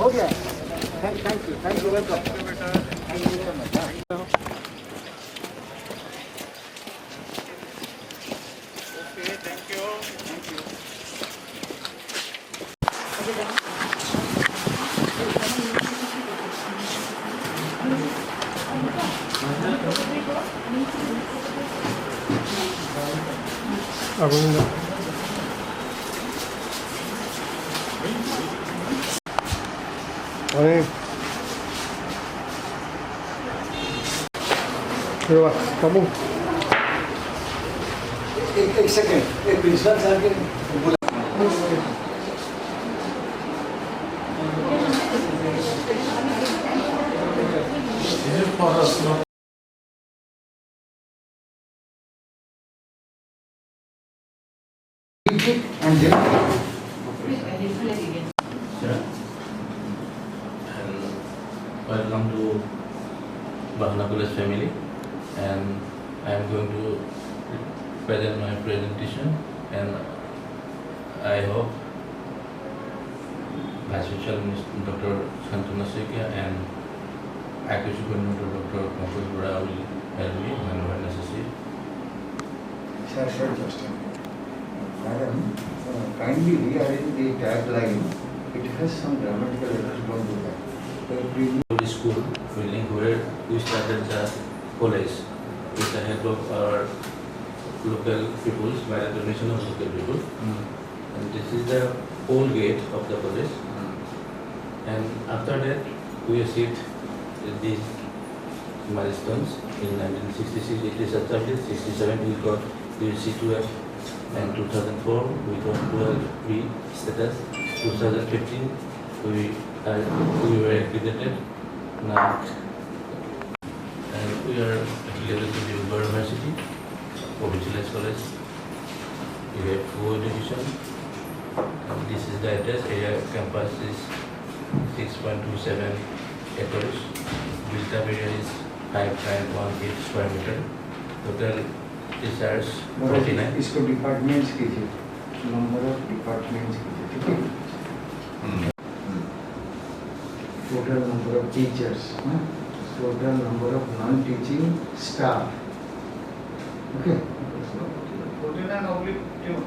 हो गया thank you welcome thank you very much okay thank you kamu एक second एक प्रिंसिपल सर के and then welcome to Bahona College family, and I am going to present my presentation, and I hope Vice Chancellor Dr. Santana Sekia and Accredited Dr. Pankaj Bora will help me whenever necessary. Sir, just a minute. Madam, kindly rearrange the tagline. It has some grammatical errors. Don't do that. The school building where we started the college with the help of our local peoples, by the donation of local people. And this is the old gate of the college. And after that, we achieved these milestones. In 1966, it is established. 67, we got UC12, and 2004, we got 12B status. 2015, we were accredited now, and we are affiliated to the University, Provincial College. We have 4 division, and this is the address. Area campus is 6.27 acres. Built-up area is 5.18 square meter. Total research 49. इसको departments कीजिए, number of departments कीजिए, ठीक है? Total number of teachers, total number of non-teaching staff. Okay. 49/2.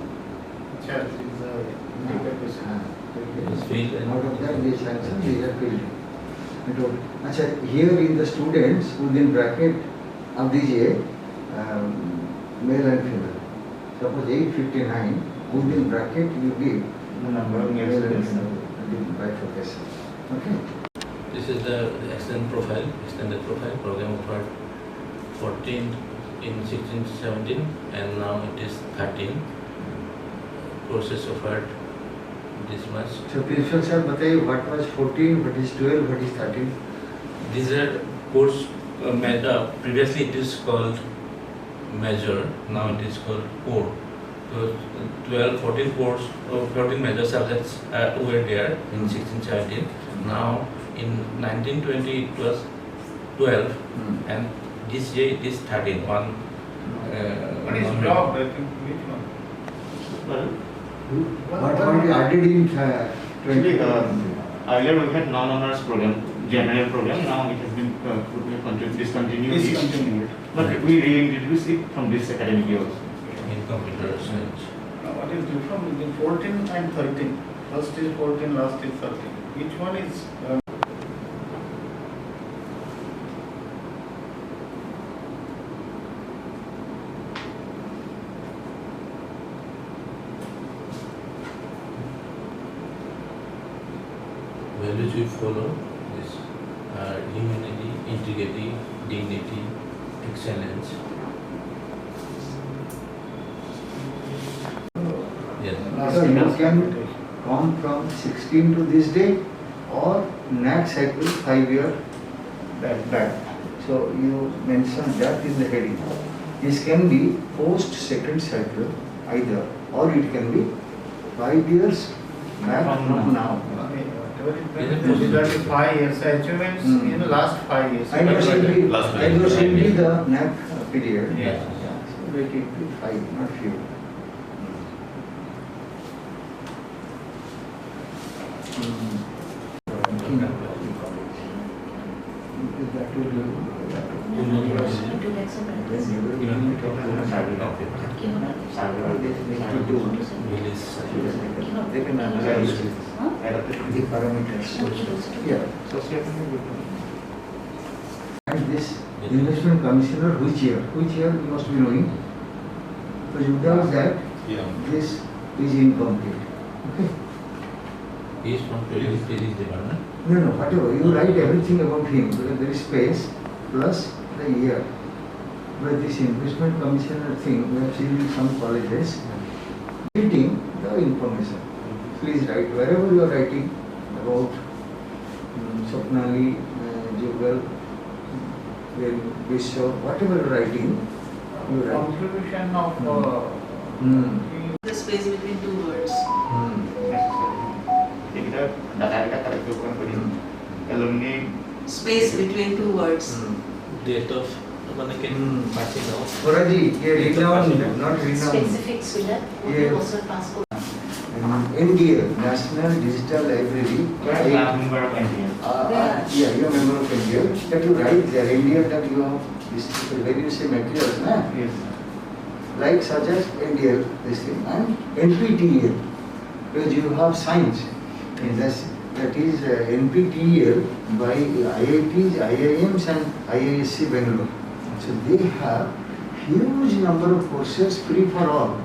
Church is a Out of that, they sanction, they are filled. अच्छा, here in the students within bracket अब दीजिए male and female. Suppose 859 within bracket you give the number of male and female by professor. Okay. This is the extended profile program offered 14 in 16-17, and now it is 13 courses offered this much. So principal sir, बताइए what was 14, what is 12, what is 13? These are course previously it is called major, now it is called core. So 14 course, 14 major subjects were there in 16-17. Now in 1920 it was 12, and this year it is 13. What is blocked? I think which one? What you added in 20? Earlier we had non-honors program, general program. Now it has been discontinued. But we reintroduced it from this academic year also. In computer science. What is different between 14 and 13? First is 14, last is 13. Which one is? Values we follow is humanity, integrity, dignity, excellence. Yes. So you can come from 16 to this day or NAAC cycle 5 year back. So you mentioned that in the heading. This can be post second cycle either, or it can be 5 years back from now. These are the 5 years achievements in the last 5 years. I know simply the NAAC period. Yeah. So let it be 5, not few. They can analyze the parameters. Yeah. And this investment commissioner, which year? Which year you must be knowing? So you tell that this is incomplete. Okay. He is from Physics department. No, whatever. You write everything about him because there is space plus the year. But this investment commissioner thing, we have seen in some colleges, reading the information. Please write wherever you are writing about Swapnali, Jugal, Vishwa, whatever you are writing, you write. Contribution of The space between two words. Jadi kita data tertutup kan alumni Space between two words. Date of passing out. Oraji, renowned, not renowned. Specifics with that, Yeah. also passport. NDL, National Digital Library. member of NTL. Yeah, you are member of NDL. That you write there, NDL that you have, this when you say materials, na? Yes. Like such as NDL, this thing, and NPTEL, because you have science. And that is NPTEL by IITs, IIMs and IISc Bangalore. So they have huge number of courses free for all.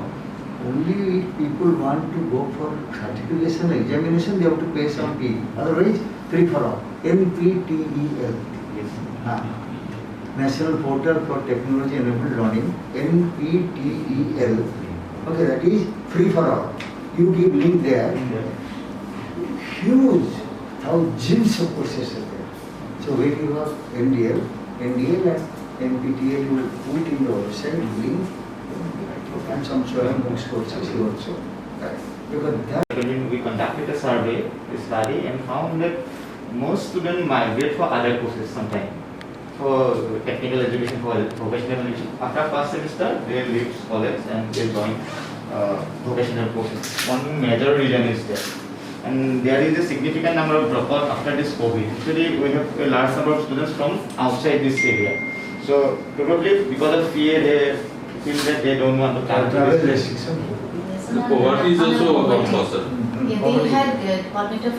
Only if people want to go for certification examination, they have to pay some fee. Otherwise, free for all. NPTEL. Yes. National Portal for Technology Enabled Learning. NPTEL. Okay, that is free for all. You give link there. Huge, thousands of courses are there. So when you have NDL and NPTEL, you will put in your website link. And some Swayam books courses you also. Right. Because that When we conducted a survey, a study, and found that most students migrate for other courses sometimes. For technical education, for professional education. After first semester, they leave college and they join professional courses. One major reason is that. And there is a significant number of dropouts after this COVID. Actually, we have a large number of students from outside this area. So probably because of fear, they feel that they don't want to come to travel this place. restriction. The poverty is also a concern. Yeah, they had Department of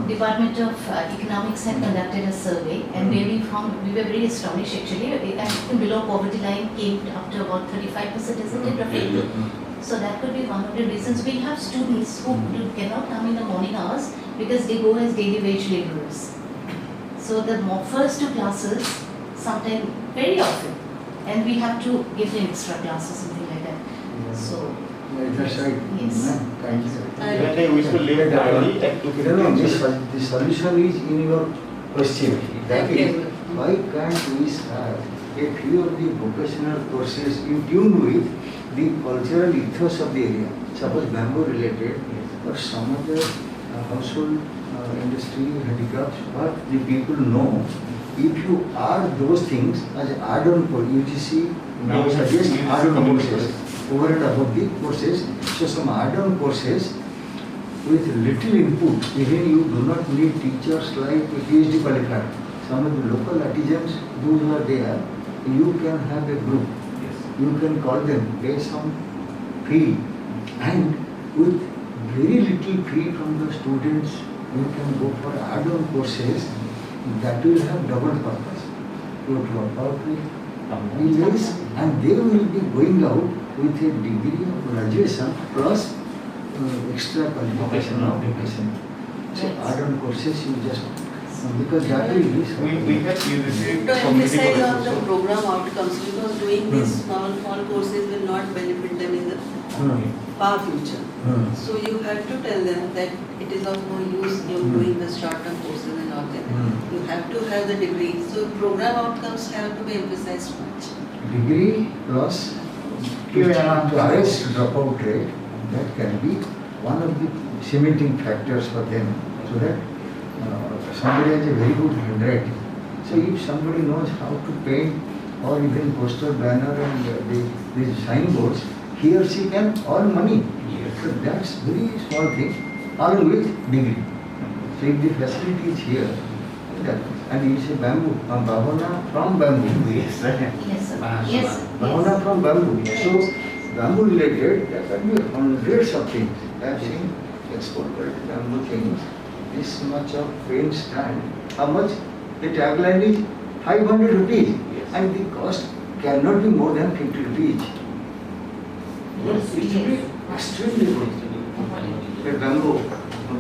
Department of Economics had conducted a survey, and where we found, we were very astonished actually, and below poverty line came up to about 35%, isn't it, roughly? So that could be one of the reasons. We have students who cannot come in the morning hours because they go as daily wage laborers. So the first two classes, sometimes very often, and we have to give them extra class or something like that. So That's right. Yes. Thank you. When they used to live early at 2:15. The solution is in your question. That is, why can't we have a few of the vocational courses in tune with the cultural ethos of the area? Suppose bamboo related or some other household industry handicrafts, what the people know. If you add those things as add-on for UGC, now suggest add-on courses over and above the courses. So some add-on courses with little input, even you do not need teachers like PhD qualified. Some of the local artisans, those who are there, you can have a group. You can call them, pay some fee, And with very little fee from the students, you can go for add-on courses that will have double purpose. You drop out with delays and they will be going out with a degree of graduation plus extra qualification of vocation. So add-on courses you just, because that will be so. We have used it. To emphasize on the program outcomes, because doing these small courses will not benefit them in the far future. So you have to tell them that it is of no use you doing the short-term courses and all that. You have to have the degree. So program outcomes have to be emphasized much. Degree plus to arrest dropout rate, that can be one of the cementing factors for them, so that somebody has a very good handwriting. So if somebody knows how to paint or even poster banner and these signboards, he or she can earn money. So that's very small thing, along with degree. So if the facility is here, and you say bamboo, Bahona from bamboo. Yes, sir. Yes, sir. Yes, sir. Bahona from bamboo. So bamboo related, there can be hundreds of things. I have seen exported bamboo things. This much of paint stand. How much? The tagline is 500 rupees. Yes. And the cost cannot be more than 50 rupees. Yes, It will be extremely good. The bamboo,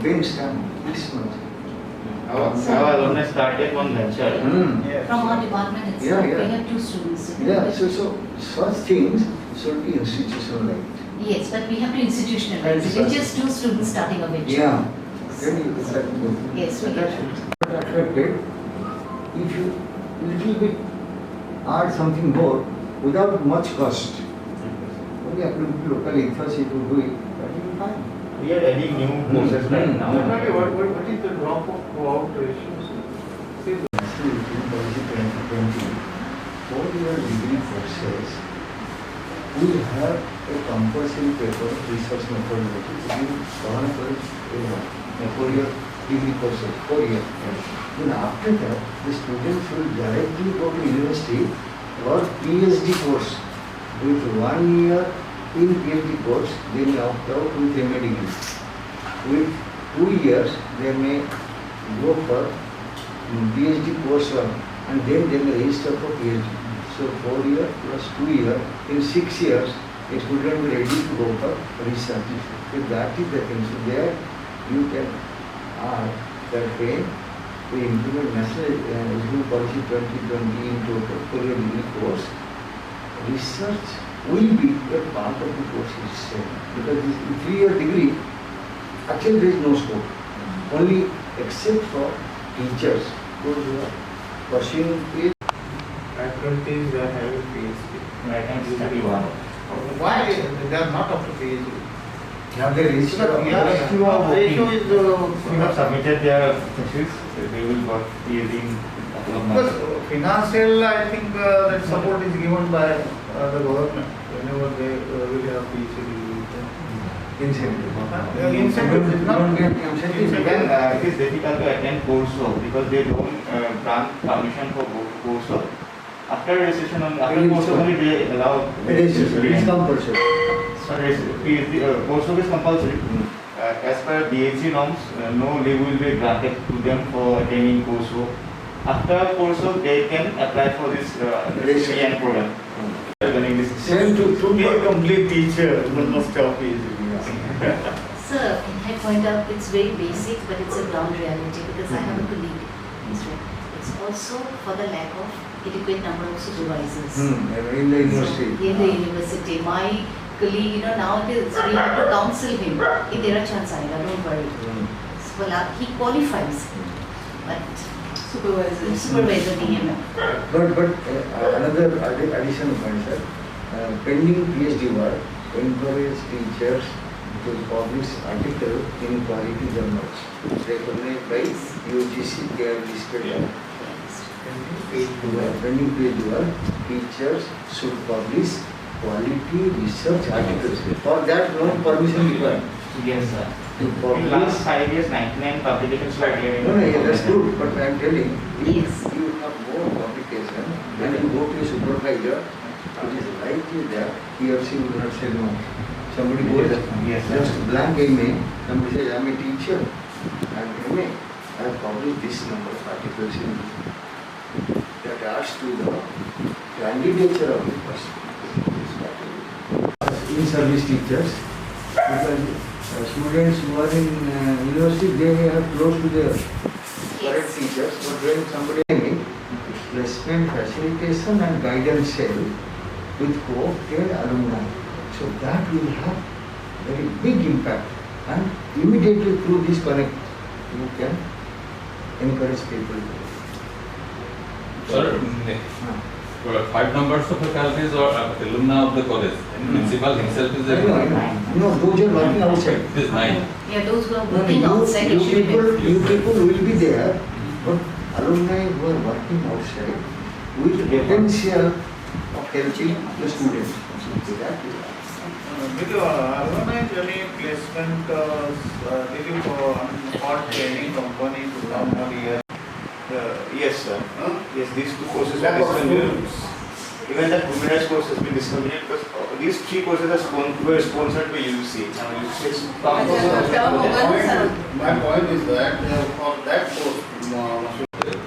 paint stand, this much. Our alumni started one venture. From our department itself, Yeah, yeah. we have 2 students. Yeah, so such things should be institutionalized. Yes, but we have to institutionalize it. It's just 2 students starting a venture. Yeah. Then you can go. Yes, we That's can. attracted. If you little bit add something more without much cost, only applicable local ethos, if you do it, that will be fine. We are adding new courses right now. What is the drop out ratios? National Education Policy 2020, 4-year degree courses will have a compulsory paper, research methodology, in Bahona College, a 4-year degree courses, 4 years. Then after that, the students will directly go to university or PhD course. With 1 year in PhD course, they may opt out with MA degree. With 2 years, they may go for PhD course and then they may register for PhD. So 4 years plus 2 years, in 6 years, a student will be ready to go for research. So that is the thing. So there you can add that when we implement National Education Policy 2020 into a 4-year degree course, research will be a part of the course itself. Because this 3-year degree, actually there is no scope. Only except for teachers, those who are pursuing PhD. Faculties are having PhD. Right now it's 31. Why they are not up to PhD? Have they reached the Ratio is We have submitted their thesis. They will work PhD in couple of because months. financial, I think that support is given by the government whenever they will have PhD. incentive? Incentive is not Even it is difficult to attend coursework because they don't grant permission for coursework. After registration on after coursework only they allow. It is compulsory. So PhD coursework is compulsory. As per DAC norms, no leave will be granted to them for attending coursework. After coursework, they can apply for this CGPA program. Same to be a complete teacher, must have PhD. Sir, can I point out, it's very basic, but it's a ground reality because I have a colleague. It's also for the lack of adequate number of supervisors. In the university. In the university. My colleague, nowadays we have to counsel him. There are chance aayega, don't worry. So, he qualifies, but supervisor DM. But another additional point, sir. Pending PhD work, encourage teachers to publish article in quality journals recognized by UGC. They have listed. Pending PhD work, teachers should publish quality research articles. For that, no permission required. Yes, sir. To In publish. last 5 years, 99 publications were there. No, yeah, that's good, but I am telling, if Yes. you have more publication and you go to a supervisor, it is likely that he or she will not say no. Somebody goes, Yes, sir. just blank MA, somebody says, I'm a teacher, I'm MA, I have published this number of articles in this. That adds to the candidature of the person. In service teachers, because students who are in university, they are close to their current teachers, but when somebody placement facilitation and guidance cell with co-opted alumni, so that will have very big impact, and immediately through this connect you can encourage people. Sir, Uh, 5 numbers of faculties or alumni of the college. Principal himself is I know, I know. No, those are working outside. It is 9. Yeah, those who are No, working outside you actually. people will be there, but alumni who are working outside with potential of helping the students. Did you alumni any placement, did you got training company to come 1 year? Yes, sir. Yes, these two courses What are about discontinued. students? Even the human rights course has been discontinued because these 3 courses were sponsored by UC. UC is My point is that for that course,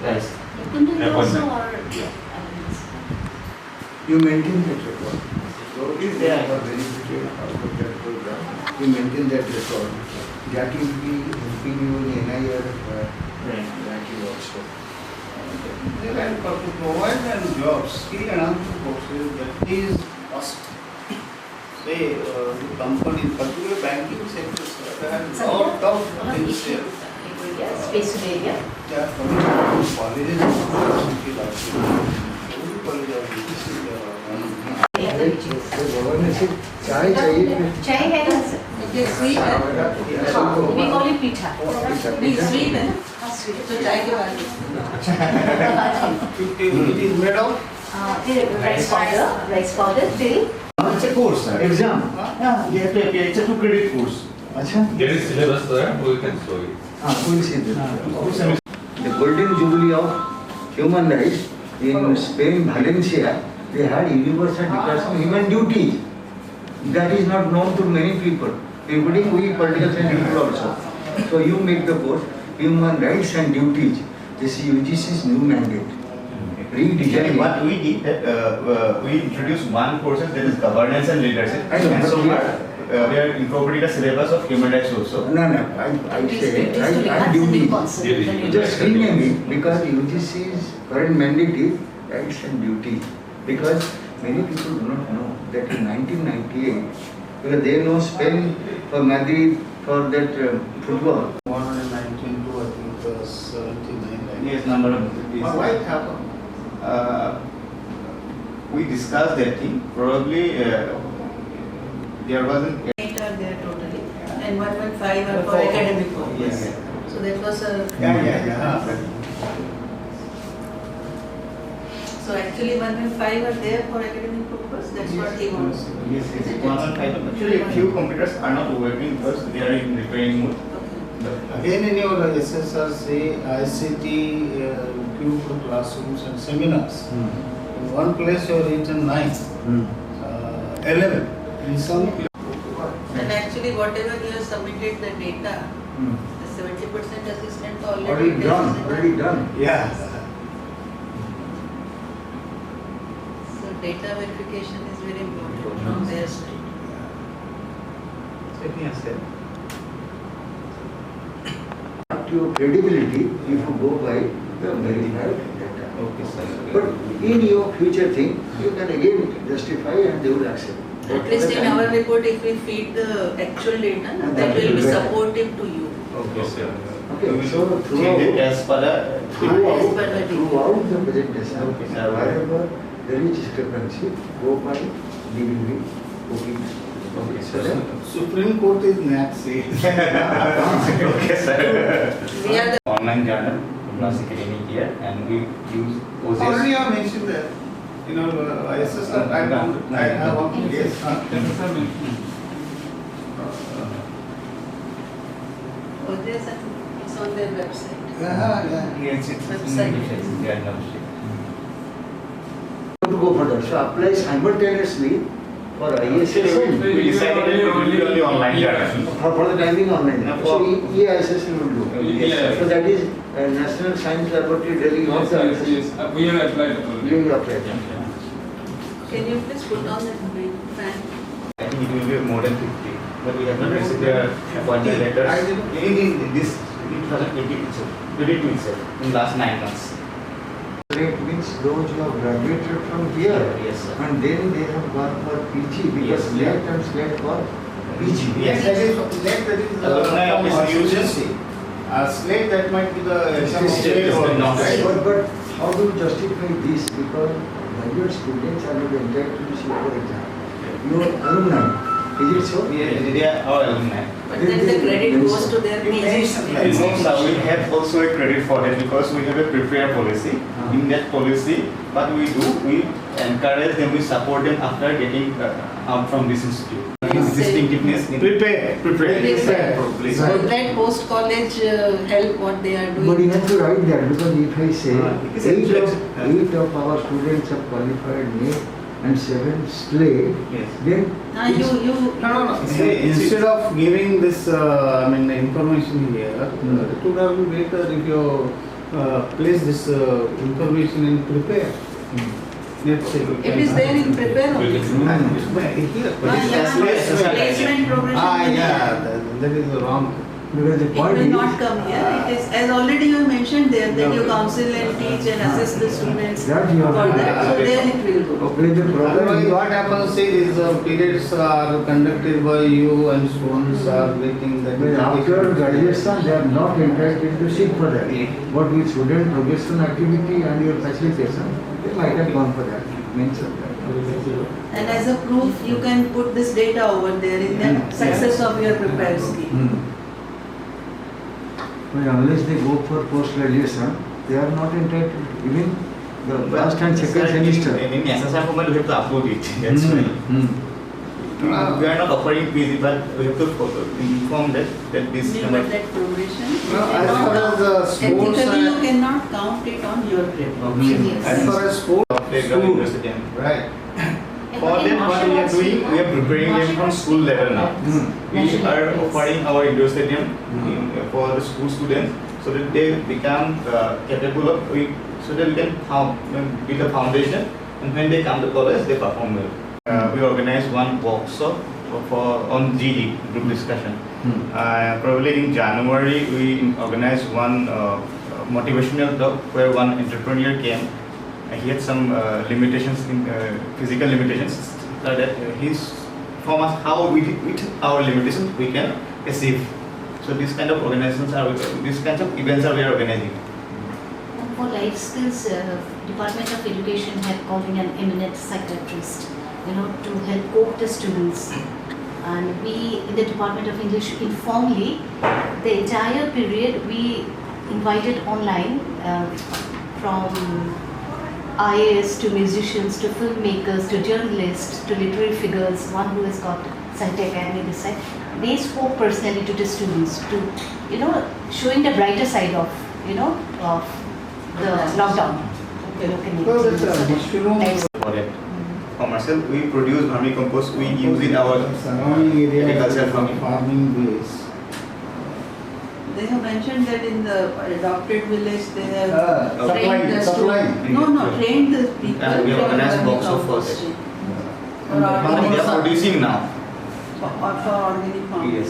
Yes. Kundan also or You maintain that record. So if they Yeah. are benefited out of that program, you maintain that record. That will be helping you in NIR ranking also. and to provide them jobs, skill enhancement courses, that is must. Say, the companies, particularly banking sector, they have lot of things here. space area. They are coming from colleges, university also. Every college of this is तो governor से चाय चाहिए Chai hai na sir? Okay, sweet है. We call it pitha. नहीं, sweet है ना? तो चाय के बाद it is made of Rice powder, till. It's a course, sir. Exam Yeah, you have to appear. It's a 2 credit course. अच्छा There is syllabus there, we can show it. हाँ we'll see this. The golden jubilee of human rights in Spain, Valencia, they had universal declaration of human duties. That is not known to many people, including we political science people also. So you make the course human rights and duties. This is UGC's new mandate. Redesign. What we did, we introduced one course that is governance and leadership. I know, And but so we- we are incorporating a syllabus of human rights also. No, I say right and duty. Just rename it because UGC's current mandate is rights and duty. Because many people do not know that in 1998, because they know Spain for Madrid for that football. 119 to I think 79. Yes, number of Why it happened? We discussed that thing. Probably there wasn't. 8 are there totally, and 1.5 are for academic purpose. Yes. So that was a. Yeah. So actually 1.5 are there for academic purpose, that's what he wants. Yes, yes. 1.5. Actually, a few computers are not working because they are in repairing mode. Okay. Again in your SSRC, ICT, Q for classrooms and seminars. In one place you have written 9, 11. In some And actually whatever you have submitted the data, the 70% assistant already. Already done. Yeah. So data verification is very important from their side. Let me answer. Your credibility if you go by the verified data. Okay, sir. But in your future thing, you can again justify and they will accept. At least in our report, if we feed the actual data, that will be supportive to you. Okay, sir. Okay, so Change it as per the. throughout per the throughout the presentation, Okay, sir. wherever there is discrepancy, go by DBV, cookies. Okay, So sir. then, Supreme Court is NAAC. Okay, sir. We are the Online journal last academic year, and we use Already OSS. I mentioned that. You know, SSR, I have one, yes. SSR mentioned. OJS, it's on their website. Yeah. Yes, it's Website. journal. to go further. So apply simultaneously For ISS, We decided to do only online learning. for the timing online. No, So for- EISS will do. Yes. So that is National Science Laboratory Delhi. Yes, yes, yes. We have applied already. You will apply. Can you please put on that fan? I think it will be more than 50, but we have not received their appointment letters in this 2020 itself, 22 itself, in last 9 months. It means those who have graduated from here Yes, sir. and then they have gone for PG because Yes, late and slate for PG. Yes. That is Alumni from of agency. Slate, that might be the exam of state or not. But how do you justify this? Because graduate students are not entitled to sit for exam. You are alumni. Is it so? They are our alumni. But then the credit goes to their You PG mentioned that. students. No, sir, we have also a credit for that because we have a prepare policy. In that policy, what we do, we encourage them, we support them after getting out from this institute. Distinctiveness in Prepare. prepare. So that post-college help what they are doing. But you have to write that because if I say It is eight of our students have qualified NAAC and 7 slate, Yes. then No. See, instead of giving this, information here, it would have been better if you place this information in prepare. Let's say. It is there in prepare only. Here. Placement progression. Yeah, that is wrong. because the It point will is not come here. It is, as already you mentioned there, that you counsel and teach and assist the students That you for have- that. So there it will go. okay, the problem Otherwise, is what happens is periods are conducted by you and students are getting that. when after graduation they are not entitled to sit for that. But with student progression activity and your facilitation, they might have gone for that. Mentioned that. And as a proof, you can put this data over there in the success of your prepared scheme. But unless they go for post graduation, they are not entitled. Even the first and second semester. In SSR format, we have to upload it. That's why. We are not offering PG, but we have to inform that this But number. that progression, you No, as cannot far as count. sports Ethically, you and- cannot count it on your credit. As far as sport, Playground university. right. For them, what we are doing, we are preparing them from school level now. We are offering our indoor stadium for the school students so that they become capable of, so that we can build a foundation, and when they come to college, they perform well. We organize one workshop on GD, group discussion. Probably in January, we organized one motivational talk where one entrepreneur came. He had some limitations, physical limitations, so that he's from us how with our limitations we can achieve. So these kind of organizations are, these kinds of events are we are organizing. And for life skills, Department of Education had called in an eminent psychiatrist, to help cope the students. And we in the Department of English informally, the entire period we invited online from IAS to musicians to filmmakers to journalists to literary figures, one who has got Sahitya Academy this side. They spoke personally to the students to, showing the brighter side of, of the lockdown. So that's a mushroom. For that commercial, we produce vermicompost, we use in our Surrounding area. agriculture farming. Farming base. They have mentioned that in the adopted village, they have trained the supplying. students. Trained the people. And we for organize workshop for vermicomposting. And Or They organic are producing now. or for organic farming. Yes.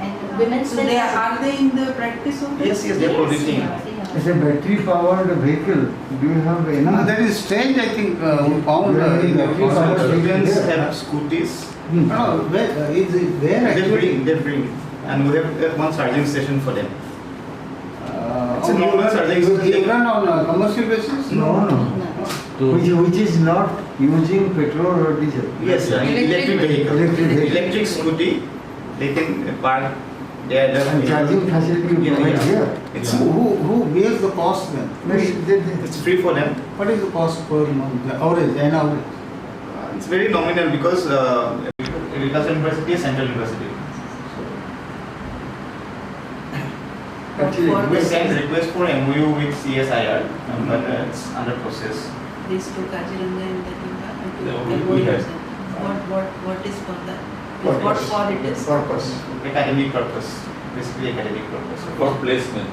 And women's So they are they in the practice of it? Yes, they are producing. As a battery powered vehicle, do you have any? No, that is strange, I think, we found in the Students hospital. have scooties. No, where, is it there actually? They bring, and we have one charging station for them. It's a on normal charging you station. run on a commercial basis? No. Which is not using petrol or diesel. Yes, sir. Electric vehicle. Electric vehicle. Electric scooty. They can park there. And charging facility you provide here. It's Who bears the cost then? it's free for them. What is the cost per month, the average, an average? It's very nominal because Agricultural University is central university. Actually, For We the- send request for MOU with CSIR, but it's under process. These two Kaziranga and that you have. Yeah, and we you have. have. What is for that? Purpose. What for it is? Purpose. Academic purpose, basically academic purpose. For placement.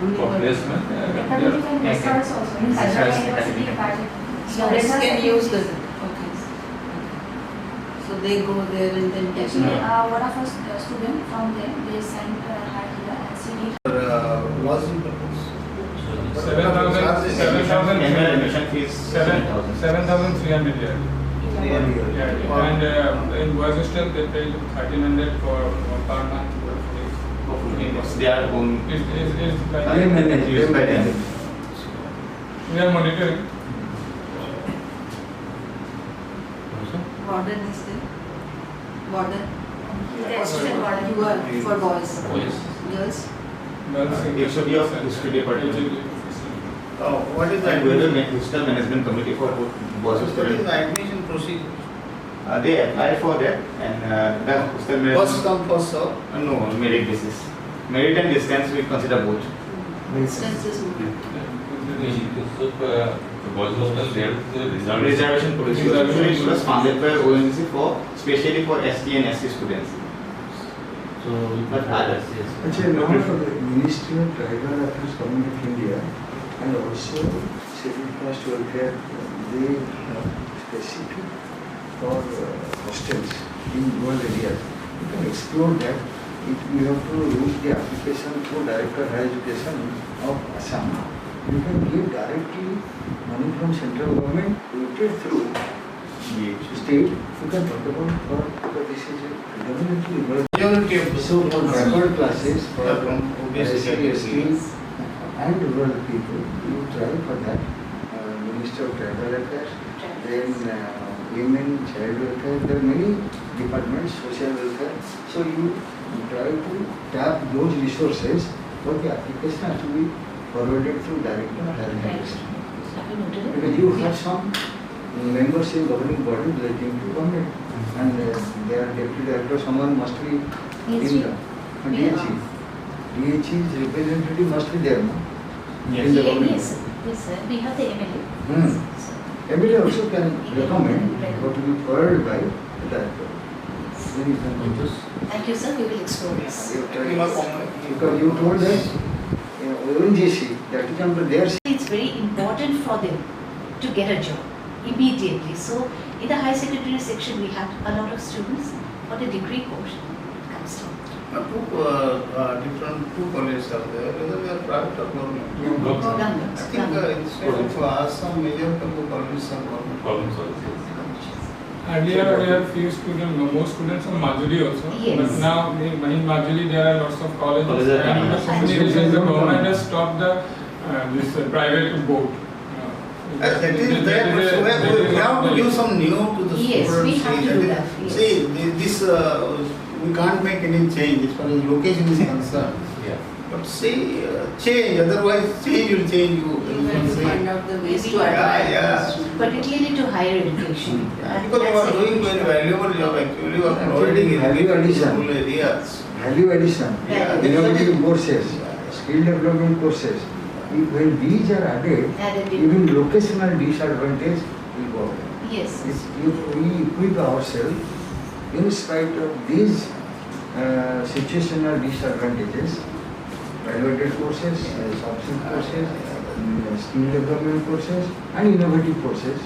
Only For for- placement. Academic and research also. In Research, Sarvara University, academic. academic. Students research can use activities. that. Okay. So they go there and then take Actually, note. one of us student from there, they sent her here and she did. Lodging purpose. 7,000 Annual admission fees 7,300 7,000. year. Yeah. And in boys hostel they pay 1,300 for per month. They are own. Is by They manage. Used by them. we are monitoring. Warden is there? Warden? The assistant warden. You are for boys. Yes. Girls? It should be of history department. What is the And whether admission? hostel management committee for both boys What is hostel. the admission procedure? They apply for that and the hostel First management. come, first serve. No, merit basis. Merit and distance we consider both. Distance is more. Boys hostel there is a Reservation policy. Actually, it was founded by ONGC for especially for ST and SC students. So But others, yes. Actually, now the Ministry of Tribal Affairs Government of India and also Scheduled Caste Welfare, they have specific for hostels in rural areas. You can explore that. If you have to use the application through Director Higher Education of Assam, you can give directly money from central government routed through state. You can talk about for because this is a predominantly rural. Majority of the So for backward classes, for Yeah, from obviously SC, ST and rural people, you try for that. Minister of Tribal Affairs, then Women, Child Welfare, there are many departments, social welfare. So you try to tap those resources, but the application has to be forwarded through Director of Higher Education. Have you noted it? Because you have some members in governing body relating to government, and their deputy director, someone must be in the DHE. DHE's representative must be there, no? In the government. Yes, yes, sir. We have the MLA. Hmm. So, MLA also can recommend what to be forwarded by the director. Then you can do this. thank you, sir. We will explore this. You try. Because you told us, ONGC, that is under their. It's very important for them to get a job immediately. So, in the high secondary section, we have a lot of students for the degree course. It comes down. Two colleges are there, whether they are private or government. Government. I think instead of Assam, major of the colleges are government. problem solving. Earlier we have few students, more students from Majuli also. Yes. But now in Majuli there are lots of colleges. Colleges are And coming. for so many reasons the government has stopped this private board. That is there, but we have to give some new to the Yes, students. we have to do that, yes. See, this, we can't make any change as far as location is concerned. Yeah. But see, change, otherwise change will change you. You have to find out the ways to Yeah, attract yeah. the students. Particularly to higher education. Because you are doing very valuable job actually, you are providing Value in addition. rural areas. Value addition, Yeah. innovative courses, skill development courses. When these are added, Added. even locational disadvantage will go away. Yes. If we equip ourselves in spite of these situational disadvantages, value-added courses, substitute courses, skill development courses, and innovative courses,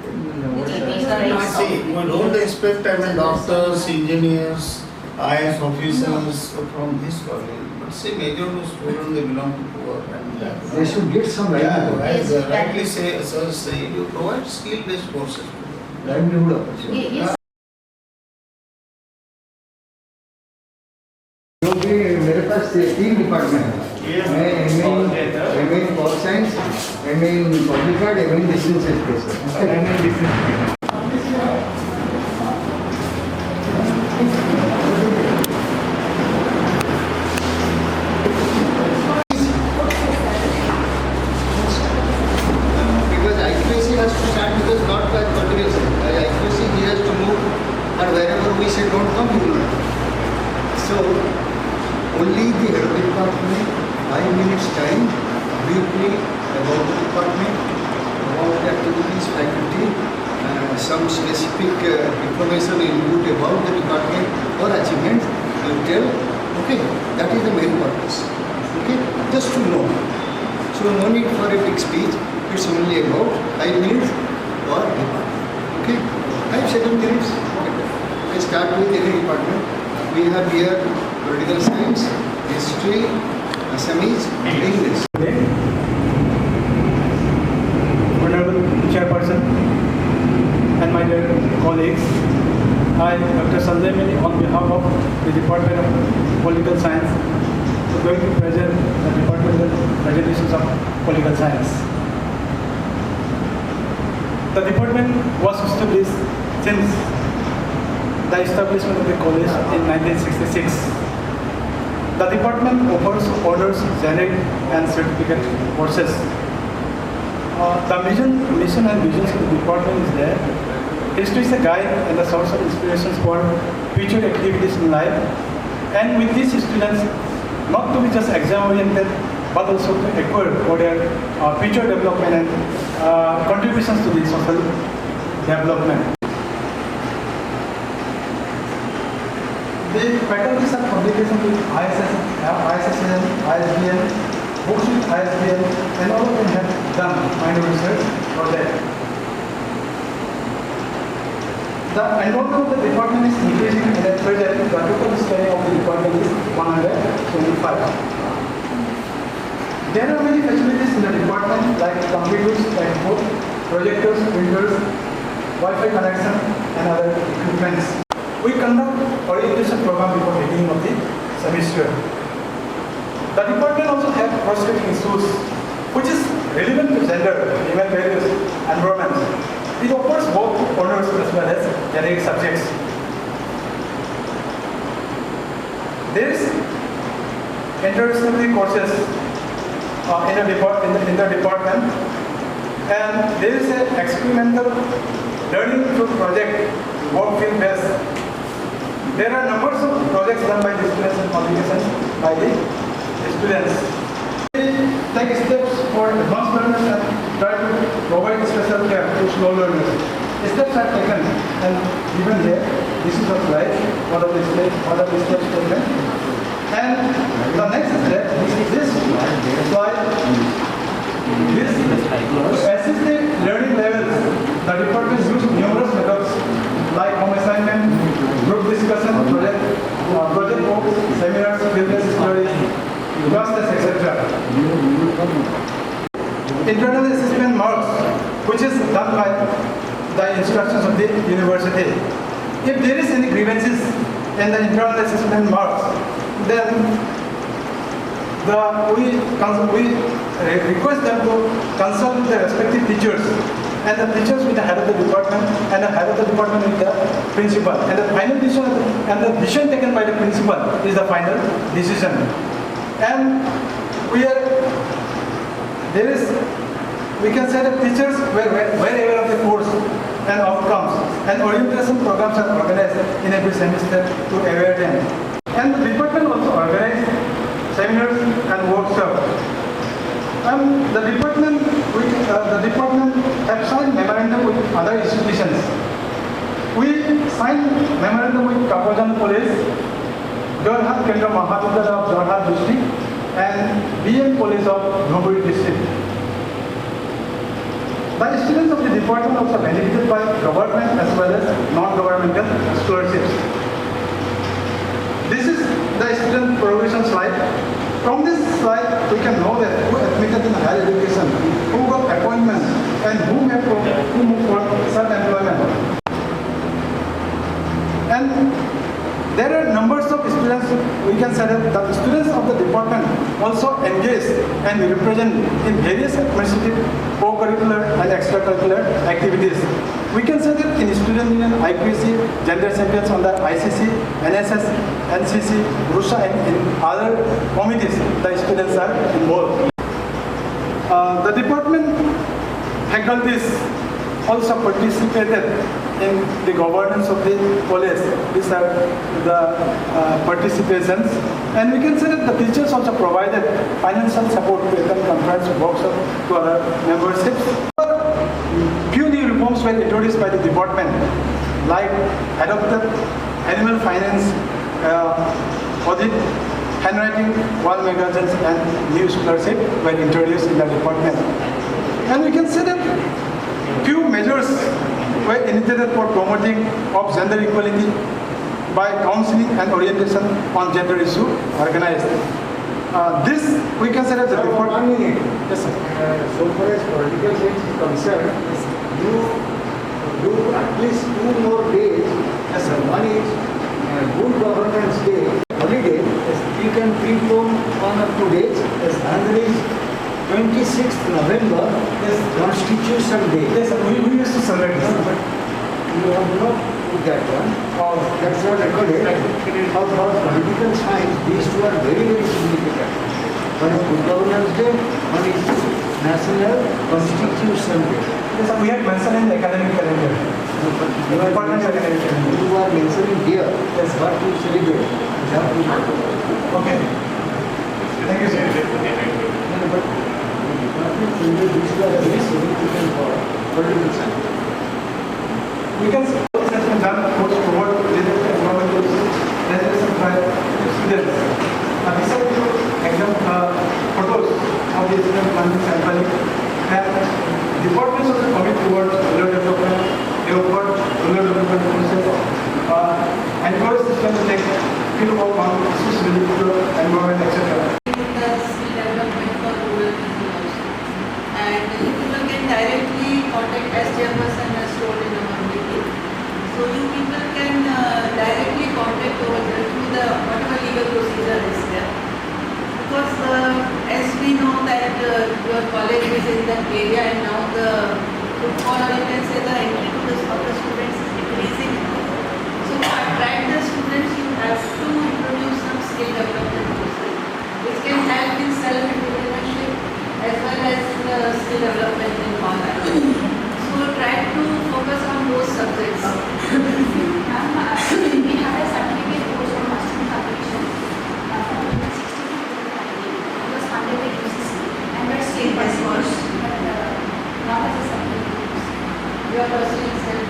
then what These are- are not- See, we don't expect, doctors, engineers, IAS officers from this college. But see, major of the students, they belong to poor and. they should get some Yeah, livelihood, as Yes, rightly say, sir say, you provide skill-based courses. livelihood opportunity. Yes. क्योंकि मेरे पास 3 department है, मैं MA in pol science, MA in public health, MA in distance education. Because accuracy has to start because not by continuation. By accuracy he has to move, and wherever we say don't come, he will not. So only the head of the department, 5 minutes time, briefly about the department, about the activities, faculty, some specific information input about the department or achievements, you tell, okay, that is the main purpose. Okay, just to know. So no need for a big speech, it's only about 5 minutes or department. Okay, 5-7 minutes. Okay. I start with every department. We have here political science, history, Assamese, English. Honorable Chairperson and my dear colleagues, I, Dr. Sanjay Meli, on behalf of the Department of Political Science, am going to present the departmental presentations of political science. The department was established since the establishment of the college in 1966. The department offers honors, generic and certificate courses. The mission and visions of the department is there. History is a guide and a source of inspirations for future activities in life. And with these students, not to be just exam oriented, but also to acquire for their future development and contributions to the social development. The faculties are publication with ISSN, ISBN, books with ISBN, and all of them have done minor research project. The enrollment of the department is increasing, and at present, the total spending of the department is 125. There are many facilities in the department like computers, transport, projectors, printers, Wi-Fi connection, and other equipments. We conduct orientation program before the beginning of the semester. The department also has cross-cutting issues, which is relevant to gender, given various environments. It offers both honors as well as generic subjects. There is interdisciplinary courses in the department, and there is an experimental learning through project, work field based. There are numbers of projects done by the students and publications by the students. We take steps for advanced learners and try to provide special care to slow learners. Steps are taken, and even here, this is a slide, one of the steps taken. And the next step is this slide. This to assist the learning levels, the department uses numerous methods like home assignment, group discussion, project works, seminars, business studies, class tests, etc. Internal assessment marks, which is done by the instructions of the university. If there is any grievances in the internal assessment marks, then we request them to consult with the respective teachers, and the teachers with the head of the department, and the head of the department with the principal. And the final decision, and the decision taken by the principal is the final decision. And we can say that teachers were aware of the course and outcomes, and orientation programs are organized in every semester to aware them. And the department also organized seminars and workshops. The department have signed memorandum with other institutions. We signed memorandum with Bahona College, Jorhat Kendra Mahavidyalaya of Jorhat district, and BM College of Dhubri district. The students of the department also benefited by government as well as non-governmental scholarships. This is the student progression slide. From this slide, we can know that who admitted in higher education, who got appointments, and who moved for self-employment. And there are numbers of students. We can say that the students of the department also engage and represent in various administrative, co-curricular and extracurricular activities. We can say that in student union, IPC, gender champions on the ICC, NSS, NCC, RUSA, and in other committees, the students are involved. The department faculties also participated in the governance of the college. These are the participations. And we can say that the teachers also provided financial support to attend conference, workshops, to other memberships. Few new reforms were introduced by the department, like adopted animal finance, audit, handwriting, wall magazines, and new scholarship were introduced in the department. And we can say that few measures were initiated for promoting of gender equality by counseling and orientation on gender issue organized. This we can say as a department. 1 minute. Yes, sir. So far as political science is concerned, you do at least 2 more days. Yes, sir. One is Good Governance Day, holiday. You can prepone 1 or 2 days. Another is 26th November, Constitution Day. Yes, sir. We used to celebrate this. But you have not put that one. That's not recorded. For political science, these two are very, very significant. One is Good Governance Day, one is National Constitution Day. Yes, sir. We had mentioned in the academic calendar. Department academic calendar. You are mentioning here, Yes, what you celebrate. Okay. Thank you, sir. No, but department celebrate these two are very significant for political science. We can see this has been done toward leadership environmental resolution by students. Beside the exam photos of the student planning sampling, and departments also commit towards rural development, they offer rural development process, encourage the students to take field work on issues related to environment, etc. The skill development for rural people also. And you people can directly contact as chairperson as told in our meeting. So you people can directly contact over there through the whatever legal procedure is there. Because as we know that your college is in that area and now the footfall or you can say the entry to the students is increasing. So to attract the students you have to introduce some skill development process which can help in self-entrepreneurship as well as the skill development in online. So try to focus on those subjects. We have a certificate course on master application. 60 to 90. It was funded by UCC. And we're still by course, but not as a certificate course. You are pursuing self.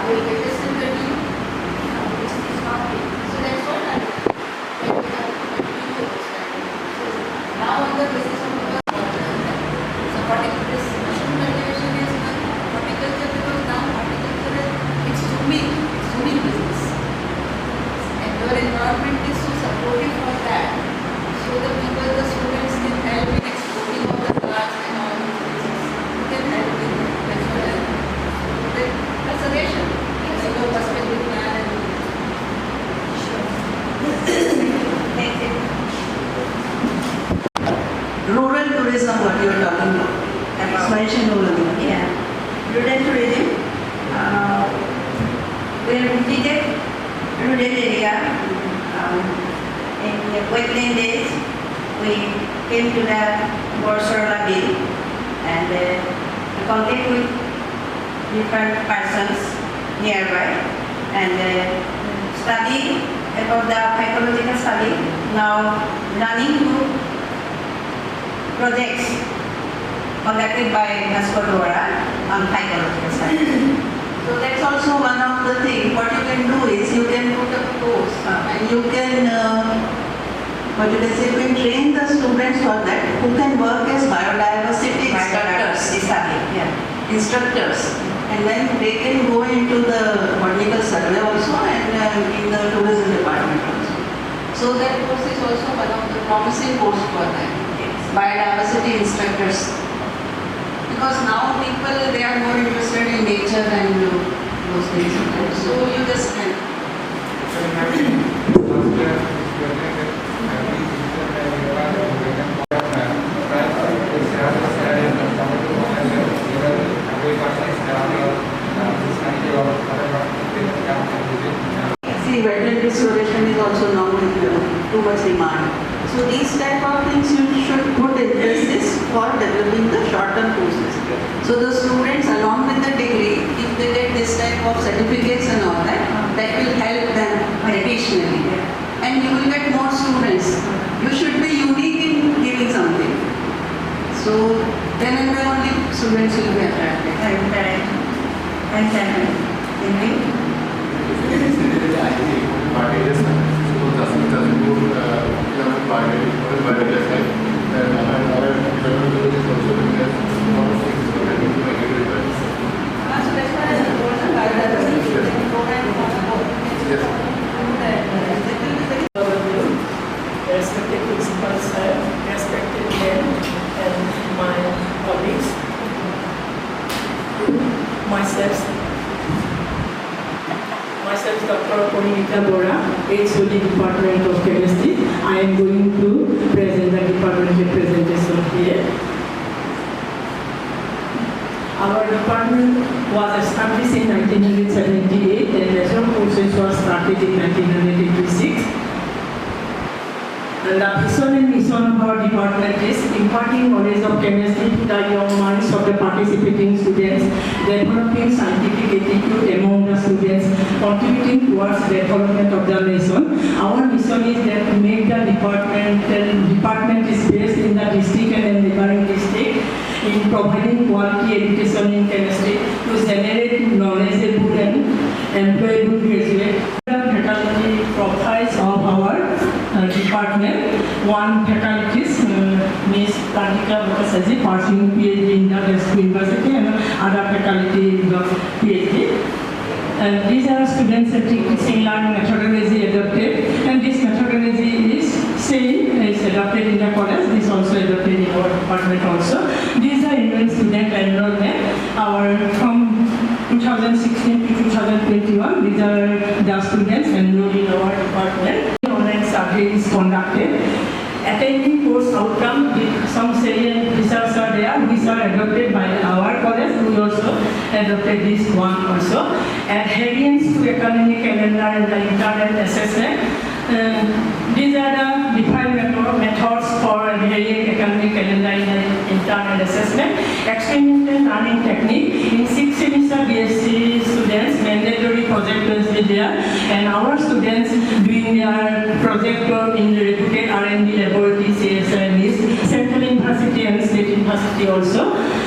Will get this in the team. It's not paid. So that's what I now on the basis of so particular machine cultivation is one, horticulture because now horticulture it's booming business. And your environment is so supportive for that. So the people, the students can help in exporting of the plants and all these things. You can help in that. That's what I that's suggestion. Yes, your perspective plan and Thank you. rural tourism, what you are talking about. Exploration rural. Yeah. Rural tourism. We visited rural area. In the wetland days, we came to the Borsora Bill and contact with different persons nearby and study about the psychological study. Now running to projects conducted by Naskodora on psychological study. So that's also one of the things. What you can do is you can put a course and you can, you can train the students for that who can work as biodiversity instructors. And then they can go into the botanical survey also and in the tourism department also. So that course is also one of the promising course for that. Biodiversity instructors. Because now people, they are more interested in nature and those things. So you just can. See, wetland restoration is also now too much demand. So these type of things you should put emphasis for developing the short-term courses. So the students along with the degree, if they get this type of certificates and all that, that will help them additionally. And you will get more students. You should be unique in giving something. So then and there only students will be attracted. Right. and channel in the respected principal sir, respected men and my colleagues, myself Dr. Konimika Bora, HOD Department of Chemistry. I am going to present the department representation here. Our department was established in 1978 and national courses was started in 1986. And the vision and mission of our department is imparting knowledge of chemistry to the young minds of the participating students, developing scientific attitude among the students, contributing towards the development of the nation. Our mission is that to make the department is based in the district and neighboring district in providing quality education in chemistry to generate knowledgeable and employable graduates. The faculty profiles of our department. One faculty is Ms. Tanika Bhattacharya pursuing PhD in the University and other faculty is PhD. And these are student-centric teaching learning methodology adopted, and this methodology is same is adopted in the college. This also adopted in our department also. These are Indian student enrollment. From 2016 to 2021, these are the students enrolled in our department. Online survey is conducted. Attending course outcome, some salient results are there, which are adopted by our college. We also adopted this one also. Adherence to academic calendar and the internal assessment. These are the defined methods for adhering academic calendar in the internal assessment. Experimental learning technique. In 6th semester BSc students, mandatory project will be there, and our students doing their project work in the reputed R&D laboratory, CSIRs, Central University and State University also.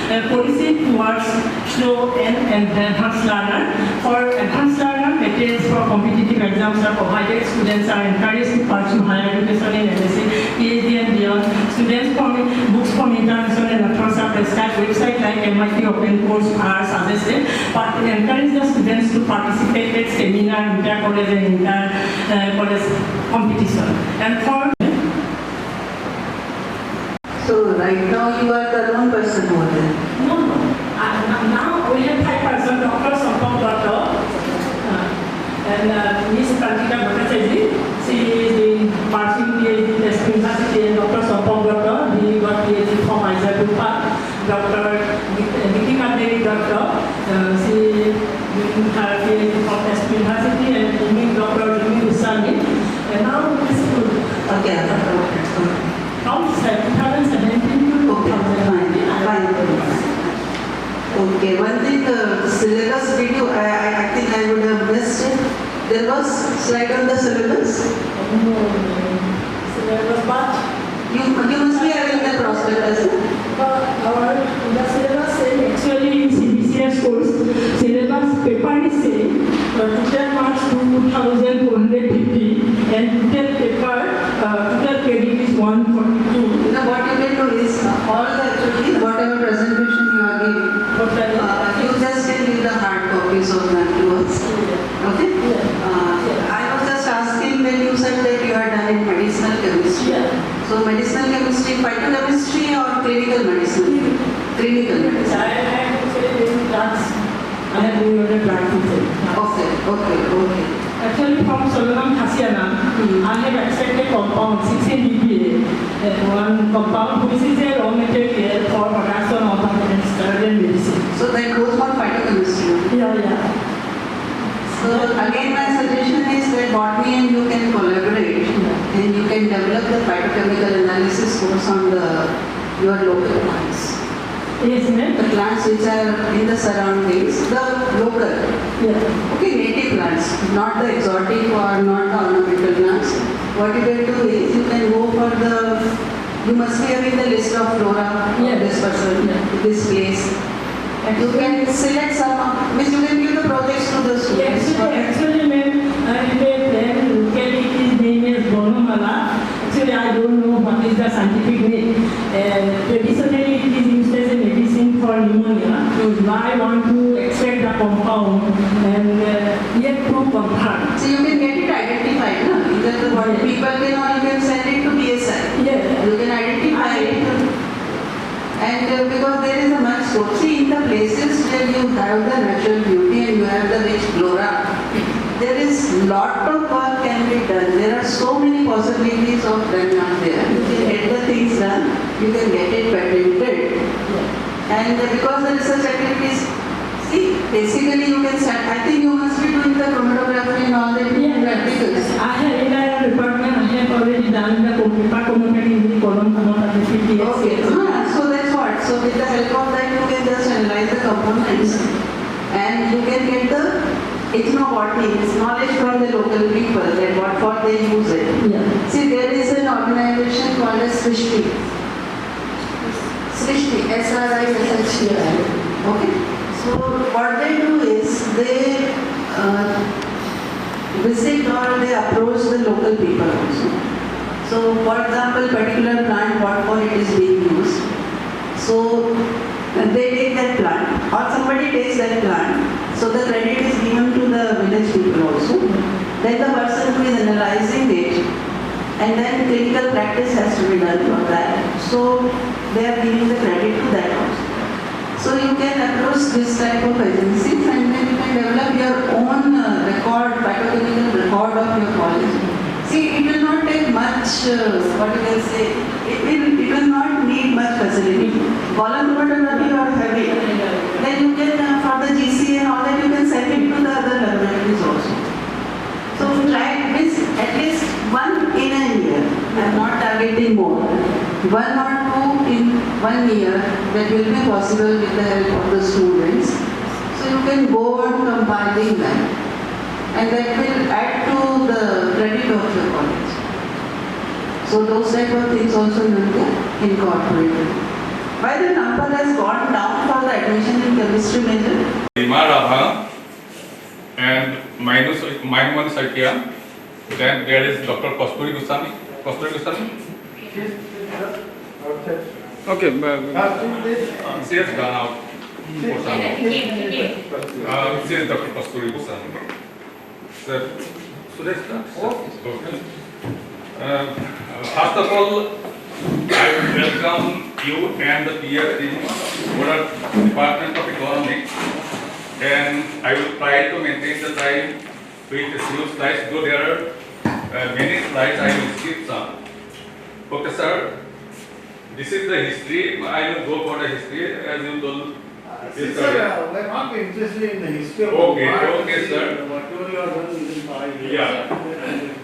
Policy towards slow and advanced learner. For advanced learner, materials for competitive exams are provided. Students are encouraged to pursue higher education in MSc, PhD and beyond. Students books from international and reference are prescribed. Websites like MIT Open Course are suggested, but we encourage the students to participate in seminar, inter-college and inter-college competition. And for So right now you are the lone person over there. no. Now we have 5 persons, Dr. Sampam Doctor and Ms. Tanika Bhattacharya. She is pursuing PhD in West University, and Dr. Sampam Doctor, he got PhD from Isaac Dupa. Dr. Nikita Devi Doctor, she doing her PhD from West University, and Dr. Jimmy Usami. And now this is Okay. from 2017 to 2019. Okay, one thing, syllabus video, I think I would have missed it. There was slide on the syllabus. Syllabus, but You must be having the prospectus. the syllabus same actually in CBCS course. Syllabus paper is same. Total marks 2,450 and total paper, total credit is 142. Now what you can do is, all the actually, whatever presentation you are giving, you just can give the hard copies of that to us. Okay? I was just asking when you said that you are done in medicinal chemistry. So medicinal chemistry, phytochemistry or clinical medicine? Clinical medicine. I have actually doing drugs. I have doing the drugs. Okay. Actually from Solomon Hasiana, I have accepted compound 16 DPA, one compound which is a raw material for production of sterile medicine. So that goes for phytochemistry. Yeah. So again my suggestion is that botany and you can collaborate and you can develop the phytochemical analysis course on your local plants. Yes, ma'am. The plants which are in the surroundings, the local. Yeah. Okay, native plants, not the exotic or not the ornamental plants. What you can do is you can go for you must be having the list of flora of this person, this place. You can select some, means you can give the projects to the students. Actually, ma'am, I have a plan. Locally, his name is Bahona. Actually, I don't know what is the scientific name. Traditionally, it is used as a medicine for pneumonia. I want to extract the compound and yet to confirm. So you can get it identified, no? Either what people can, or you can send it to PSI. Yes. You can identify it. And because there is a much scope. See, in the places where you have the natural beauty and you have the rich flora, there is lot of work can be done. There are so many possibilities of done out there. You can get the things done, you can get it patented. And because the research activities, see, basically you can start, I think you must be doing the chromatography and all that practicals. I have in our department, I have already done the chromatography in the column chromatography. Okay, so that's what. So with the help of that you can just analyze the components and you can get the ethnobotany, knowledge from the local people that what for they use it. Yeah. See, there is an organization called as Srishti. Srishti, SRISHTI. Okay. So what they do is they visit or they approach the local people also. So for example, particular plant, what for it is being used. So they take that plant or somebody takes that plant. So the credit is given to the village people also. Then the person who is analyzing it and then clinical practice has to be done for that. So they are giving the credit to that also. So you can approach this type of agencies and then you can develop your own record, phytochemical record of your college. See, it will not take much, what you can say, it will not need much facility. Column chromatography or heavy, then you can, for the GC and all that, you can send it to the other laboratories also. So try this at least one in a year. I am not targeting more. 1 or 2 in 1 year, that will be possible with the help of the students. So you can go on compiling them. And that will add to the credit of your college. So those type of things also you will incorporate. Why the number has gone down for the admission in chemistry major? Radha and Mainumani Satya. Then there is Dr. Kasturi Goswami. Okay. She has gone out. She is Dr. Kasturi Goswami. Sir, Suresh, okay. First of all, I welcome you and the peer team for the Department of Economics, and I will try to maintain the time with a few slides. Though there are many slides, I will skip some. Okay, sir. This is the history. I will go for the history as you told. Sir, we are not interested in the history of Okay, sir. Whatever you are done within 5 years. Yeah.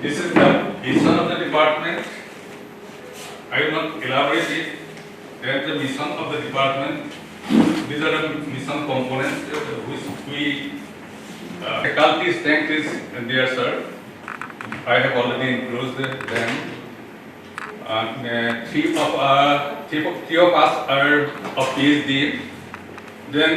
This is the mission of the department. I will not elaborate it. That the mission of the department. These are the mission components which we faculty strength is there, sir. I have already included them. Three of us are of PhD. Then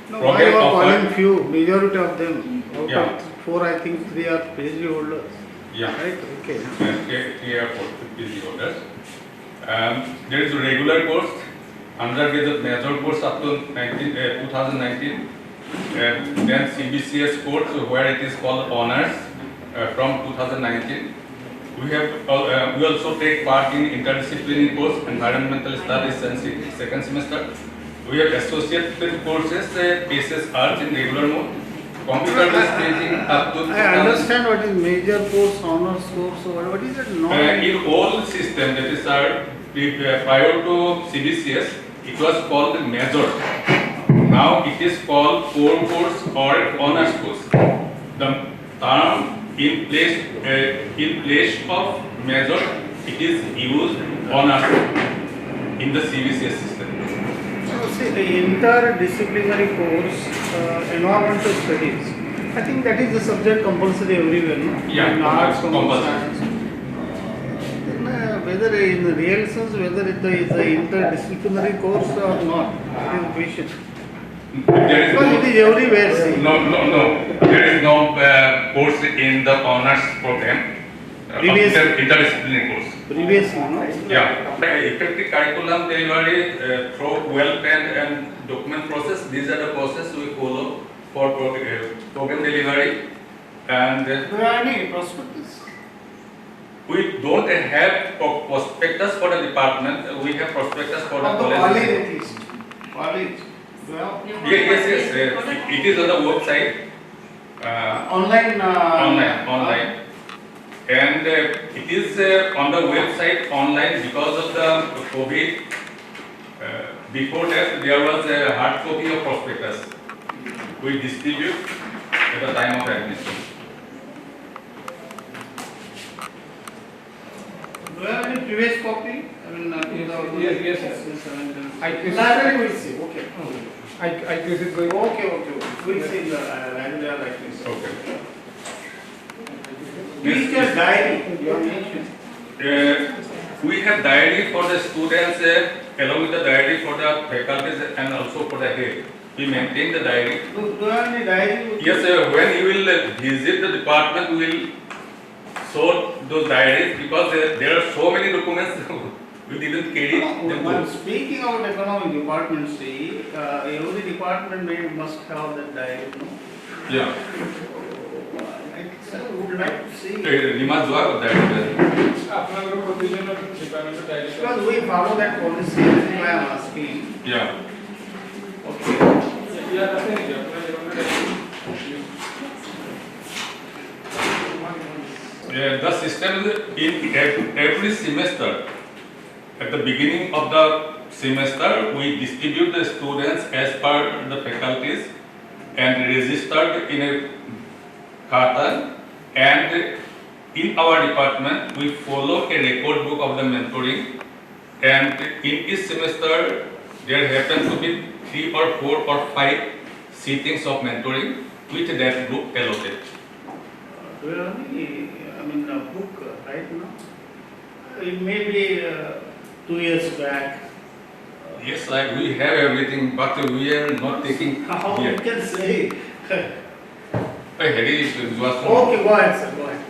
No, why you program are offered. calling few, majority of them. Out Yeah. of 4, I think 3 are PhD holders. Yeah. Right, okay. Here for PhD holders. There is a regular course, undergraduate major course up to 2019. Then CBCS course where it is called honors from 2019. We also take part in interdisciplinary course, environmental studies and second semester. We have associated courses, PCS arts in regular mode, computer-based teaching up to. I understand what is major course, honors course, so what is it? In all system, that is prior to CBCS, it was called major. Now it is called core course or honors course. The term in place of major, it is used honors in the CBCS system. See, the interdisciplinary course, environmental studies, I think that is the subject compulsory everywhere, no? Yeah, in arts, compulsory. science. Then whether in the real sense, whether it is an interdisciplinary course or not, that is the question. There is Because it is everywhere, see. no. There is no course in the honors program. Previous- Interdisciplinary course. Previous, you know. Yeah. Effective curriculum delivery through well-planned and document process. These are the process we follow for program delivery. And Do you have any prospectus? we don't have prospectus for the department. We have prospectus for the Of the college. college at least. College. Do you have Yes. It is on the website. online? Online. And it is on the website online because of the COVID. Before that, there was a hard copy of prospectus. We distribute at the time of admission. Do you have any previous copy? I mean, Yes. Library will see, okay. I guess it's going. Okay. We'll see the library like this. Okay. Teacher diary, you have mentioned. We have diary for the students along with the diary for the faculties and also for the head. We maintain the diary. Do you have any diary? with Yes, you? when you will visit the department, we will show those diaries because there are so many documents we didn't carry them When to. speaking about economic department, see, every department must have that diary, no? Yeah. I would like to see. You must work with that. আপনাদের প্রতিদিন ডিপার্টমেন্টের director Because we follow that policy, that's why I am asking. Yeah. Okay. ইয়ার আছে নাকি আপনার The system is in every semester. At the beginning of the semester, we distribute the students as per the faculties and registered in a khata. And in our department, we follow a record book of the mentoring. And in each semester, there happen to be 3 or 4 or 5 sittings of mentoring with that group allotted. Do you have any, a book right now? It may be 2 years back. Yes, like we have everything, but we are not taking How you here. can say? Harry was Okay, go ahead, sir, go ahead.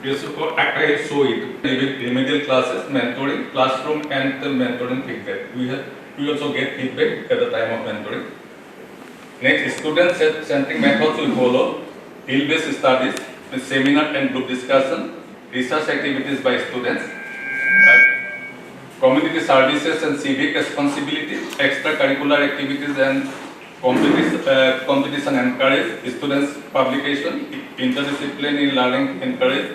Yes, I show it. Remedial classes, mentoring, classroom, and the mentoring feedback. We also get feedback at the time of mentoring. Next, student-centric methods we follow. Field-based studies, seminar and group discussion, research activities by students, community services and civic responsibility, extracurricular activities and competition encourage, students publication, interdisciplinary learning encourage,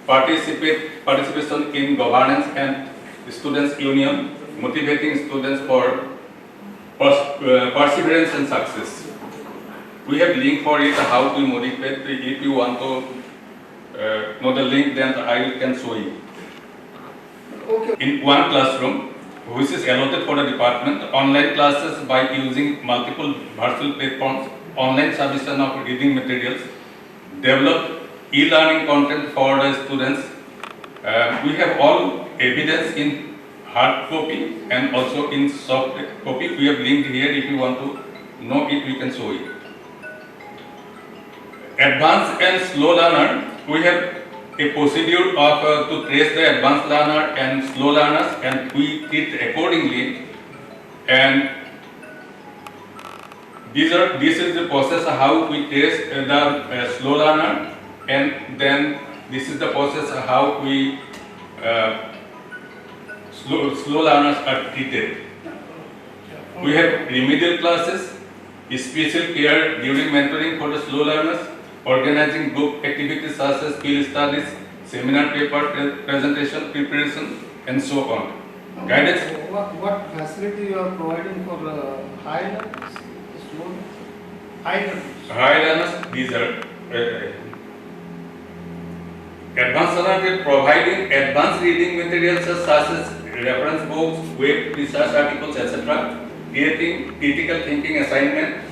participation in governance and students union, motivating students for perseverance and success. We have link for it, how to motivate. If you want to know the link, then I can show you. Okay. In one classroom, which is allotted for the department, online classes by using multiple virtual platforms, online submission of reading materials, develop e-learning content for the students. We have all evidence in hard copy and also in soft copy. We have linked here. If you want to know it, we can show you. Advanced and slow learner, we have a procedure of to trace the advanced learner and slow learners, and we treat accordingly. And this is the process how we trace the slow learner, and then this is the process how we slow learners are treated. We have remedial classes, special care during mentoring for the slow learners, organizing group activities such as field studies, seminar paper presentation, preparation, and so on. Guidance. What facility you are providing for high learners? High learners. High learners, these are advanced learners providing advanced reading materials such as reference books, web research articles, etc. Creating critical thinking assignment,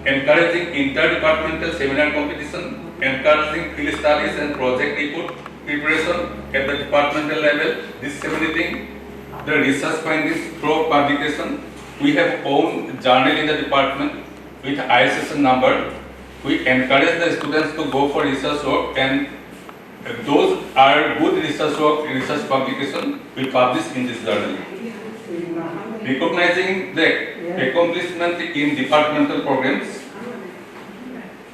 encouraging interdepartmental seminar competition, encouraging field studies and project report preparation at the departmental level, disseminating the research findings through publication, we have own journal in the department with ISSN number. We encourage the students to go for research work, and those are good research work, research publication, we publish in this journal. Recognizing the accomplishment in departmental programs,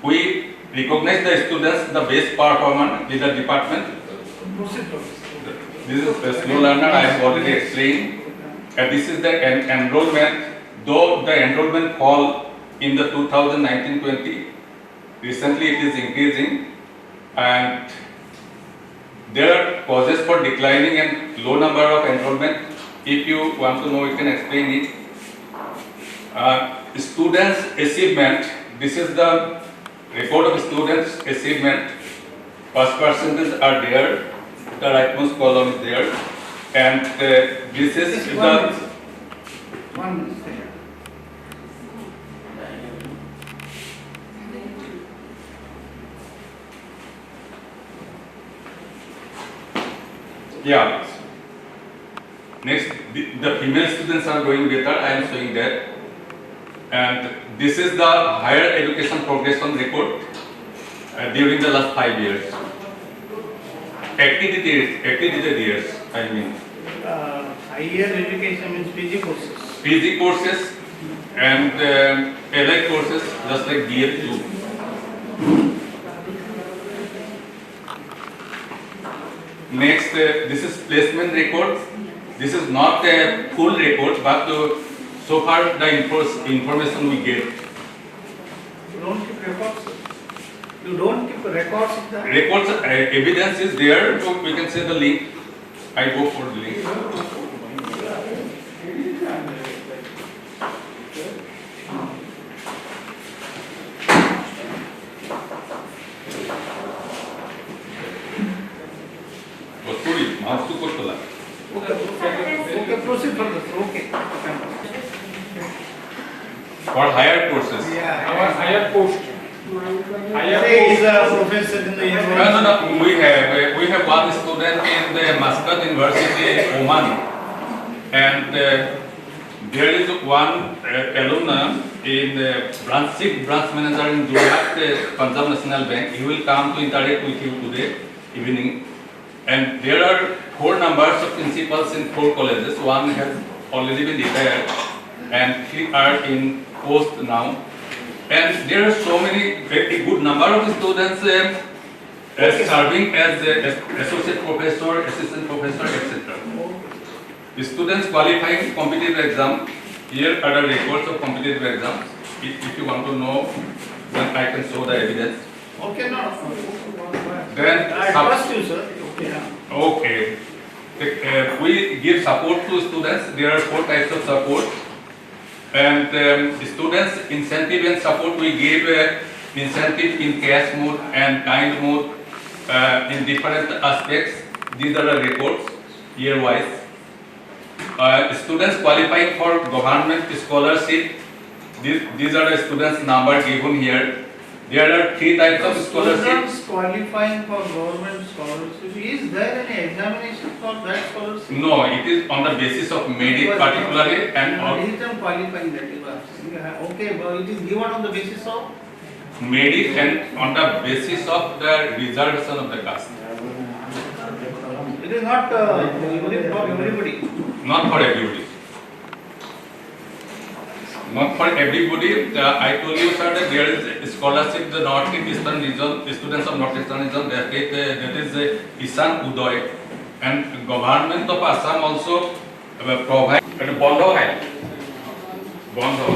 we recognize the students the best performer in the department. This is the slow learner, I have already explained. And this is the enrollment, though the enrollment fall in the 2019-20, recently it is increasing, and there are causes for declining and low number of enrollment. If you want to know, you can explain it. Students' achievement, this is the record of students' achievement. First percentage are there, the rightmost column is there, and this is the yeah. Next, the female students are going better, I am showing that. And this is the higher education progression record during the last 5 years. Accredited years, I mean. Higher education means PG courses. PG courses and allied courses, just like DF2. Next, this is placement record. This is not a full record, but so far the information we get. You don't keep records. You don't keep records of that. Records, evidence is there, so we can say the link. I go for the link. Mouse to Kotola. Okay, proceed further. Okay. For higher courses. Yeah. Our higher post. Say is a professor in the university. No. We have one student in the Muscat University, Oman, and there is one alumna in the branch manager in Durhat, Punjab National Bank. He will come to interact with you today evening. And there are 4 numbers of principals in 4 colleges. One has already been retired, and 3 are in post now. And there are so many, a good number of students serving as associate professor, assistant professor, etc. The students qualifying competitive exam. Here are the records of competitive exams. If you want to know, then I can show the evidence. Okay, no. Then I trust you, sir. Okay. We give support to students. There are 4 types of support. And students incentive and support, we give incentive in cash mode and kind mode in different aspects. These are the records year wise. Students qualifying for government scholarship. These are the students number given here. There are 3 types of scholarships. Students qualifying for government scholarship, is there any examination for that scholarship? No, it is on the basis of merit particularly and qualifying that you are saying. Okay, but it is given on the basis of merit and on the basis of the reservation of the caste. it is not for everybody. Not for everybody. Not for everybody. I told you, sir, that there is a scholarship, the North-Eastern region, students of North-Eastern region, that is Isan Udoy. And government of Assam also provide Bondho hai. Bondho.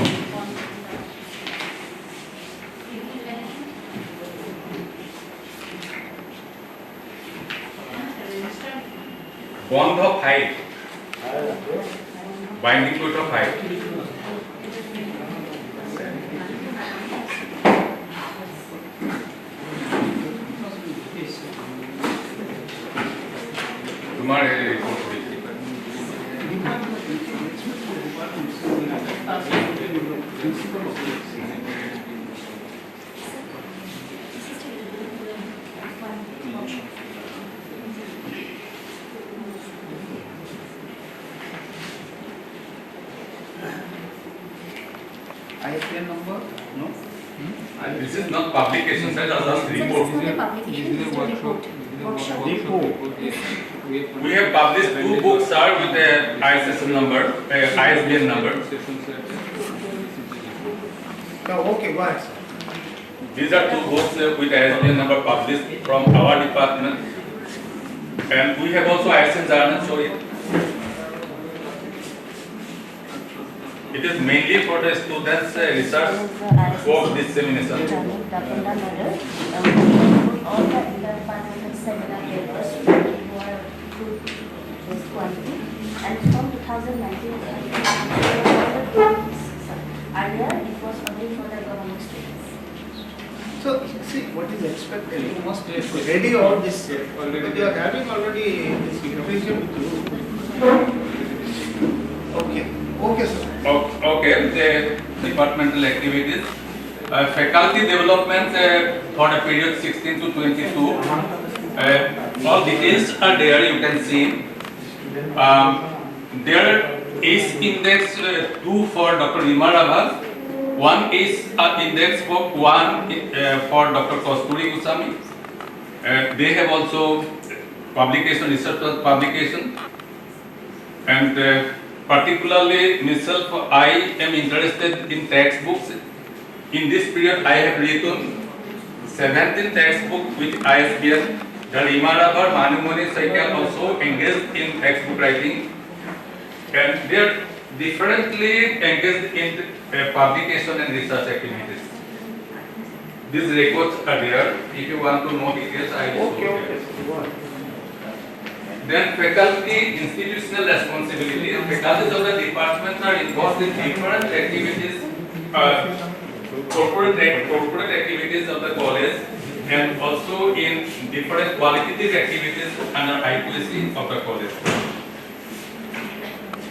Bondho 5. Binding quota 5. तुम्हारे report ISBN number? No? This is not publication, sir, that's just report. We have published 2 books, sir, with the ISSN number, ISBN number. Okay, go ahead, sir. These are 2 books with ISBN number published from our department. And we have also ISN journal, so it is mainly for the students' research work dissemination. All the interdepartmental seminar papers who are good this quantity, and from 2019 earlier it was only for the government students. So, see, what is expected, you must ready all this, but you are having already this information with you. Okay, okay, sir. Okay, the departmental activities. Faculty development for the period 16 to 22. All details are there, you can see. There is index 2 for Dr. Nima Rabhas. 1 is index for 1 for Dr. Kasturi Goswami. They have also publication, research publication. And particularly myself, I am interested in textbooks. In this period, I have written 17 textbooks with ISBN. The Rimarabar Manumoni Cycle also engaged in textbook writing, and they are differently engaged in publication and research activities. These records are there. If you want to know details, I will show you. Then faculty institutional responsibility. Faculties of the department are involved in different activities, corporate activities of the college, and also in different qualitative activities under IQAC of the college.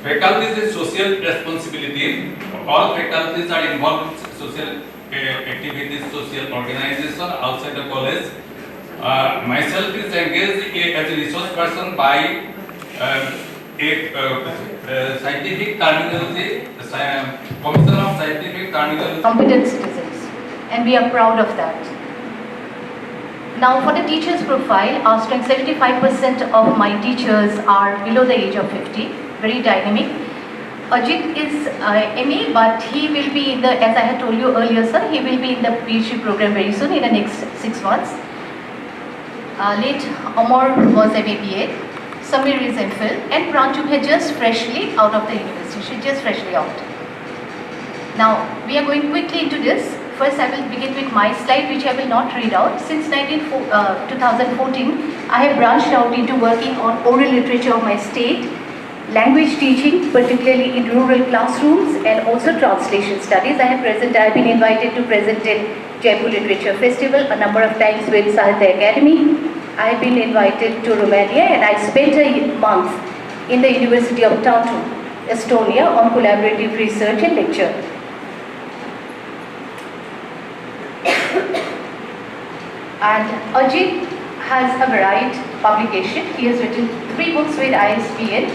Faculties is social responsibility. All faculties are involved in social activities, social organization outside the college. Myself is engaged as a resource person by scientific terminology, Commission of Scientific Terminology. Competent citizens, and we are proud of that. Now for the teachers profile, our strength 75% of my teachers are below the age of 50, very dynamic. Ajit is MA, but he will be in the, as I had told you earlier, sir, he will be in the PhD program very soon, in the next 6 months. Late Amar was MBA, Samir is MPhil, and Pranchu had just freshly out of the university, she just freshly out. Now, we are going quickly into this. First, I will begin with my slide, which I will not read out. Since 2014, I have branched out into working on oral literature of my state, language teaching, particularly in rural classrooms, and also translation studies. I have been invited to present in Jaipur Literature Festival a number of times with Sahitya Academy. I have been invited to Romania, and I spent a month in the University of Tartu, Estonia, on collaborative research and lecture. And Ajit has a varied publication. He has written 3 books with ISBN,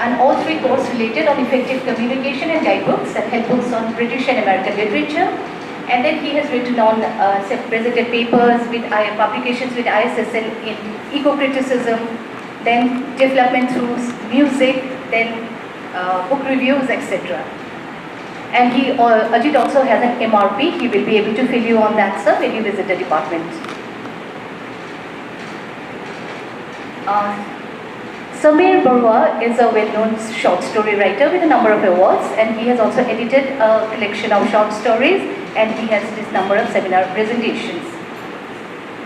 and all 3 course related on effective communication and guidebooks and handbooks on British and American literature. And then he has written on presented papers with publications with ISSN in eco-criticism, then development through music, then book reviews, etc. And Ajit also has an MRP. He will be able to fill you on that, sir, when you visit the department. Samir Barua is a well-known short story writer with a number of awards, and he has also edited a collection of short stories, and he has this number of seminar presentations.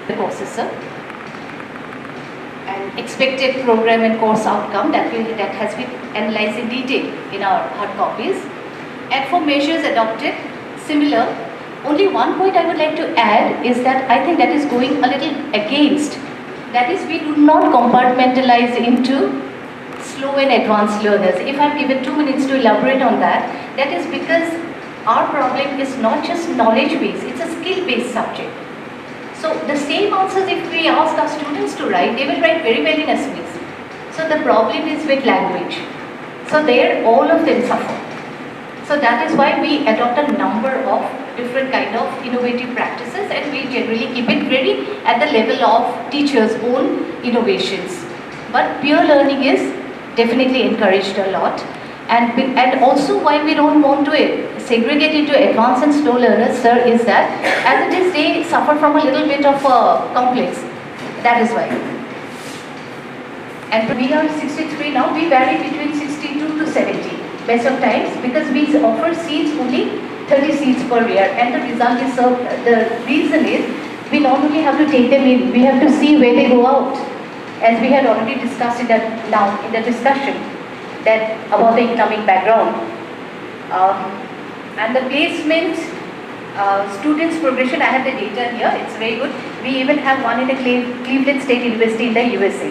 The courses, sir. And expected program and course outcome that has been analyzed in detail in our hard copies. And for measures adopted, similar. Only one point I would like to add is that I think that is going a little against. That is, we do not compartmentalize into slow and advanced learners. If I'm given 2 minutes to elaborate on that, that is because our problem is not just knowledge-based, it's a skill-based subject. So the same answers, if we ask our students to write, they will write very well in essays. So the problem is with language. So there all of them suffer. So that is why we adopt a number of different kind of innovative practices, and we generally keep it very at the level of teachers' own innovations. But peer learning is definitely encouraged a lot. And also why we don't want to segregate into advanced and slow learners, sir, is that as it is they suffer from a little bit of a complex. That is why. And we are 63 now, we vary between 62 to 70 best of times, because we offer seats only 30 seats per year, and the result is the reason is we not only have to take them in, we have to see where they go out, as we had already discussed in the discussion that about the economic background. And the placement, students progression, I have the data here, it's very good. We even have one in the Cleveland State University in the USA.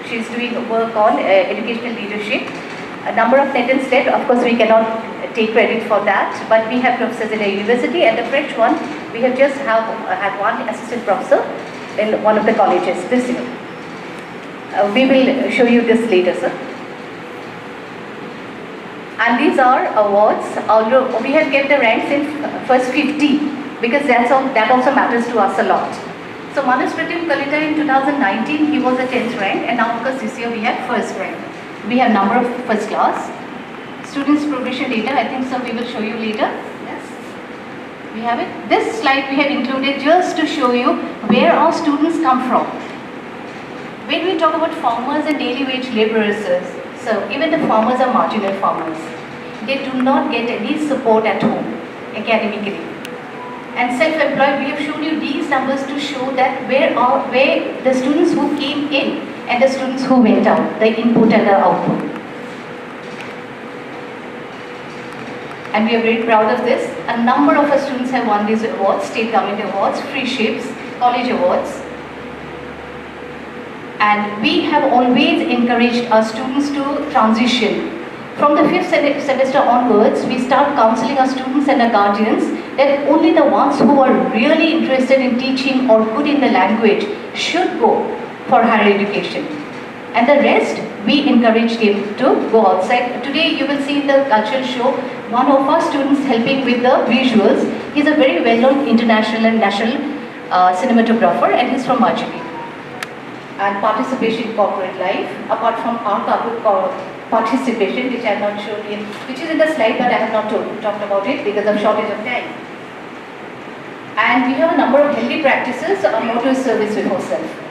She's doing work on educational leadership. A number of net and state, of course we cannot take credit for that, but we have professors in the university, and the French one, we have just had one assistant professor in one of the colleges this year. We will show you this later, sir. And these are awards. Although we have kept the ranks in first 50, because that also matters to us a lot. So Manas Pratim Kalita in 2019, he was a 10th rank, and now of course this year we have first rank. We have number of first class. Students progression data, I think sir we will show you later. Yes, we have it. This slide we have included just to show you where our students come from. When we talk about farmers and daily wage laborers, so even the farmers are marginal farmers. They do not get any support at home academically. And self-employed, we have shown you these numbers to show that where the students who came in and the students who went out, the input and the output. And we are very proud of this. A number of our students have won these awards, state government awards, free ships, college awards. And we have always encouraged our students to transition. From the 5th semester onwards, we start counseling our students and our guardians that only the ones who are really interested in teaching or good in the language should go for higher education. And the rest, we encourage them to go outside. Today, you will see in the cultural show, one of our students helping with the visuals. He's a very well-known international and national cinematographer, and he's from Majuli. And participation in corporate life, apart from our participation, which I have not shown you, which is in the slide, but I have not talked about it because of shortage of time. And we have a number of healthy practices. Our motto is service before self.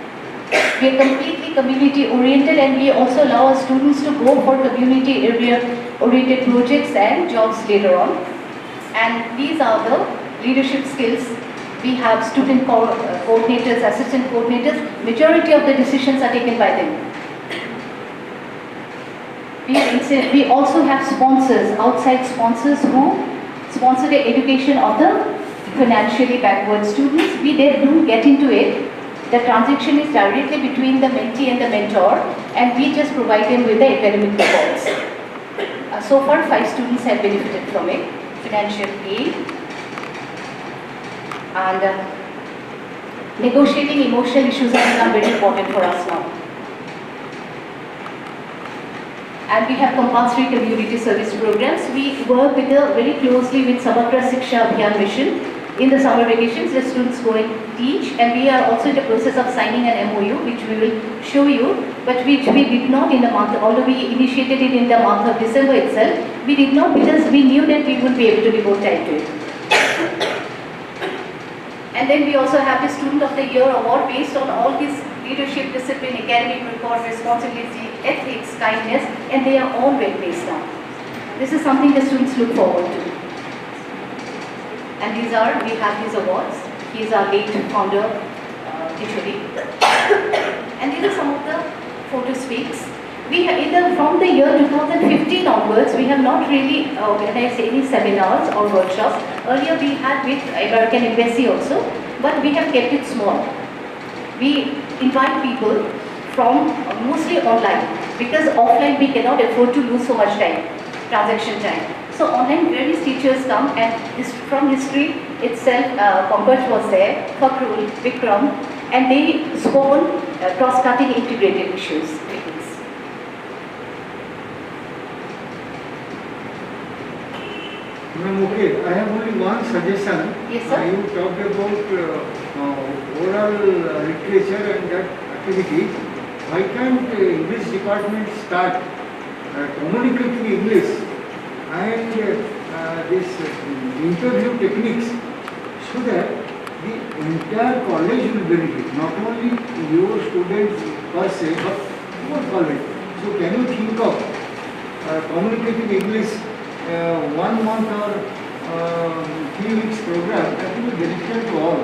We are completely community oriented, and we also allow our students to go for community area oriented projects and jobs later on. And these are the leadership skills. We have student coordinators, assistant coordinators. Majority of the decisions are taken by them. We also have sponsors, outside sponsors who sponsor the education of the financially backward students. We do get into it. The transaction is directly between the mentee and the mentor, and we just provide them with the academic reports. So far, 5 students have benefited from it. Financial aid and negotiating emotional issues have become very important for us now. And we have compulsory community service programs. We work very closely with Samaggra Shiksha Abhiyan mission. In the summer vacations, the students go and teach, and we are also in the process of signing an MOU, which we will show you, but which we did not in the month, although we initiated it in the month of December itself, we did not because we knew that we would be able to devote time to it. And then we also have the Student of the Year award based on all these leadership, discipline, academic record, responsibility, ethics, kindness, and they are all web-based now. This is something the students look forward to. And we have these awards. He is our late founder, Kishori. And these are some of the photo speaks. We have from the year 2015 onwards, we have not really organized any seminars or workshops. Earlier we had with American Embassy also, but we have kept it small. We invite people from mostly online, because offline we cannot afford to lose so much time, transaction time. So online various teachers come, and from history itself, Pankaj was there, Fakrul, Vikram, and they spoke on cross-cutting integrated issues. Ma'am, okay, I have only one suggestion. Yes, sir. You talked about oral literature and that activity. Why can't English department start communicating English and this interview techniques so that the entire college will benefit, not only your students per se, but whole college. So can you think of communicating English 1 month or 3 weeks program that will be beneficial to all?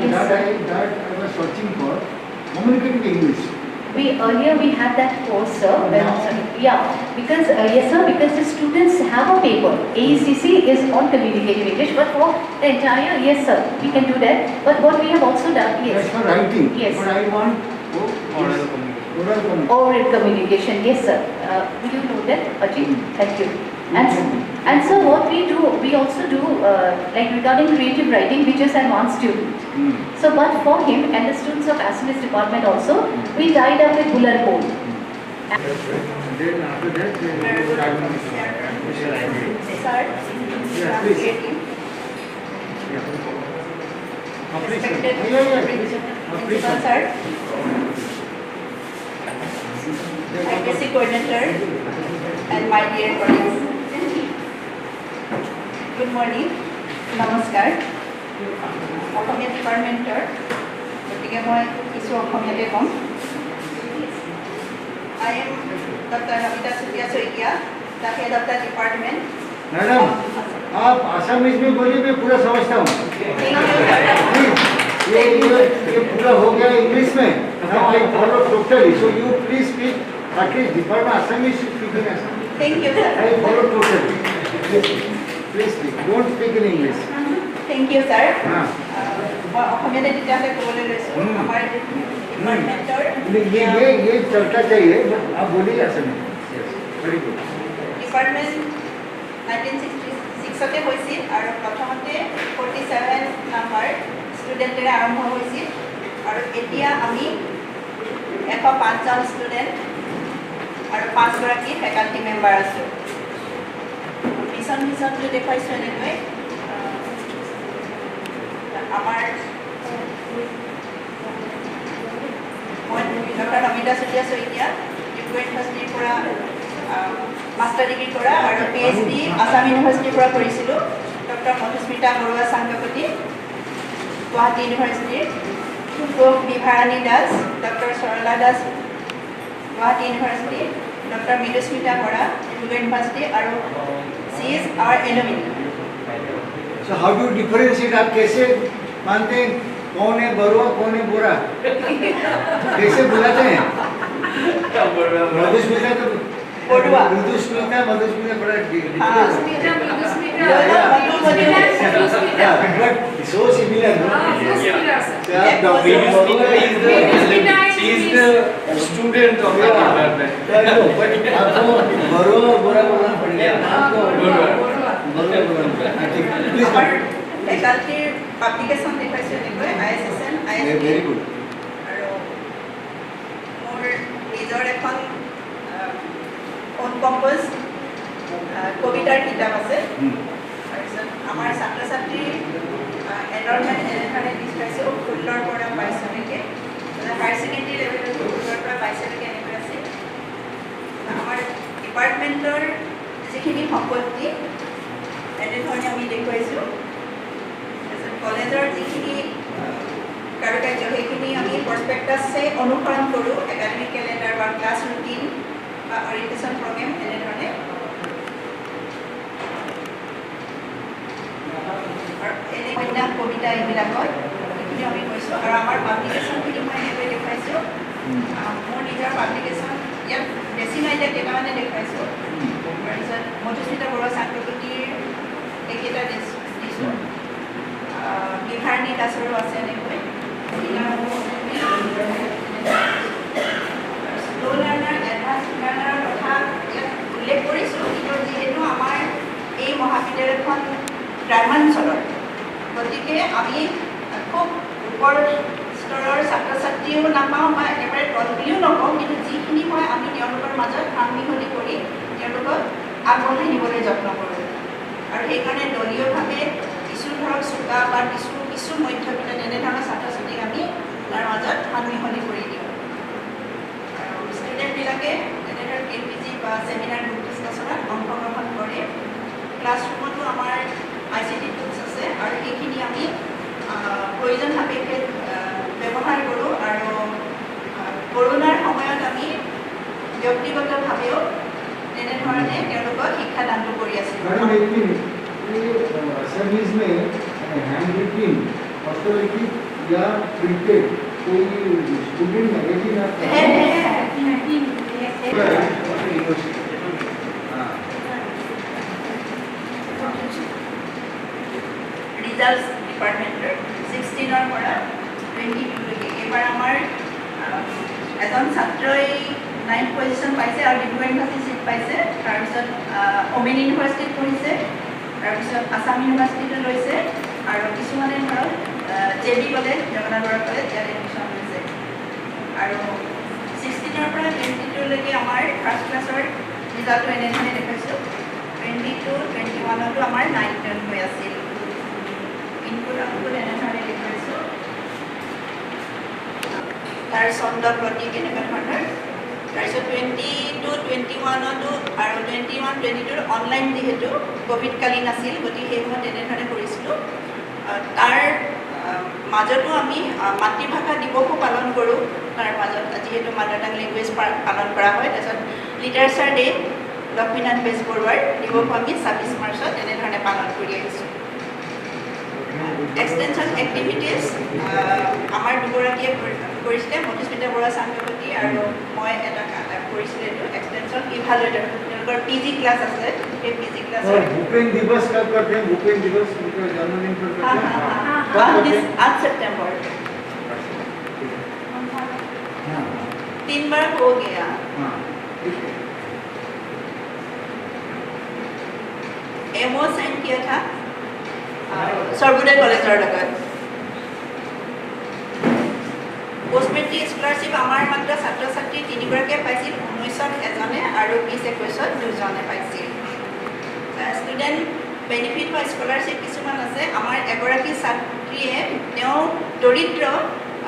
Yes, sir. That I was searching for, communicating English. Earlier we had that course, sir. Yeah, because yes, sir, because the students have a paper. AECC is on communicative English, but for the entire, yes, sir, we can do that. But what we have also done, yes. That's for writing. Yes. But I want Oral communication. oral communication. Oral communication, yes, sir. Will you know that, Ajit? Thank you. And so what we do, we also do like regarding creative writing, which is advanced student. So, but for him and the students of Assamese department also, we tied up with Bull and Bone. And then after that, Sir, yeah, please. respected Principal, sir, IPC coordinator, and my dear colleagues. Good morning, namaskar. Assamese ডিপাৰ্টমেণ্টৰ গতিকে মই কিছু অসমীয়াতে ক'ম। I am Dr. Namita Sutia Soikia, the head of the department. Madam आप Assamese में बोलिए, मैं पूरा समझता हूँ। ये पूरा हो गया इंग्लिश में। Now I follow totally. So you please speak at least department Assamese speaking Assamese. Thank you, sir. I follow totally. Please speak. Don't speak in English. Thank you, sir. हाँ। মই অসমীয়াতে তেতিয়াহ'লে ক'বলৈ লৈছোঁ আমাৰ ডিপাৰ্টমেণ্টৰ ये चलता चाहिए, आप बोलिए असमीज। Very good. ডিপাৰ্টমেণ্ট 1966 হৈছিল আৰু প্ৰথমতে 47 নাম্বাৰ ষ্টুডেণ্টেৰে আৰম্ভ হৈছিল আৰু এতিয়া আমি 105জন ষ্টুডেণ্ট আৰু 5গৰাকী ফেকাল্টি মেম্বাৰ আছোঁ। মিছনটো দেখুৱাইছোঁ এনেকৈ আমাৰ মই ডক্টৰ নমিতা চুতীয়া শইকীয়া ডিব্ৰুগড় ইউনিভাৰ্চিটিৰ পৰা মাষ্টাৰ ডিগ্ৰী কৰা আৰু PhD আসাম ইউনিভাৰ্চিটিৰ পৰা কৰিছিলোঁ। ডক্টৰ মধুস্মিতা বৰুৱা চাংকপতি গুৱাহাটী ইউনিভাৰ্চিটিৰ, Bibharani Das, doctor Sarala Das Guwahati university, doctor Mridusmita Bora Dibrugarh university আৰু she is our alumni. So how do you differentiate? आप कैसे मानते हैं कौन है बरुआ कौन है बोरा? कैसे बुलाते हैं? मधुस्मिता तो बरुआ, मधुस्मिता बड़ा but so similar. She is the student of the department. But आपको बरुआ बोरा बोलना पड़ेगा। আমাৰ ফেকাল্টিৰ পাব্লিকেশ্যন দেখুৱাইছোঁ এনেকৈ ISSN, ISP Very good. আৰু মোৰ নিজৰ এখন অনকম্প'জ কবিতাৰ কিতাপ আছে। তাৰপিছত আমাৰ ছাত্ৰ ছাত্ৰীৰ এনৰলমেণ্ট এনেধৰণে দেখুৱাইছোঁ 16ৰ পৰা 22লৈকে, হায়াৰ ছেকেণ্ডেৰী লেভেলত 16ৰ পৰা 22লৈকে এনেকৈ আছে। আমাৰ ডিপাৰ্টমেণ্টৰ যিখিনি সম্পত্তি এনেধৰণে আমি দেখুৱাইছোঁ। তাৰপিছত কলেজৰ যিখিনি কাৰুকাৰ্য সেইখিনি আমি প্ৰস্পেক্টাছে অনুসৰণ কৰোঁ, একাডেমিক কেলেণ্ডাৰ বা ক্লাছ ৰুটিন বা অৰিয়েণ্টেশ্যন প্ৰগ্ৰেম এনেধৰণে। আৰু এনে উপন্যাস কবিতা এইবিলাকত সেইখিনি আমি কৈছোঁ। আৰু আমাৰ পাব্লিকেশ্যনখিনি মই এনেকৈ দেখুৱাইছোঁ। মোৰ নিজৰ পাব্লিকেশ্যন ইয়াত বেছি নাই, এতিয়া কেইটামানে দেখুৱাইছোঁ। তাৰপিছত মধুস্মিতা বৰুৱা চাংকপতিৰ এইকেইটা দিছোঁ। বিভাৰণী দাসৰো আছে এনেকৈ। স্ল' লাৰ্ণাৰ এডভান্স লাৰ্ণাৰৰ কথা ইয়াত উল্লেখ কৰিছোঁ, কিন্তু যিহেতু আমাৰ এই মহাবিদ্যালয়খন গ্ৰামাঞ্চলৰ, গতিকে আমি খুব ওপৰ স্তৰৰ ছাত্ৰ ছাত্ৰীও নাপাওঁ বা একেবাৰে তল বুলিও নকওঁ, কিন্তু যিখিনি হয় আমি তেওঁলোকৰ মাজত সান মিহলি কৰি তেওঁলোকক আগবঢ়াই নিবলৈ যত্ন কৰোঁ। আৰু সেইকাৰণে দলীয়ভাৱে কিছু ধৰক চোকা বা কিছু মধ্যবিত্ত তেনেধৰণৰ ছাত্ৰ ছাত্ৰীক আমি তাৰ মাজত সানমিহলি কৰি দিওঁ। আৰু ষ্টুডেণ্টবিলাকে তেনেধৰণৰ KPG বা চেমিনাৰ গ্ৰুপ ডিছকাশ্যনত অংশগ্ৰহণ কৰে। ক্লাছৰুমতো আমাৰ ICT টুলছ আছে আৰু সেইখিনি আমি প্ৰয়োজন সাপেক্ষে ব্যৱহাৰ কৰোঁ। আৰু কৰোণাৰ সময়ত আমি ব্যক্তিগতভাৱেও তেনেধৰণে তেওঁলোকক শিক্ষাদানটো কৰি আছিলোঁ। सर्विस में हैंड रिटिन हस्तलिखित या प्रिंटेड कोई स्टूडेंट मैगजीन आता है ৰিজাল্টছ ডিপাৰ্টমেণ্টৰ 16ৰ পৰা 22লৈকে এইবাৰ আমাৰ এজন ছাত্ৰই 9th পজিশ্যন পাইছে আৰু ডিব্ৰু ইউনিভাৰ্চিটি চিট পাইছে। তাৰপিছত ওমেন ইউনিভাৰ্চিটিত পঢ়িছে, তাৰপিছত আছাম ইউনিভাৰ্চিটিতো লৈছে আৰু কিছুমানে ধৰক JB college, Jagannath Bora college ইয়াত এডমিশ্যন লৈছে। আৰু 16ৰ পৰা 22লৈকে আমাৰ ফাৰ্ষ্ট ক্লাছৰ ৰিজাল্টটো এনেধৰণে দেখাইছোঁ। 22, 21তো আমাৰ 9, 10 হৈ আছিল। ইনপুট আউটপুট এনেধৰণে দেখুৱাইছোঁ। তাৰ ছন্দ প্ৰতি কেনেকুৱা ধৰণৰ। তাৰপিছত 22, 21তো আৰু 21, 22ৰ অনলাইন যিহেতু ক'ভিডকালীন আছিল, গতিকে সেই সময়ত তেনেধৰণে কৰিছিলোঁ। তাৰ মাজতো আমি মাতৃভাষা দিৱসো পালন কৰোঁ। তাৰ মাজত যিহেতু মাদাৰ টাং লেংগুৱেজ পালন কৰা হয়। তাৰপিছত লিটাৰেচাৰ ডে লক্ষ্মীনাথ বেজবৰুৱাৰ দিৱসো আমি 26 মাৰ্চত এনেধৰণে পালন কৰি আহিছোঁ। এক্সটেনশ্যন এক্টিভিটিজ আমাৰ দুগৰাকীয়ে কৰিছিলে, মধুস্মিতা বৰুৱা চাংগৱতী আৰু মই এটা কৰিছিলোঁ। এইটো এক্সটেনশ্যন ইভালুৱেটৰ তেওঁলোকৰ PG ক্লাছ আছে। সেই PG ক্লাছৰ भूपेन दिवस कब करते हैं? भूपेन दिवस उनका जन्मदिन पर करते हैं? 8 सितंबर 3 बार हो गया। MO साइन किया था सर्वोदय कॉलेजर লগত। পোষ্ট মেট্ৰিক স্কলাৰশ্বিপ আমাৰ মাত্ৰ ছাত্ৰ ছাত্ৰী 3গৰাকীয়ে পাইছিল। 19ত এজনে আৰু 20-21ত 2জনে পাইছিল। ষ্টুডেণ্ট বেনিফিট বা স্কলাৰশ্বিপ কিছুমান আছে। আমাৰ এগৰাকী ছাত্ৰীয়ে তেওঁ দৰিদ্ৰ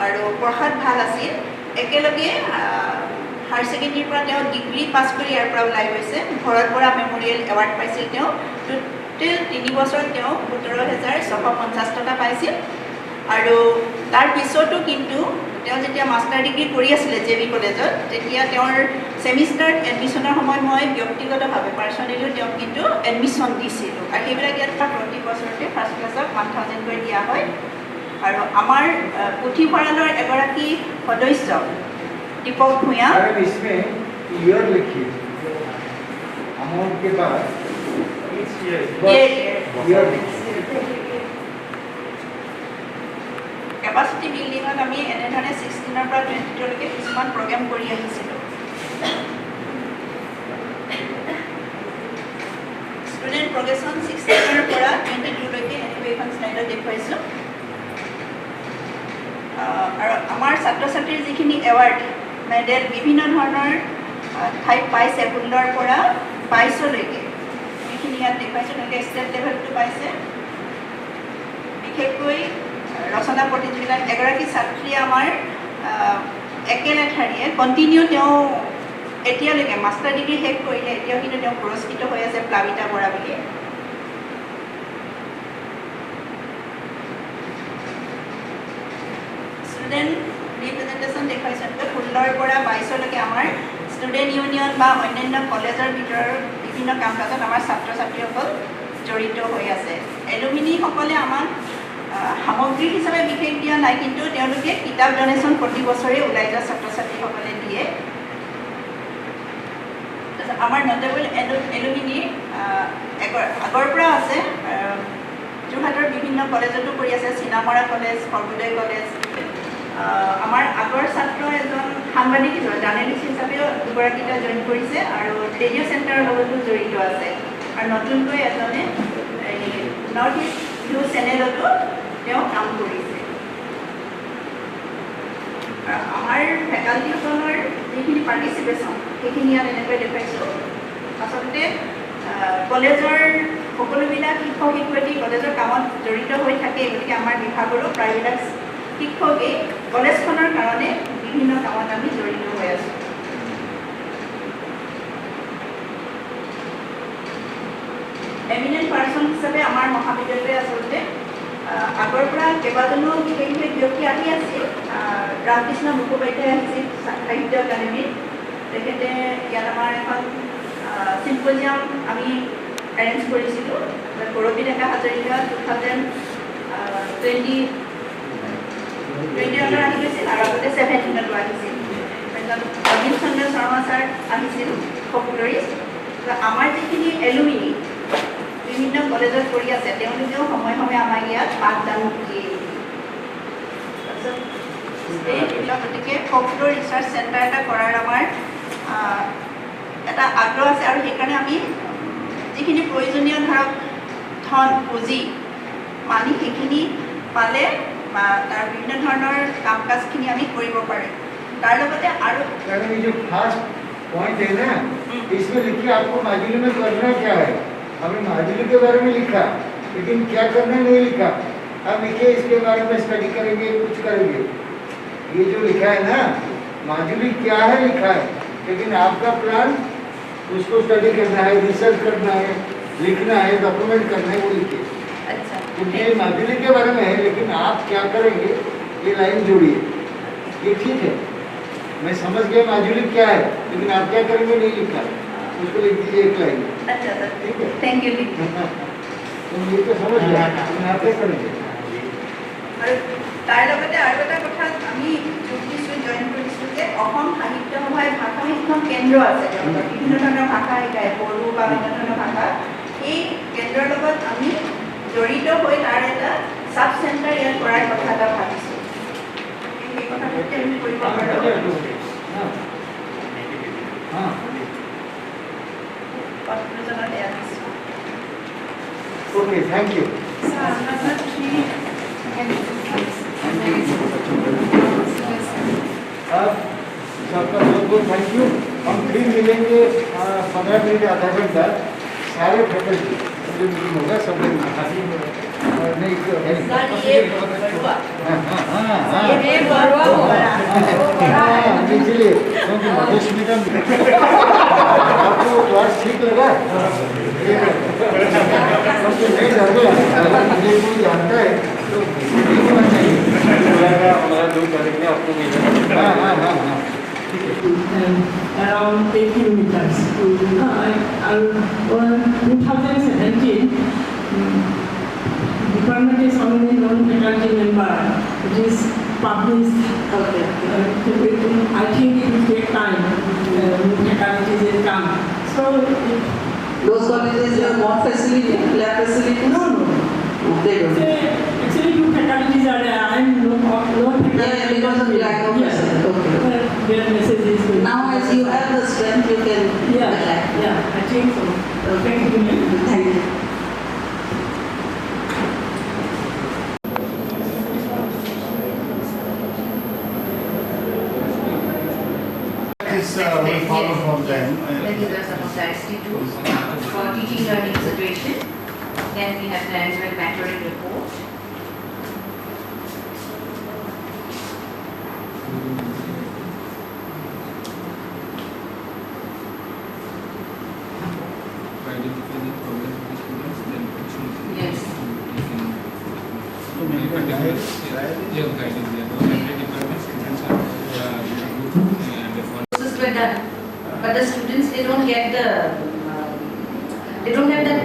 আৰু পঢ়াত ভাল আছিল। একেলগে হায়াৰ ছেকেণ্ডেৰীৰ পৰা তেওঁ ডিগ্ৰী পাছ কৰি ইয়াৰ পৰা ওলাই গৈছে। ভৰত বৰা মেমৰিয়েল এৱাৰ্ড পাইছিল তেওঁ। টোটেল 3 বছৰত তেওঁ 17,650 টকা পাইছিল। আৰু তাৰ পিছতো কিন্তু তেওঁ যেতিয়া মাষ্টাৰ ডিগ্ৰী কৰি আছিলে JB কলেজত, তেতিয়া তেওঁৰ ছেমিষ্টাৰত এডমিশ্যনৰ সময়ত মই ব্যক্তিগতভাৱে পাৰ্চনেলিও তেওঁক কিন্তু এডমিশ্যন দিছিলোঁ। আৰু সেইবিলাক ইয়াত প্ৰতি বছৰতে ফাৰ্ষ্ট ক্লাছক 1,000কৈ দিয়া হয়। আৰু আমাৰ পুথিভঁৰালৰ এগৰাকী সদস্য दीपक भूया इसमें ईयर लिखिए अमाउंट के बाद ईयर कैपासिटी बिल्डिंगत आमी এনেধৰণে 16 পৰা 22 লৈকে কিছুমান প্ৰগ্ৰাম কৰি আহিছিলোঁ। ষ্টুডেণ্ট প্ৰগ্ৰেছন 16 পৰা 22 লৈকে এনেকৈ এখন স্লাইডত দেখুৱাইছোঁ। আৰু আমাৰ ছাত্ৰ ছাত্ৰীৰ যিখিনি এৱাৰ্ড মেডেল বিভিন্ন ধৰণৰ ঠাইত পাইছে, 16 পৰা 22লৈকে যিখিনি ইয়াত দেখুৱাইছোঁ। তেওঁলোকে ষ্টেট লেভেলটো পাইছে। বিশেষকৈ ৰচনা প্ৰতিযোগিতাত এগৰাকী ছাত্ৰীয়ে আমাৰ একেলেঠাৰিয়ে কণ্টিনিউ তেওঁ এতিয়ালৈকে মাষ্টাৰ ডিগ্ৰী শেষ কৰিলে, এতিয়াও কিন্তু তেওঁ পুৰস্কৃত হৈ আছে, প্লাবিতা বৰা বুলি। ষ্টুডেণ্ট ৰিপ্ৰেজেণ্টেশ্যন দেখুৱাইছে। 16 পৰা 22লৈকে আমাৰ ষ্টুডেণ্ট ইউনিয়ন বা অন্যান্য কলেজৰ ভিতৰৰ বিভিন্ন কাম কাজত আমাৰ ছাত্ৰ ছাত্ৰীসকল জড়িত হৈ আছে। এলুমিনিসকলে আমাক সামগ্ৰী হিচাপে বিশেষ দিয়া নাই, কিন্তু তেওঁলোকে কিতাপ ডনেশ্যন প্ৰতি বছৰে ওলাই যোৱা ছাত্ৰ ছাত্ৰীসকলে দিয়ে। আমাৰ নটেবল এলুমিনি আগৰ পৰা আছে। যোৰহাটৰ বিভিন্ন কলেজতো কৰি আছে, চিনামৰা কলেজ, সৰ্বোদয় কলেজ। আমাৰ আগৰ ছাত্ৰ এজন সাংবাদিক জাৰ্নেলিষ্ট হিচাপেও দুগৰাকীটা জইন কৰিছে আৰু ৰেডিঅ' চেণ্টাৰৰ লগতো জড়িত আছে। আৰু নতুনকৈ এজনে নৰ্থ ইষ্ট নিউজ চেনেলতো তেওঁ কাম কৰিছে। আমাৰ ফেকাল্টিসকলৰ যিখিনি পাৰ্টিচিপেশ্যন সেইখিনি ইয়াত এনেকৈ দেখুৱাইছোঁ। আচলতে কলেজৰ সকলোবিলাক শিক্ষক শিক্ষয়িত্ৰী কলেজৰ কামত জড়িত হৈ থাকে, গতিকে আমাৰ বিভাগৰো প্ৰায়বিলাক শিক্ষকেই কলেজখনৰ কাৰণে বিভিন্ন কামত আমি জড়িত হৈ আছোঁ। এমিনেণ্ট পাৰ্চন হিচাপে আমাৰ মহাবিদ্যালয়ে আচলতে আগৰ পৰা কেইবাজনো বিশেষ ব্যক্তি আহি আছিল। ৰামকৃষ্ণ মুখোপাধ্যায় আহিছিল সাহিত্য একাডেমীত, তেখেতে ইয়াত আমাৰ এখন চিম্পজিয়াম আমি এৰেঞ্জ কৰিছিলোঁ। কৰবী ডেকা হাজৰিকা 2020 আহি গৈছিল আৰু আগতে 17 আহিছিল। অজিত চন্দ্ৰ শৰ্মা ছাৰ আহিছিল ফকলৰিষ্ট। আমাৰ যিখিনি এলুমিনি বিভিন্ন কলেজত কৰি আছে, তেওঁলোকেও সময়ে সময়ে আমাক ইয়াত পাঠদান দিয়ে। তাৰপিছত গতিকে ফকল'ৰ ৰিচাৰ্চ চেণ্টাৰ এটা কৰাৰ আমাৰ এটা আগ্ৰহ আছে, আৰু সেইকাৰণে আমি যিখিনি প্ৰয়োজনীয় ধৰক ধন পুঁজি মানি সেইখিনি পালে বা তাৰ বিভিন্ন ধৰণৰ কাম কাজখিনি আমি কৰিব পাৰিম। তাৰ লগতে আৰু पॉइंट है ना, इसमें लिखिए आपको माजुली में करना क्या है। हमने माजुली के बारे में लिखा, लेकिन क्या करना नहीं लिखा। अब लिखिए इसके बारे में स्टडी करेंगे, कुछ करेंगे। ये जो लिखा है ना, माजुली क्या है लिखा है, लेकिन आपका प्लान उसको स्टडी करना है, रिसर्च करना है, लिखना है, डॉक्यूमेंट करना है, वो लिखिए। अच्छा, क्योंकि ये माजुली के बारे में है, लेकिन आप क्या करेंगे ये लाइन जोड़िए। ये ठीक है, मैं समझ गया माजुली क्या है, लेकिन आप क्या करेंगे नहीं लिखा, उसको लिख दीजिए एक लाइन। अच्छा सर, ठीक है, थैंक यू। तुम ये तो समझ गया, लेकिन आप क्या करेंगे। আৰু তাৰ লগতে আৰু এটা কথা আমি যোগ দিছোঁ, জইন কৰিছোঁ যে অসম সাহিত্য সভাই ভাষা শিক্ষণ কেন্দ্ৰ আছে, বিভিন্ন ধৰণৰ ভাষা শিকায়, বড়ো বা বিভিন্ন ধৰণৰ ভাষা। এই কেন্দ্ৰৰ লগত আমি জড়িত হৈ তাৰ এটা চাব চেণ্টাৰ ইয়াত কৰাৰ কথা এটা ভাবিছোঁ। সেই কথাটো আমি কৰিব পাৰোঁ। Okay, thank you. अब सबका बहुत बहुत थैंक यू। हम फिर मिलेंगे 15 मिनट आधा घंटा, सारे फैकल्टी मीटिंग होगा, सब लोग नहीं इसलिए क्योंकि महेश मैडम आपको क्लास ठीक लगा, क्योंकि नहीं डर गया, मुझे कोई जानता है तो नहीं होना चाहिए। हमारा 2 तारीख में आपको मिलेगा। हाँ हाँ हाँ हाँ, around 8 kilometers. In 2017, Department is only non-faculty member, which is published. I think it will take time. Faculty will come. So Those colleges have more facility, lab facilities? no. They don't. Actually, 2 faculties are there. I am no faculty. Yeah, because of lack of facility. Okay. Their message is good. Now, as you have the strength, you can. Yeah, I think so. Thank you. Thank you. We follow from them. These are some of the institutes for teaching learning situation. Then we have the annual mentoring report. Identify the problem of the students, then choose. Yes. Guidance, yeah, guidance. Every department students are grouped and Courses were done, but the students they don't have the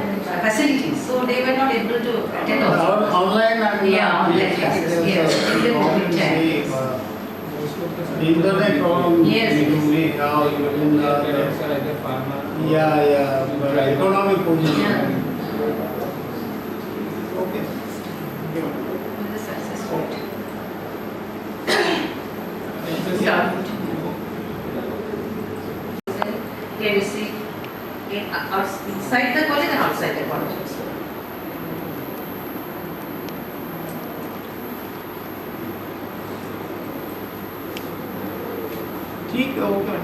facilities, so they were not able to attend also. Online and Online classes. Yes. In the COVID time. internet problem. Yes. either farmer. Economic position. Yeah. Okay. With the success rate. They receive inside the college and outside the college also. ठीक है, okay.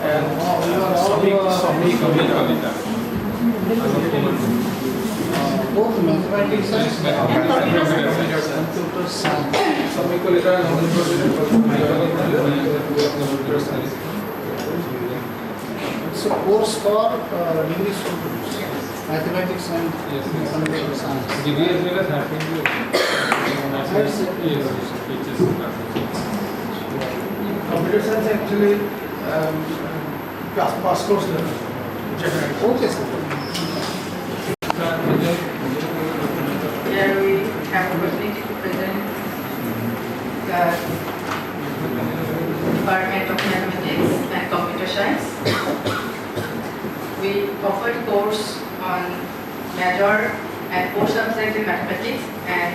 And you are all Both mathematics and computer science. It's a course for degree students, mathematics and computer science. Degree as well as happening Computer science actually pass course level. Okay, sir. Here we have opportunity to present the Department of Mathematics and Computer Science. We offered course on major and core subject in mathematics and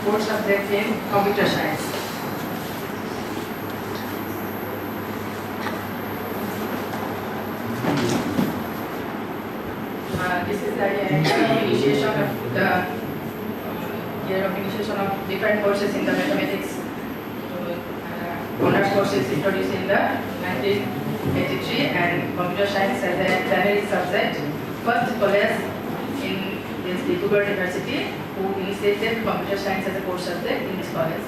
core subject in computer science. This is the initiation of the year of initiation of different courses in the mathematics. Honors courses introduced in the 1983 and computer science as a primary subject. First college in this Dibrugarh University who initiated computer science as a core subject in this college.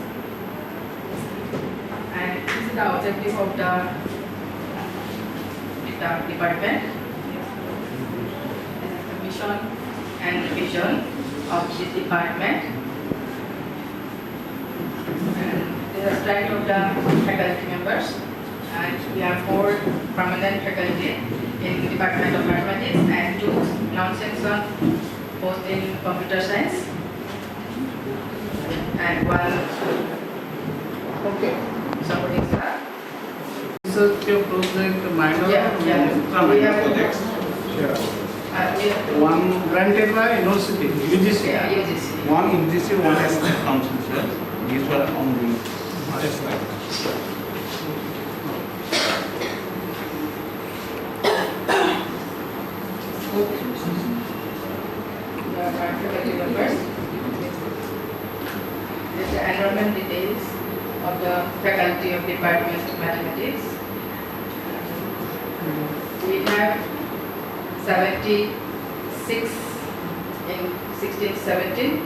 And this is the objective of the department. Mission and vision of this department. And this is the strength of the faculty members. And we have 4 permanent faculty in the Department of Mathematics and 2 non-section both in computer science and 1 supporting staff. Research project minor We have projects. we have One granted by university, UGC. UGC. One UGC, one state council, sir. These were on the faculty members. This is the enrollment details of the faculty of Department of Mathematics. We have 76 in 16-17.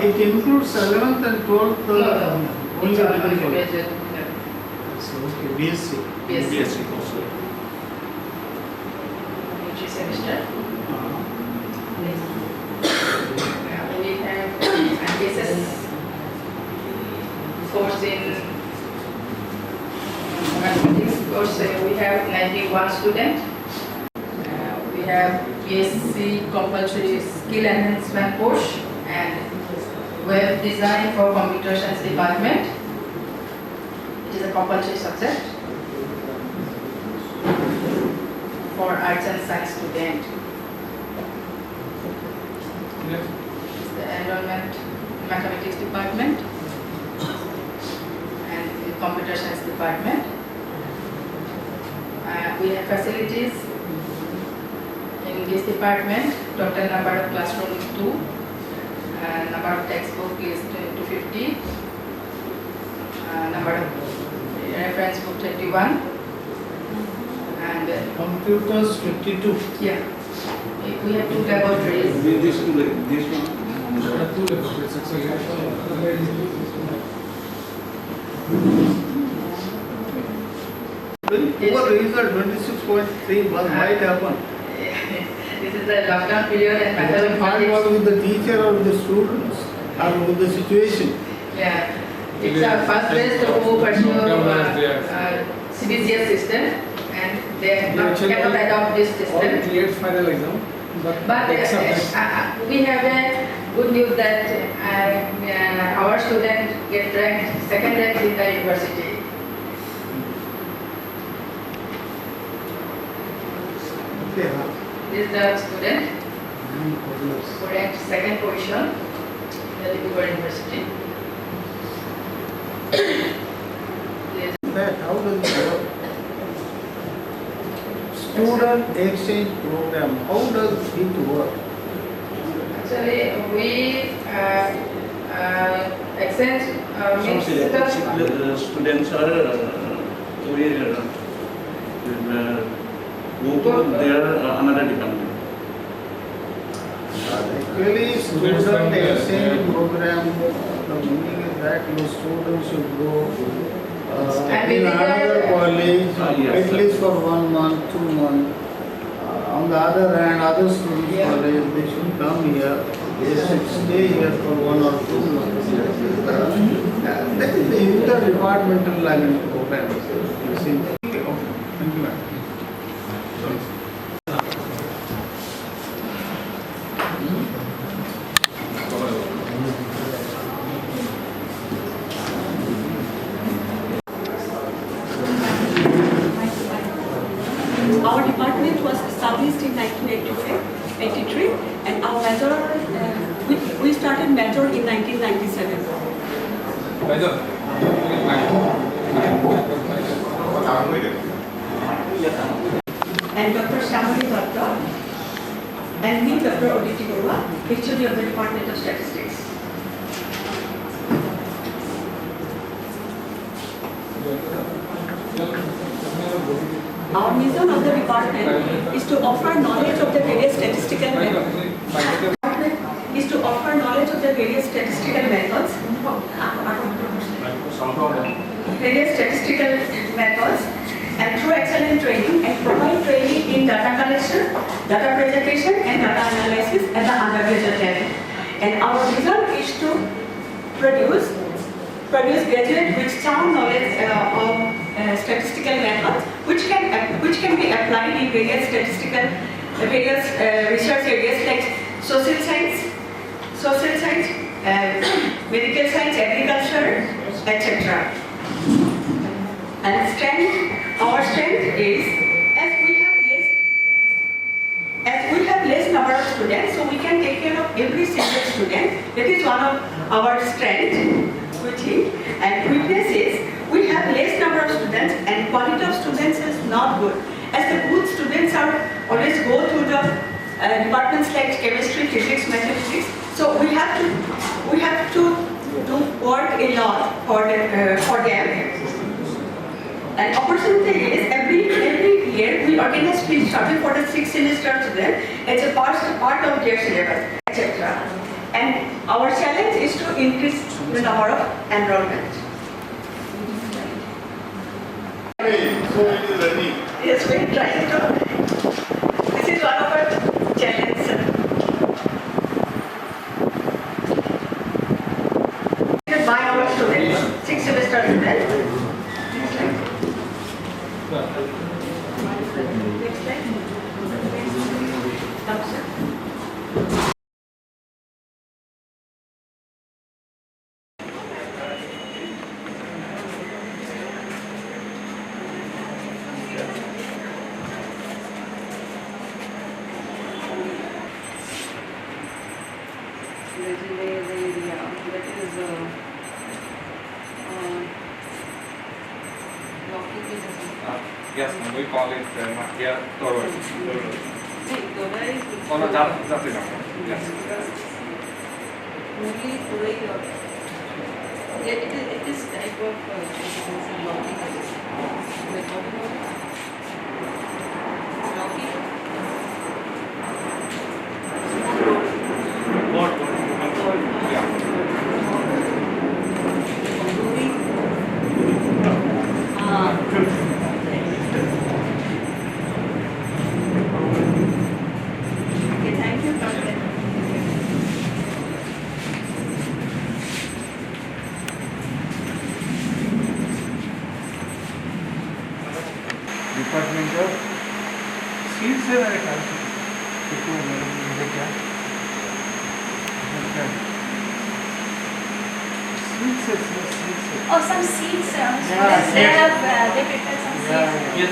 it includes 11th and 12th. Only graduate. So, okay, BSc. BSc. also. Which semester? We have BSS course in mathematics course. We have 91 students. We have BSc compulsory skill enhancement course and web design for computer science department. It is a compulsory subject for arts and science student. The enrollment in mathematics department and in computer science department. We have facilities in this department. Total number of classroom is 2. Number of textbook is 250. Number of reference book 21. And Computers 52. yeah, we have 2 laboratories. This one. Very poor result, 26.3, what might happen? This is the lockdown period and Hard mathematics. work with the teacher or with the students or with the situation. Yeah, it's a first best who pursue CBCS system and they cannot adopt this system. cleared final exam, But we have a good news that our students get ranked second rank in the university. Okay, This is the student who ranked second position in the Dibrugarh University. that how does it work? Student exchange program, how does it work? Actually, we exchange means students are go to their another department. Actually, student exchange program, the meaning is that your students should go in another college at least for 1 month, 2 months. On the other hand, other students college, they should come here, they should stay here for 1 or 2 months. That is the inter-departmental learning program. You see. Thank you, ma'am. Our department was established in 1983 and our major, we started major in 1997. And Dr. Shamali Dutta and me, Dr. Oditi Gurwa, history of the Department of Statistics. Our mission of the department is to offer knowledge of the various statistical methods. And through excellent training and provide training in data collection, data presentation and data analysis at the undergraduate level. And our vision is to produce graduates with sound knowledge of statistical methods, which can be applied in various research areas like social science, medical science, agriculture, etc. And our strength is as we have less number of students, so we can take care of every single student. That is one of our strengths. And weakness is we have less number of students and quality of students is not good. As the good students are always go through the departments like chemistry, physics, mathematics. So we have to do work a lot for them. And opportunity is every year we organize field study for the 6th semester student. It's a part of their syllabus, etc. And our challenge is to increase the number of enrollment. So it is learning. Yes, we are trying to. This is one of our challenges. By our students, 6th semester students. Next slide. Yes, we call it Makia Toro. Oh no, that's enough. Yes. It is type of department of seat से मेरे ख्याल से मुझे क्या Oh, some seeds. They have they prepare some seeds. Yes,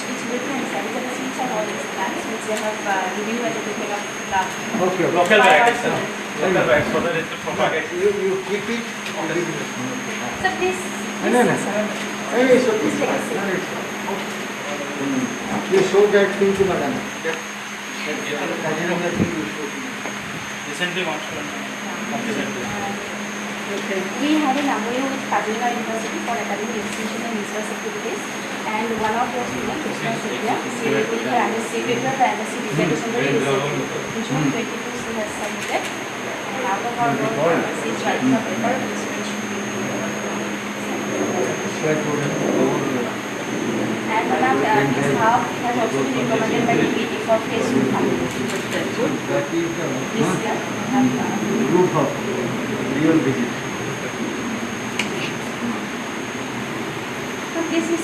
It's written inside. The seeds are all these plants which they have given you at the beginning of the Okay. local varieties. Local varieties so that it will propagate. You keep it. So this. No. Hey, so This you show that thing to madam. Recently launched. Okay. We had an MOU with Kazimira University for academic extension and research activities, and one of those students, Krishna Surya, she will her MSc paper, the MSc dissertation very recently. In June 22, she has submitted, and out of her work, she is writing a paper which should be and ma'am, this half has also been recommended by DBT for phase 2 funding. That is the This year, proof of real visit. so this is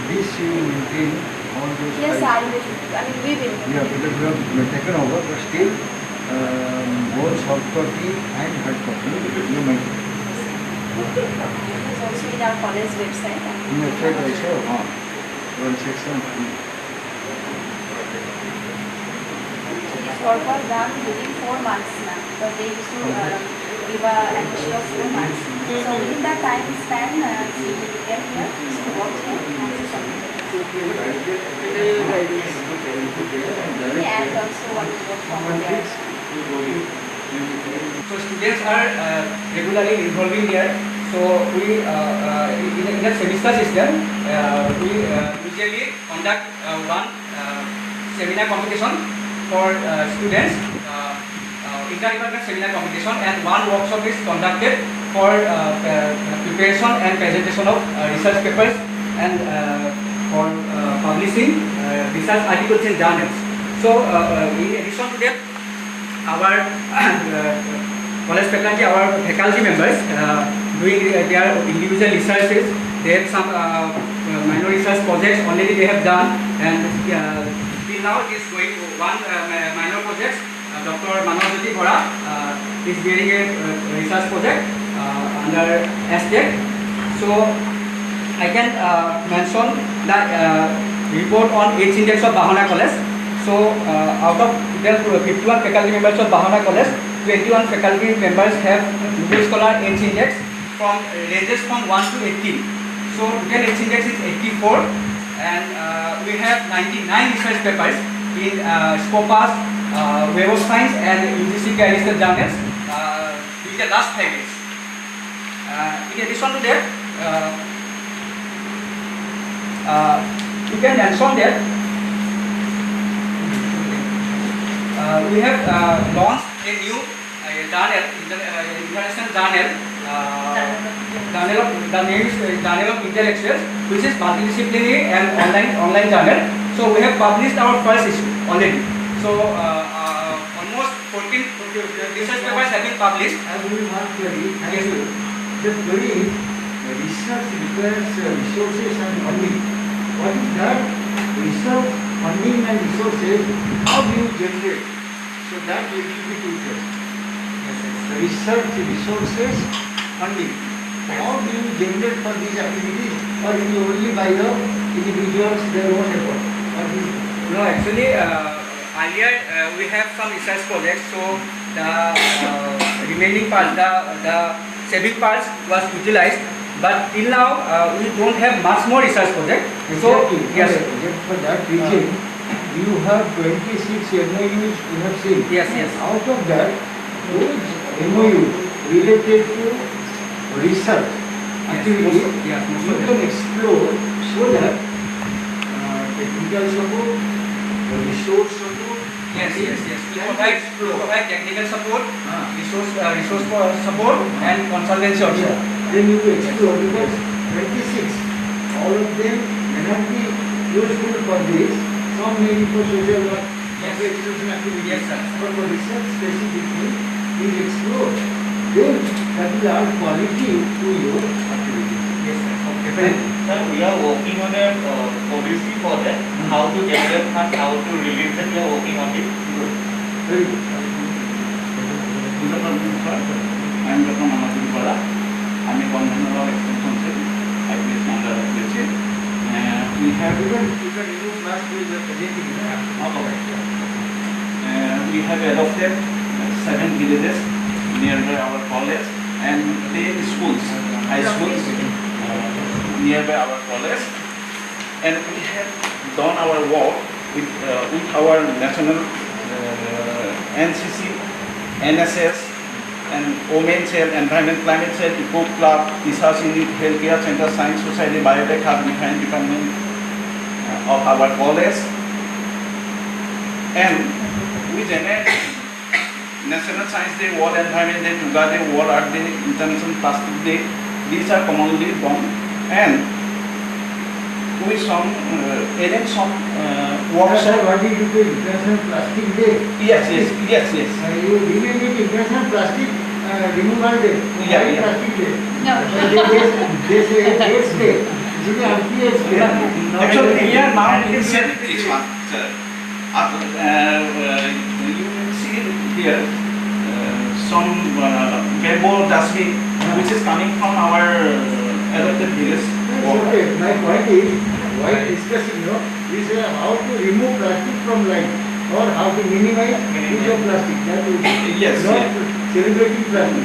This you maintain all those yes, files. I will. I mean, we will. Yeah, because we have taken over, but still both soft copy and hard copy you maintain. It is also in our college website. In the website also, one section. This work was done within 4 months now, because they used to give a amnesty of 4 months. So within that time span, she came here, she worked here, and she submitted. And also one work from there. So students are regularly involving here. So we in a semester system we usually conduct one seminar competition for students, inter-department seminar competition, and one workshop is conducted for preparation and presentation of research papers and for publishing research articles in journals. So in addition to that, our college faculty, our faculty members doing their individual researches. They have some minor research projects already they have done, and till now it is going one minor project. Dr. Manojyoti Bora is doing a research project under STEC. So I can mention the report on age index of Bahona College. So out of 51 faculty members of Bahona College, 21 faculty members have Google Scholar age index from ranges from 1 to 18. So total age index is 84, and we have 99 research papers in Scopus, Web of Science, and UGC Research journals in the last 5 years. In addition to that, you can mention that we have launched a new journal, international journal. The name is Journal of Intellectuals, which is multidisciplinary and online journal. So we have published our first issue already. So almost 14 research papers have been published. I will not query. The query research requires resources and funding. What is that? Research funding and resources, how do you generate? So that will be tutored. Research resources, funding. How do you generate for these activities, or it is only by the individuals their own effort? No, actually earlier we have some research projects, so the remaining part, the saving parts was utilized. But till now we don't have much more research project. So yes, for that reason you have 26 MOUs you have seen. Yes. Out of that, those MOUs related to research activities, you can explore so that technical support, resource support. Yes. We provide technical support, resource support, and consultancy also. Then you explore, because 26, all of them may not be useful for this. Some may be for social work, some for extension activities. Yes, sir. But for research specifically, is explored. Then that will add quality to your activity. Yes, sir. Okay. Sir, we are working on a policy for that. How to generate funds, how to release it, we are working on it. Very good. I am Dr. Manojyoti Bora. I am a conventional extension cell. I place under accredited. We have You can use mass with the presenting. we have adopted 7 villages nearby our college and 10 schools, high schools nearby our college, and we have done our work with our national NCC, NSS, and Women's Health, Environment, Climate Change, Eco Club, Research Unit, Healthcare Center, Science Society, Biotech have different department of our college. And we generate National Science Day, World Environment Day, Yoga Day, World Art Day, International Plastic Day. These are commonly done. And we arrange some workshop. What did you do? International Plastic Day? Yes. You really need International Plastic Removal Day. Yeah. Plastic Day. No. They say AIDS Day. RPS Day. Actually, we are now in this one. You will see here some bamboo dustbin which is coming from our adopted village. Okay, my point is, while discussing, we say how to remove plastic from life or how to minimize use of plastic. That is Yes, not yes. celebrating plastic.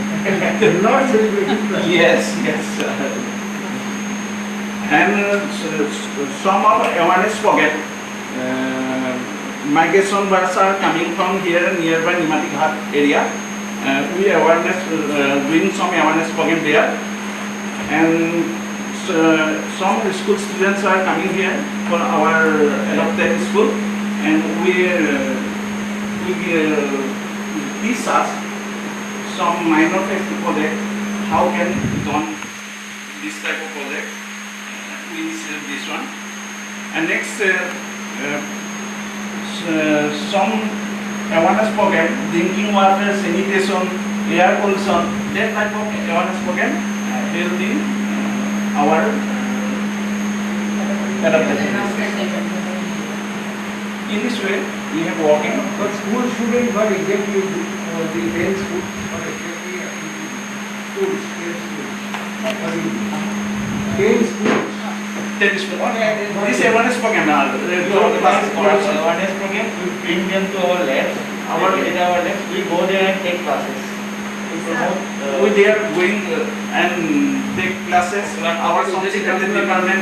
Not celebrating plastic. Yes. And some of awareness program. Migration birds are coming from here nearby Nimati Ghat area. We awareness doing some awareness program there, and some school students are coming here for our adopted school, and we teach us some minor technical project. How can be done this type of project? We initiate this one, and next. Some awareness program, drinking water, sanitation, air pollution, that type of awareness program will be our adaptation. In this way, we have working. But school students, what exactly the parents school? What exactly schools, parents schools. This awareness program, Awareness program, we bring them to our labs. In our labs, we go there and take classes. we there going and take classes. Our subject department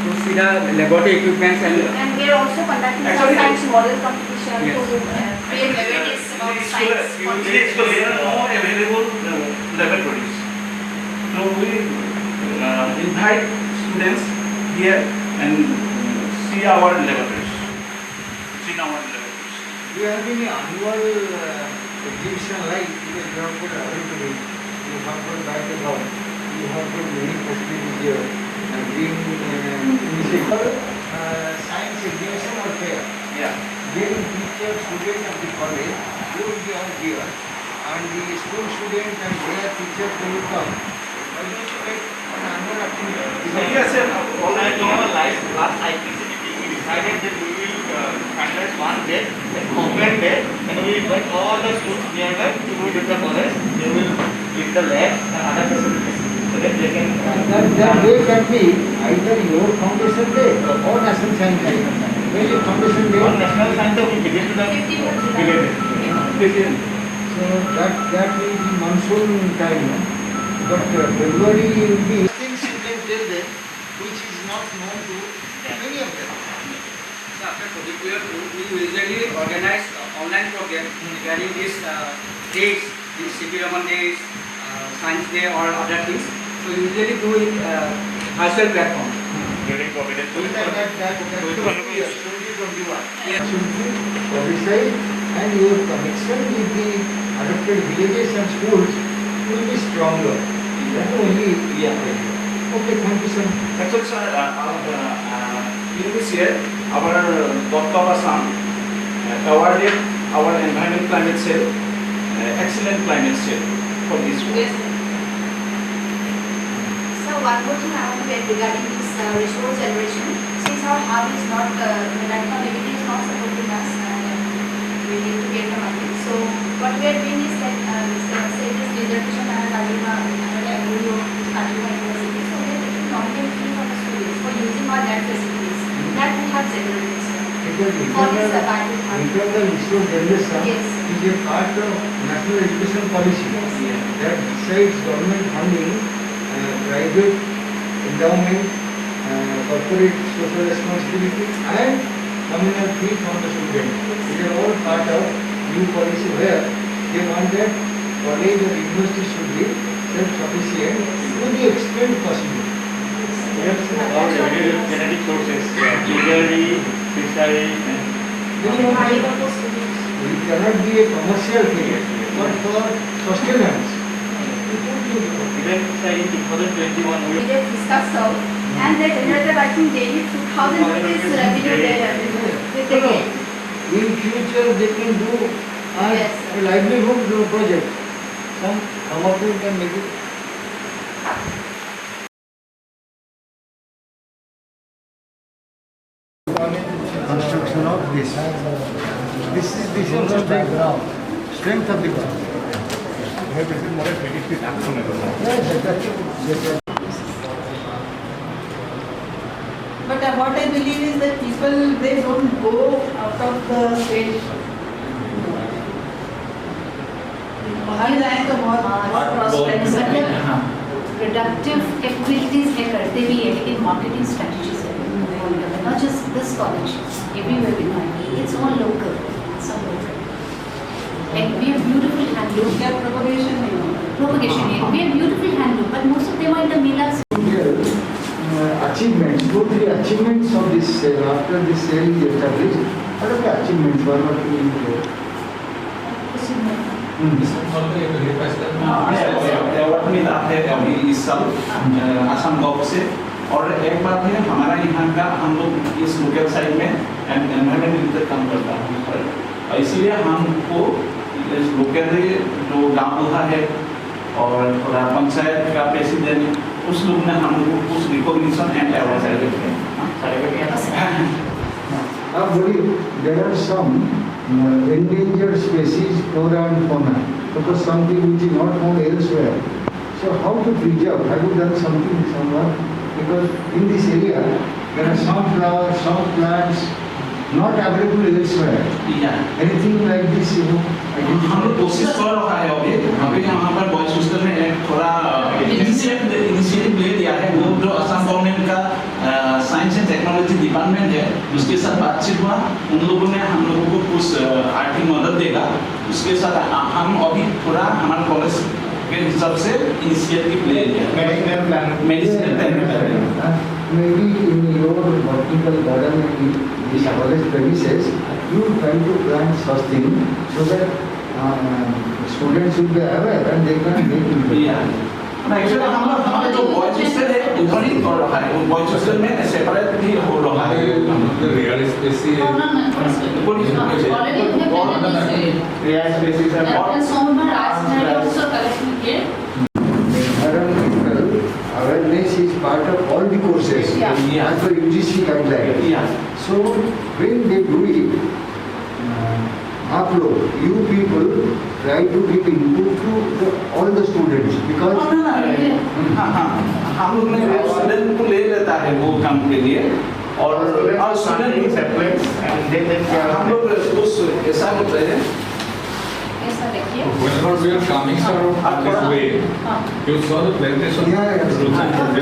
to see the laboratory equipments and we are also conducting some science model competition to create awareness about science. There are no available laboratories. So we invite students here and see our laboratories. Do you have any annual exhibition like you have put everything? You have put back the ground. You have put many facilities here and bring initiative science exhibition or fair. Yeah. Then teachers, students of the college, you will be on here, and the school students and their teachers will come. Why don't you make an annual activity? Yes, sir. Alright, in our last IPCT, we decided that we will conduct one day, an open day, and we will invite all the schools nearby to go to the college. They will give the lab and other facilities so that they can. That day can be either your foundation day or national science day. When your foundation day. On National Science Day, we begin to the So that will be monsoon time. But February will be things you can tell them which is not known to many of them. so after Project we usually organize online program regarding these days, these CP Raman days, Science Day or other things. So we usually do it virtual platform. during COVID. That 2021. Should be publicized and your connection with the adopted villages and schools will be stronger. That only we are doing. Okay, thank you, sir. Actually, sir, in this year, our Dr. Assam awarded our environment climate sale, excellent climate sale for this work. Yes. So one more thing I want to get regarding this resource generation. Since our hub is not, right now maybe is not supporting us and we need to get the money. So what we are doing is that, say this dissertation and Kajima University. So we are taking nominal fee from the students for using our lab facilities. That we have segregated. For this abandoned hub. Internal resource generation Yes. is a part of national education policy. Yes. That decides government funding, private endowment, corporate social responsibility and communal fee from the students. It is all part of new policy where they want that college or university should be self-sufficient to the extent possible. Yes, all genetic sources, jewelry, fishery, and It cannot be a commercial thing, but for sustenance. even say in 2021 we We just discussed out and they generated I think daily 2,000 rupees revenue they get. In future they can do Yes, a livelihood project. Some of them can make it. Construction of this. This is the strength of the ground. But what I believe is that people, they don't go out of the state. बाहर जाए तो बहुत prospects हैं। Productive capabilities है करते भी है लेकिन मार्केटिंग स्ट्रेटजीज है not just this college everywhere we find it's all local सब local like we have beautiful handloom क्या propagation है? propagation है we have beautiful handloom but most of them are in the melas Achievements, 2-3 achievements of this cell after this cell is established. What are the achievements? One or two in there. Award मिला है अभी इस साल Assam government से और एक बात है हमारा यहाँ का हम लोग इस लोकल साइड में एनवायरमेंट रिलेटेड काम करता है इसीलिए हमको इस लोकल जो गाँव बुढ़ा है और थोड़ा पंचायत का प्रेसिडेंट उस लोग ने हम लोग कुछ recognition and award Now, there are some endangered species, flora and fauna, because something which is not found elsewhere. So how to preserve? Have you done something somewhere? Because in this area, there are some flowers, some plants, not available elsewhere. Yeah. Anything like this, you know? हम लोग कोशिश कर रहा है अभी यहाँ पर boys hostel में एक थोड़ा इनिशिएटिव ले लिया है वो जो असम गवर्नमेंट का साइंस एंड टेक्नोलॉजी डिपार्टमेंट है उसके साथ बातचीत हुआ उन लोगों ने हम लोगों को कुछ आर्थिक मदद देगा उसके साथ हम अभी थोड़ा हमारे कॉलेज के हिसाब से इनिशिएटिव ले लिया medicinal plan Maybe in your vertical garden in this college premises, you try to plant such thing so that students will be aware and they can make it. Actually हमारा जो boys hostel है उधर ही कर रहा है boys hostel में separate भी हो रहा है रियल स्पेसिस रियल स्पेसिस है Environmental awareness is part of all the courses as per UGC guidelines. So when they do it, you people try to give input to all the students because हम लोग ने student को ले लेता है वो काम के लिए और स्टूडेंट सेपरेट हम लोग उस ऐसा होता है Whenever we are coming sir this way, you saw the plantation that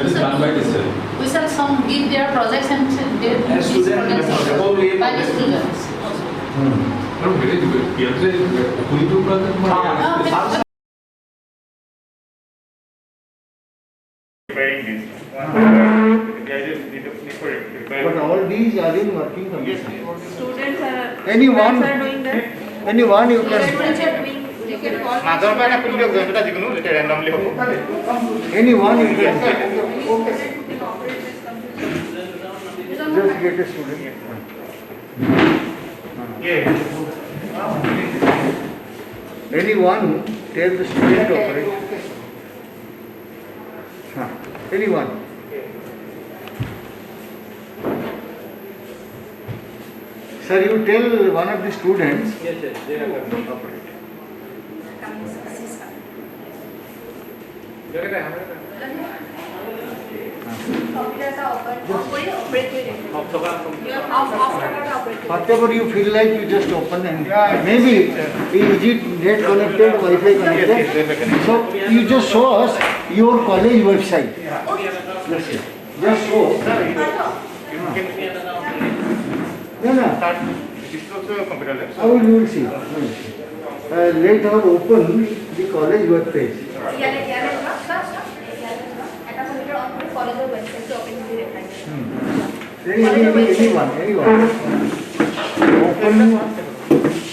is done by this cell. we shall some give their projects and their students by the students No, very good. Who do project? but all these are in working condition. Students are Anyone doing that. Anyone you can. Students are doing. You can call. Anyone you can. Just get a student. Anyone tell the student to operate. Anyone. Sir, you tell one of the students. Yes, they are operate. Whatever you feel like, you just open and maybe is it net connected, Wi-Fi connected? So you just show us your college website. Just show. No, no. This is also a computer lab. I will see. Let her open the college web page. Anyone.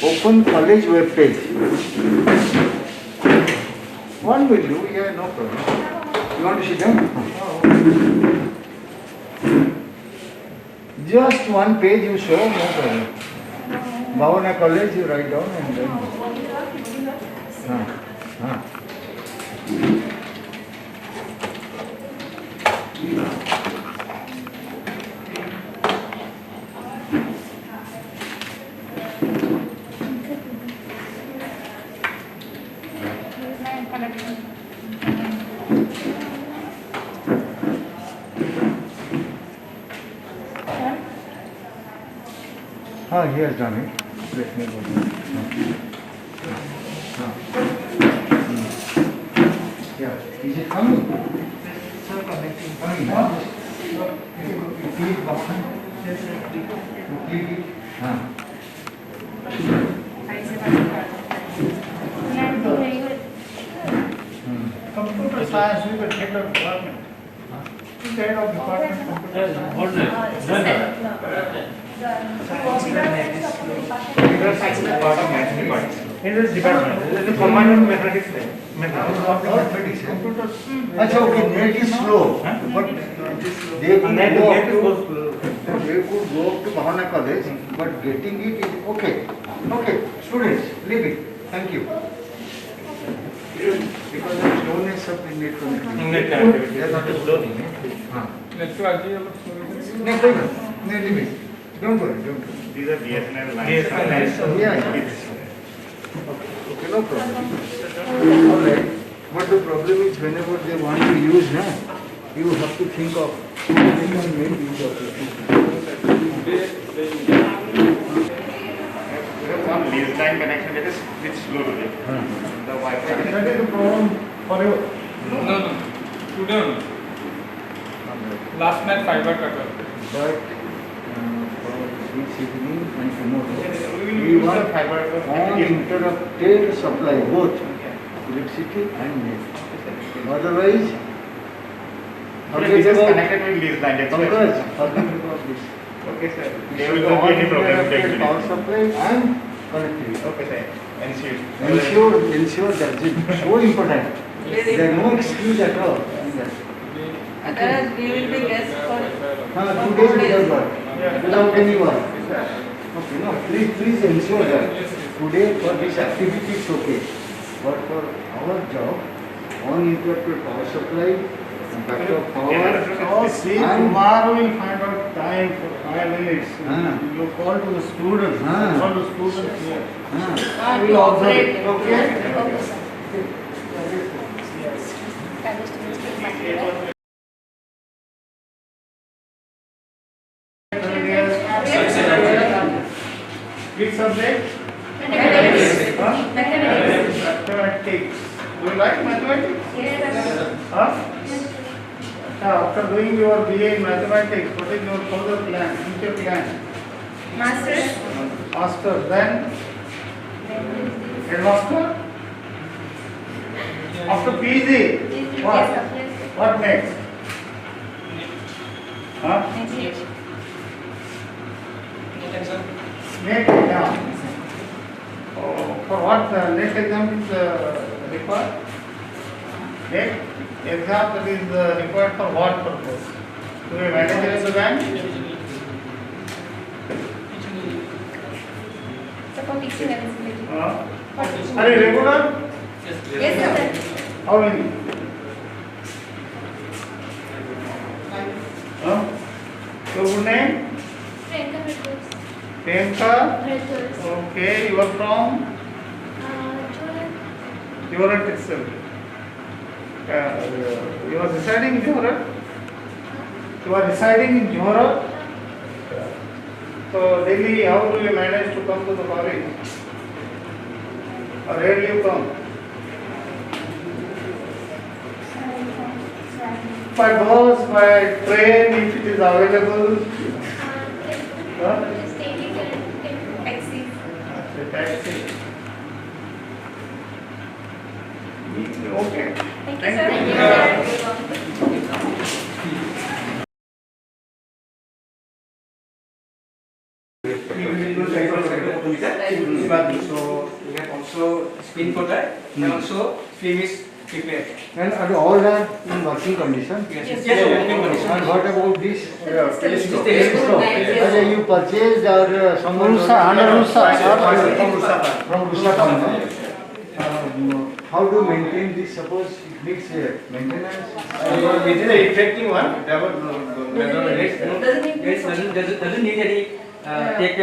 Open college web page. One will do, yeah, no problem. You want to sit down? Just one page you show, no problem. Bahona College you write down and then. He has done it. Let me go. Yeah, is it coming? Coming. You click button. You click it. Computer science, we will head of department. Head of department In this department, this is the combined mathematics. अच्छा okay, net is slow, but they could go up to Bahona College, but getting it is okay. Okay, students, leave it. Thank you. Because of slowness of the net connectivity. They are not slow. No, leave it. Don't worry. These are BSNL lines. Yeah. Okay, no problem. All right. But the problem is whenever they want to use, you have to think of make use of it. We have one lease line connection that is bit slow today. The Wi-Fi connection. That is the problem for you. No. Today only. Last night fiber cut off. But for this evening and tomorrow, we want uninterrupted supply, both electricity and net. Otherwise, This is connected with lease line. That's why. forget about this. Okay, sir. There will not be any problem. Uninterrupted power supply and connectivity. Okay, sir. Ensure that's it. So important. There is no excuse at all. We will be guests for 2 days without work, without any work. Okay, no, please ensure that today for this activity it's okay. But for our job, uninterrupted power supply, backup power, tomorrow we'll find out time for 5 minutes. You call to the students. Call the students here. We will observe it. Which subject? Mathematics. Mathematics. Do you like mathematics? Yes. After doing your BA in mathematics, what is your further plan, future plan? Masters. Master, then? Headmaster? After PG, what? What next? Next exam. For what next exam is required? Next exam that is required for what purpose? To be manager in the bank? For teaching eligibility. Are you regular? Yes, sir. How many? Your good name? Priyanka Brittos. Priyanka? Brittos. Okay, you are from? Jorat itself. You are residing in Jorat? You are residing in Jorat? So daily, how do you manage to come to the college? Or rarely you come? By bus, by train, if it is available. Okay. Thank you, Thank sir. you. We will do so we have also spin coater and also film is prepared. And all are in working condition? Yes, working condition. And what about this? Telescope. Okay, you purchased or someone from Rusa. How to maintain this? Suppose it needs maintenance. It is an effective one. Doesn't need any take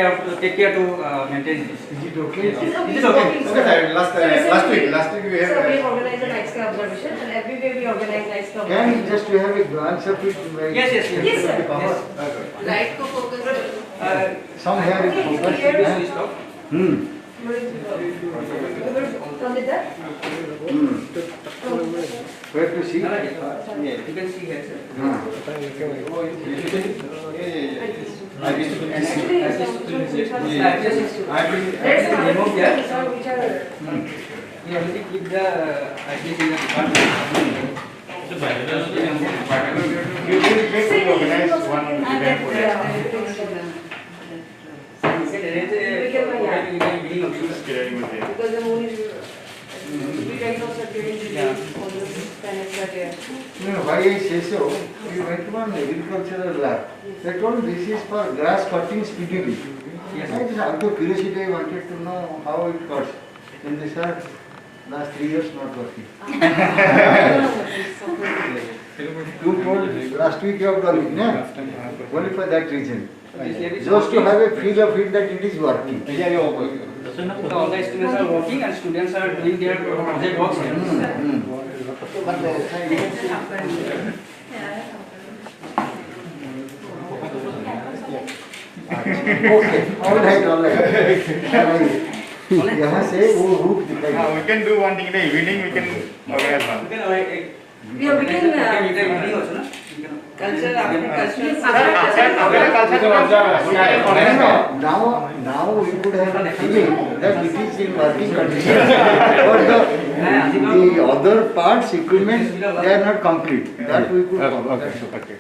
care to maintain this. Is it okay? It is okay. Okay, last week we have. So we organize a night sky observation, and every day we organize night sky Can observation. you just to have a glance of it? Yes, sir. Light को focus Some here is focused. From the there? Where to see? You can see here, sir. Remove here. We only keep the IPS in the department. You will organize one event for that. Because the moon is we kind of circulating the all the planets are there. No, why I say so? We went to an agricultural lab. They told this is for grass cutting speedily. Yes. I just out of curiosity I wanted to know how it cuts. And they said last 3 years not working. You told last week you have done it, no? Only for that reason. Just to have a feel of it that it is working. So all the students are working and students are doing their project works here. Okay, all right. यहाँ से वो रूप दिखाई. We can do one thing in the evening. We can organize one. Yeah, we can also, no? culture after Now we could have a feeling that it is in working condition. But the other parts, equipment, they are not complete. That we could Okay.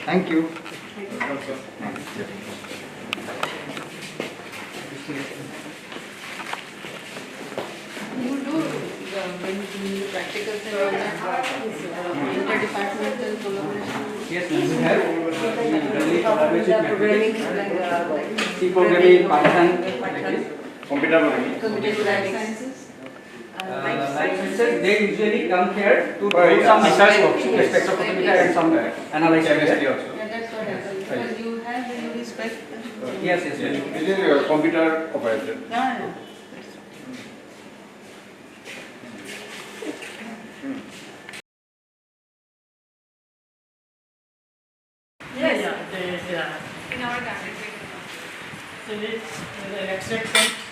Thank you. You do when you do practicals and all that interdepartmental collaboration. Yes, we have. programming C programming, Python, Computer programming. Computer sciences. life sciences. They usually come here to do some research work, spectrophotometer and some analysis. Chemistry also. Yeah, that's what happens. Because you have when you respect. Yes. It is a computer operator. Yeah. in our country. So it's the extract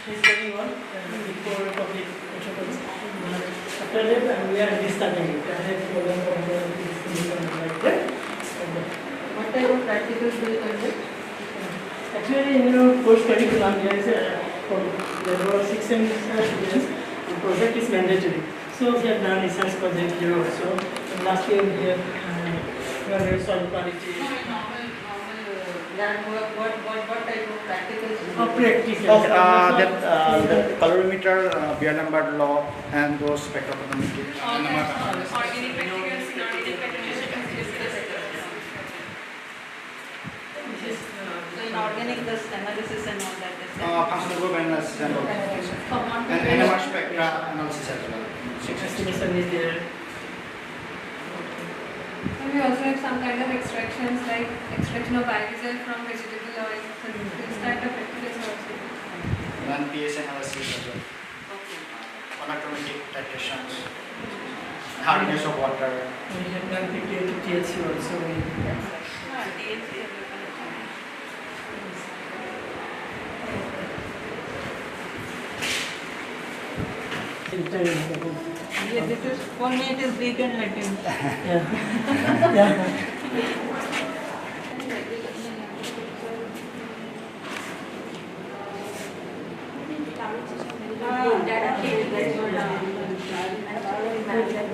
is going on before public protocols. After that, we are restarting it. I have program like that. What type of practicals do you conduct? Actually, post curriculum there were 6 semester students. The project is mandatory. So we have done research project here also. And last year we have soil quality. What type of practicals? Practical. The colorimeter, beer number law, and those spectrophotometry. Organic practicals, inorganic practicals. So in organic, the analysis and all that. Functional group analysis and NMR spectra analysis as well. Estimation is there. And we also have some kind of extractions like extraction of biodiesel from vegetable oil. So this type of practicals also. And pH analysis as well. Anatomic titrations, hardness of water. We have done PTA to THC also. Yeah, this is for me it is Greek and Latin. Data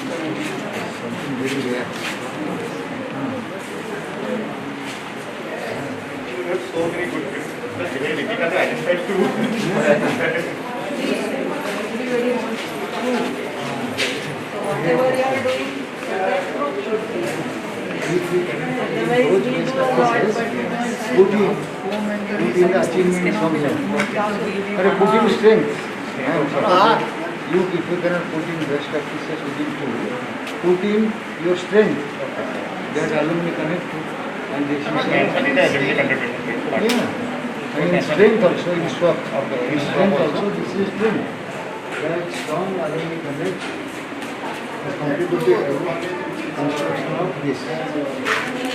Something very rare. So many good people. That's very difficult to identify too. Whatever you are doing, that group should be. Otherwise, we do a lot, but we Put in the achievements of them. Put in strength. You, if you cannot put in best practices within two, put in your strength. That alumni connect to. And this is yeah. And in strength also, in swap. In strength also, this is strength. That strong alumni connect has contributed to construction of this.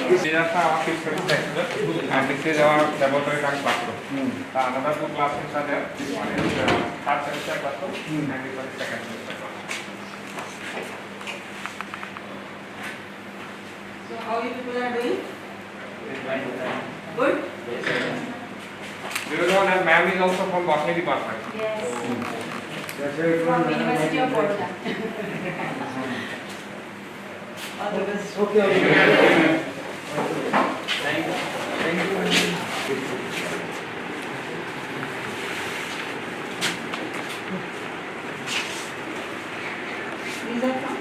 These are our fifth sector, and this is our laboratory classroom. Another two classrooms are there. This one is third semester classroom, and this one is second semester classroom. So how you people are doing? Good? Do you know that ma'am is also from botany department? Yes. From University of Bahona. All the best. Okay. Thank you. These are from?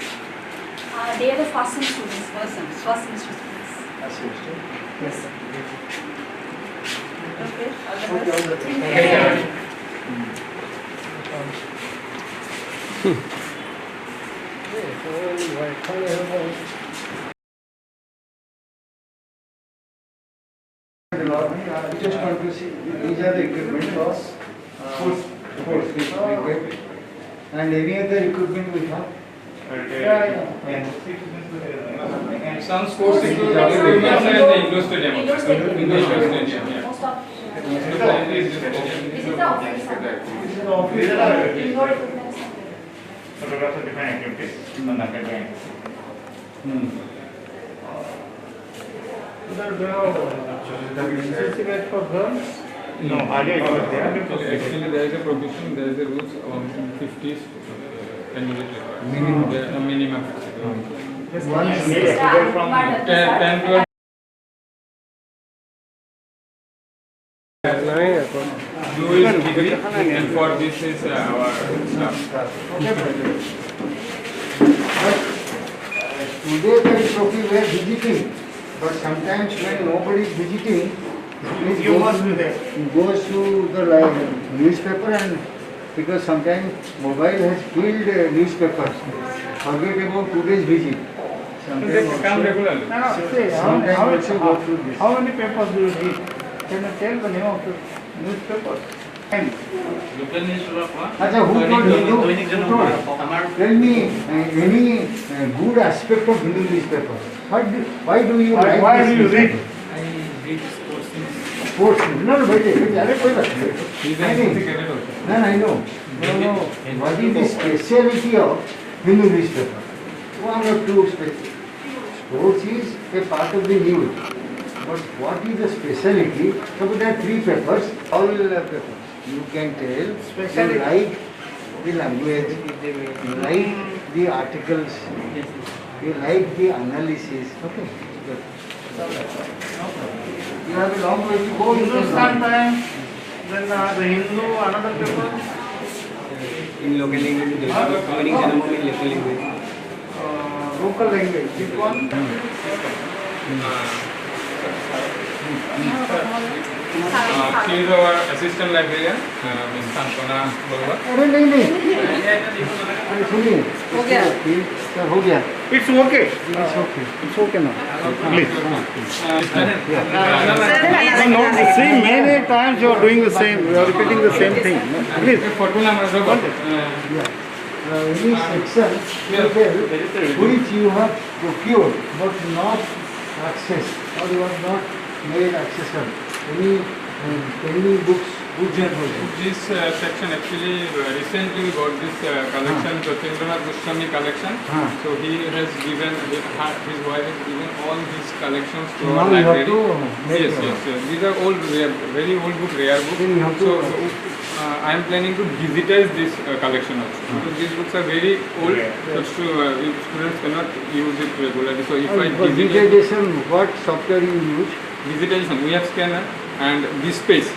They are the first sem students. First semester students. Yes. Okay, all the best. Just want to see, these are the equipment of sports which we get. And any other equipment we have? Some sports equipment and the indoor stadium. Indoor stadium. Yeah. This is the office. This is the office. Indoor equipment. Photographs of different activities conducted by for girls? No, earlier it was there. Actually, there is a provision, there is a rules on 50s minimum. Minimum. One from 10 to blue is degree, and for this is our staff. Today the trophy we are visiting, but sometimes when nobody is visiting, You must be there. goes to the newspaper, and because sometimes mobile has killed newspapers. Forget about today's visit. Sometimes Come regularly. also go through this. How many papers do you read? Can you tell the name of the newspapers? Local newspaper of what? Acha, who told Hindu? Tell me any good aspect of Hindu newspaper. Why do you like Why this do you read? newspaper? I read sports things. Sports. No, wait, अरे कोई बात नहीं. He's नहीं, a नहीं. cadet also. No, I know. No. What is the speciality of Hindu newspaper? One or two special. Sports is a part of the news. But what is the speciality? Suppose there are three papers, all papers. You can tell, you like the language, you like the articles, you like the analysis. Okay. Good. You have a long way to go. Hindustan Times, then the Hindu, another paper. In local language, covering Janam in local language. Local language. Which one? She is our assistant librarian, Ms. Santana Barua. अरे नहीं अरे सुनिए हो गया? Sir हो गया It's okay. It's okay now. Please. No, see, many times you are doing the same, you are repeating the same thing. Please. Photo number. Any section which you have procured but not accessed or you have not made accessible? Any books there for them? This section actually recently we got this collection, Pratindranath Goswami collection. So he has given, his wife has given all his collections to Now our you have library. to make Yes, your- yes, yes. These are old, very old book, rare book. Then you have to- So I am planning to digitize this collection also. Because these books are very old, so students cannot use it regularly. So if I For digitize digitization, what software you use? digitization, we have scanner and this space.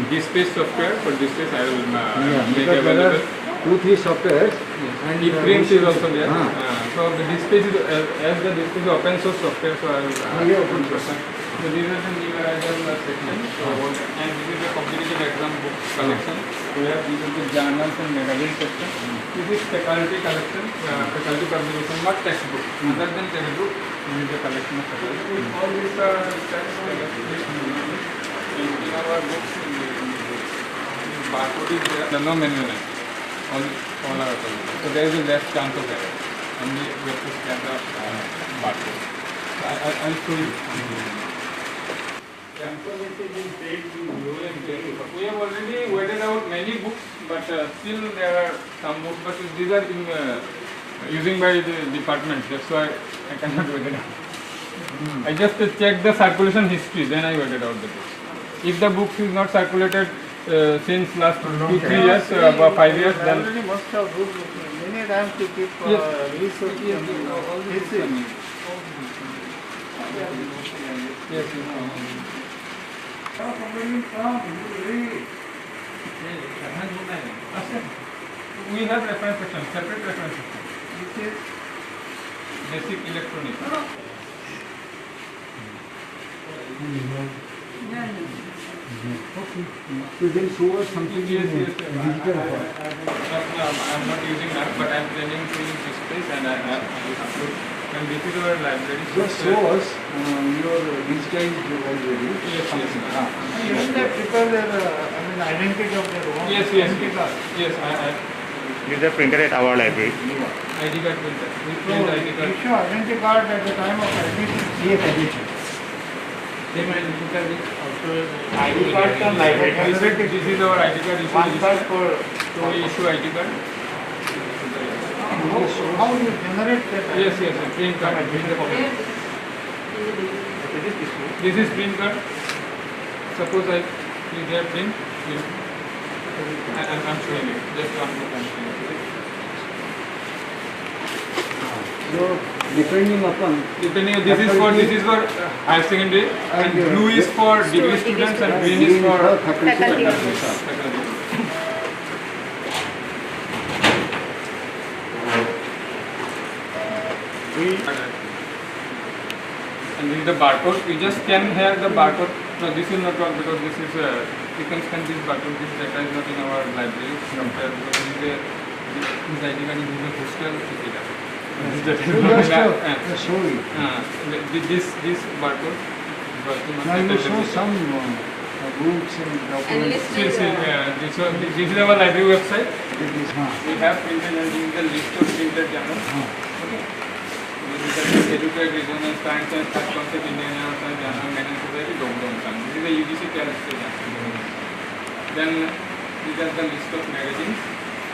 This space software for this space I will make Because there are available. 2-3 softwares. And ePrints is also there. So the this space is as the this is open source software, so I will open source. So these are the new arrival section. So and this is the competitive exam book collection. We have these are the journals and magazine section. This is faculty collection, faculty publication, not textbook. Other than textbook, this is the collection of faculty. All these are in our books. Barcode is there. No manual. All are available. So there is a less chance of error. Only we have to scan the barcode. So I'll show you. We have already weighted out many books, but still there are some books, but these are in, using by the department. That's why I cannot weight it out. I just checked the circulation history, then I weighted out the books. If the books is not circulated since last 2-3 years, about 5 years, then already must have good many times to keep research. Yes. We have reference section, separate reference section. This is basic electronics. Okay. So then show us something Yes, in yes. digital form. I'm not using that, but I'm planning to use this space and I will upload. And this is our library. Just show us your digitized library. Yes, yes. Even they prepare their identity of their own. Yes, yes, yes. Yes, I Use the printer at our library. ID card printer. We So print ID card. issue identity card at the time of admission. CF admission. Same ID card is also ID card from library. This is our ID card issue. One card for. So we issue ID card. How you generate that? Yes, yes, yes. Print card. This is print card. Suppose I click there print. I'm showing you. Just one more time. So depending upon This is for higher secondary, and blue is for degree students, and green is for faculty. And this is the barcode. We just scan here the barcode. No, this will not work because this is you can scan this barcode. This data is not in our library software because this ID card is in the hostel data. show it. This barcode. Now you show some books and documents. This is our library website. We have printed and this is the list of printed journals. Okay. This is the educated regional science and third concept Indian Science Journal Management Society Lockdown Science. This is the UGC chemistry journal. Then these are the list of magazines.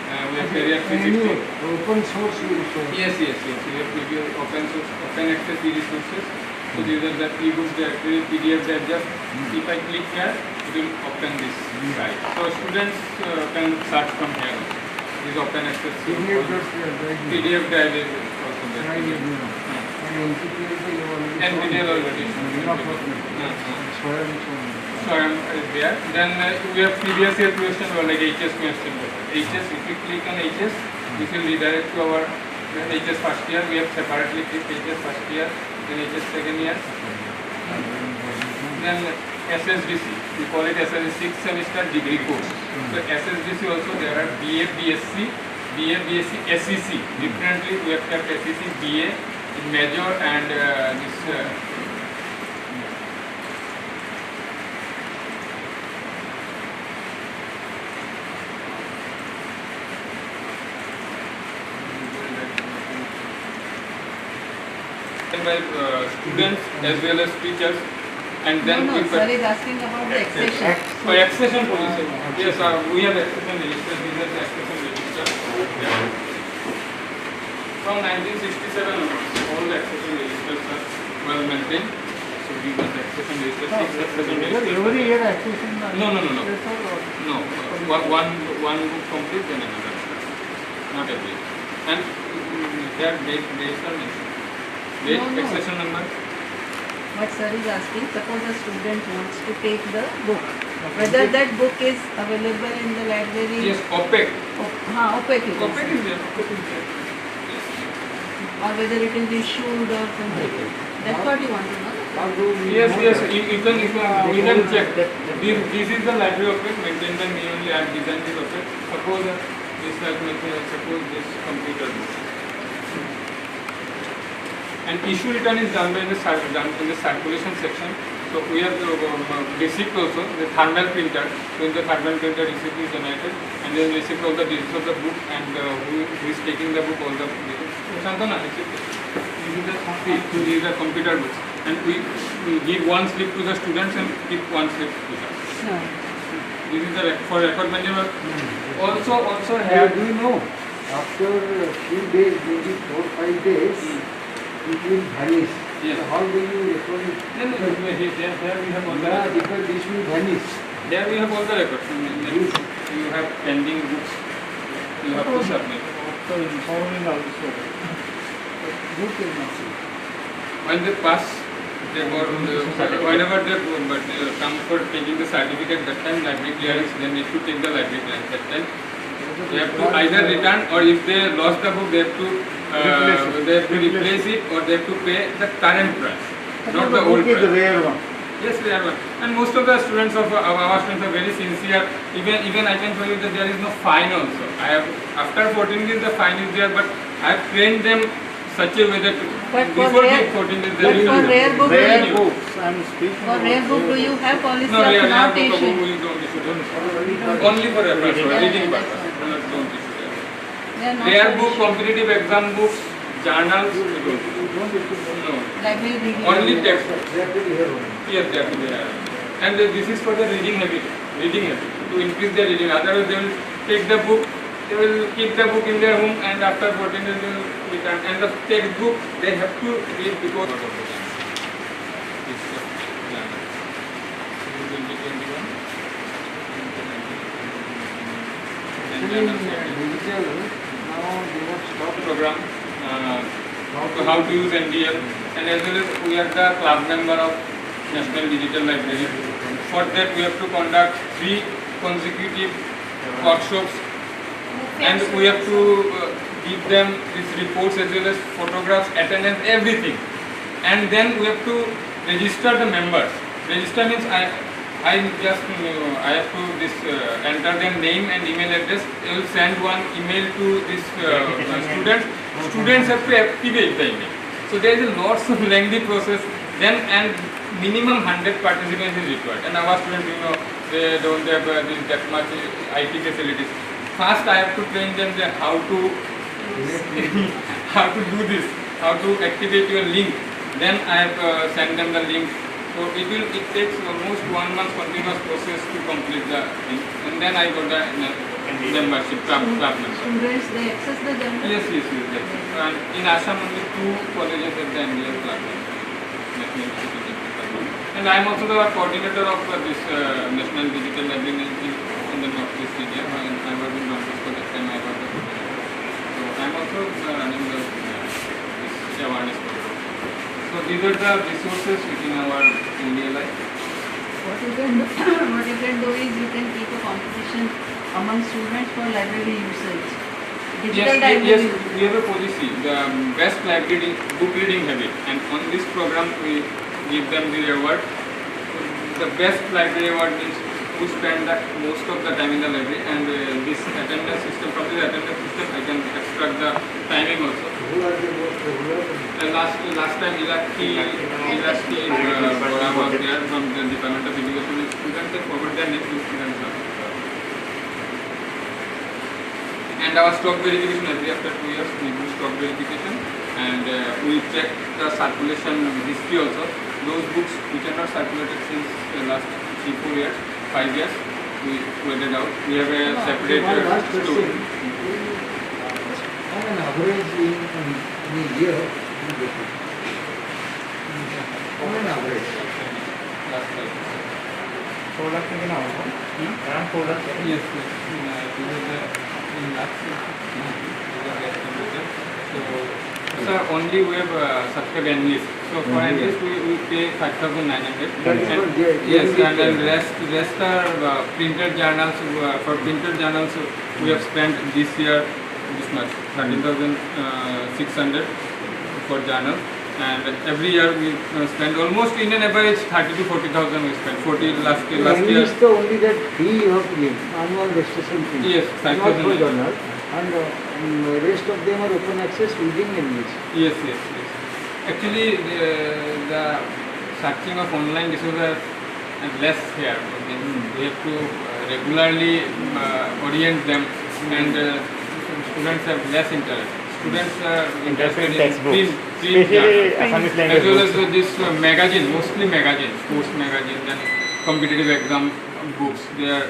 We have career 360. Open source you show. Yes. We have open source, open access e-resources. So these are the e-books directory, PDF that just if I click here, it will open this site. So students can search from here. This is open access. PDF drive is also there. NPTEL already. Swayam is there. Then we have previous year question or like HS question. HS, if you click on HS, this will redirect to our HS first year. We have separately clicked HS first year, then HS second year. Then SSDC, we call it SSDC 6th semester degree course. So SSDC also there are BA, BSc, SEC. Differently we have kept SEC, BA in major and this. By students as well as teachers, and then No, we sir is asking about the accession. for accession policy. Yes, we have accession register. These are the accession register. From 1967 onwards, all the accession registers are well maintained. So these are the accession registers. 6 accession registers. Every year accession? No. No. One book complete, then another. Not every year. And their dates are mentioned. Date, No. accession number. What sir is asking, suppose a student wants to take the book, whether that book is available in the library. Yes, opaque. Opaque it is. Opaque is there. Or whether it is issued or something. That's what you want to know. Yes. You can check. This is the library opaque maintained by me only. I have designed this opaque. Suppose this computer book. And issue return is done by in the circulation section. So we have the receipt also, the thermal printer. So in the thermal printer receipt is generated, and then receipt all the details of the book and who is taking the book, all the details. Shantana, these are computer books, and we give one slip to the students and keep one slip to us. This is the for record management. Also have. Do you know, after a few days, maybe 4 or 5 days, it will vanish. Yes. So how do you record it? There we have all the records. Because this will vanish. There we have all the records. You have pending books. You have to submit. So informing also. Book is not. When they pass, they got whenever they come for taking the certificate, that time library clearance, they need to take the library clearance. That time they have to either return, or if they lost the book, they have to replace it, or they have to pay the current price, not the old price. The rare one. Yes, rare one. And most of the students of our students are very sincere. Even I can tell you that there is no fine also. I have after 14 days the fine is there, but I have trained them such a way that before 14 days there is for rare book, Rare books, I am speaking. For rare book, do you have policy no, of rare not book issuing? we don't issue. Only for reference, reading purpose. Don't issue rare. Rare book, competitive exam books, journals, we don't issue. No. Library reading. Only text. They have to be here only. Yes, they have to be here. And this is for the reading habit. To increase their reading. Otherwise, they will take the book, they will keep the book in their home, and after 14 days they will return. And the textbook they have to read because of the time. Digital, now they have stopped program. So how to use NDL, and as well as we are the club member of National Digital Library. For that we have to conduct 3 consecutive workshops, and we have to give them these reports as well as photographs, attendance, everything. And then we have to register the members. Register means I have to enter their name and email address. I will send one email to this students. Students have to activate the email. So there is a lots of lengthy process. Then and minimum 100 participants is required. And our students, they don't have that much IT facilities. First, I have to train them how to do this, how to activate your link. Then I have send them the link. So it takes almost 1 month continuous process to complete the thing. And then I got the membership, club membership. Students, they access the journal? Yes. And in Assam only 2 colleges have the NDL club membership. And I am also the coordinator of this National Digital Library in the Northeast region. I was in Northeast for that time I got the coordinator. So I am also running this awareness program. So these are the resources within our India Life. What you can do is you can keep a competition among students for library usage. Digital library. Yes, we have a policy, the best library book reading habit, and on this program we give them the award. The best library award means who spend the most of the time in the library, and this attendance system, from this attendance system I can extract the timing also. Who are the most regular? Last time Ilaki program was there from the Department of Education. Students have forgot their next students. And our stock verification every after 2 years we do stock verification, and we check the circulation history also. those books which are not circulated since the last 3-4 years, 5 years, we weeded out. We have a separate store. On an average in a year, you get it. On an average. Last 5 years. 4 lakh taken out. Around 4 lakh. Yes, yes. In lakhs. So only we have subscribed English. So for English we pay 5,900. Yes, and then rest are printed journals. For printed journals we have spent this year this much 13,600 for journals. And every year we spend almost in an average 30 to 40,000 we spend. 40 last year. English the only that fee you have to give, annual registration fee. Yes, 5,000. Not for journal. And rest of them are open access using English. Yes. Actually, the searching of online resources is less here. We have to regularly orient them, and students have less interest. Students are interested in textbooks, print especially Assamese language as well as books. this magazine, mostly magazines, sports magazines and competitive exam books. They are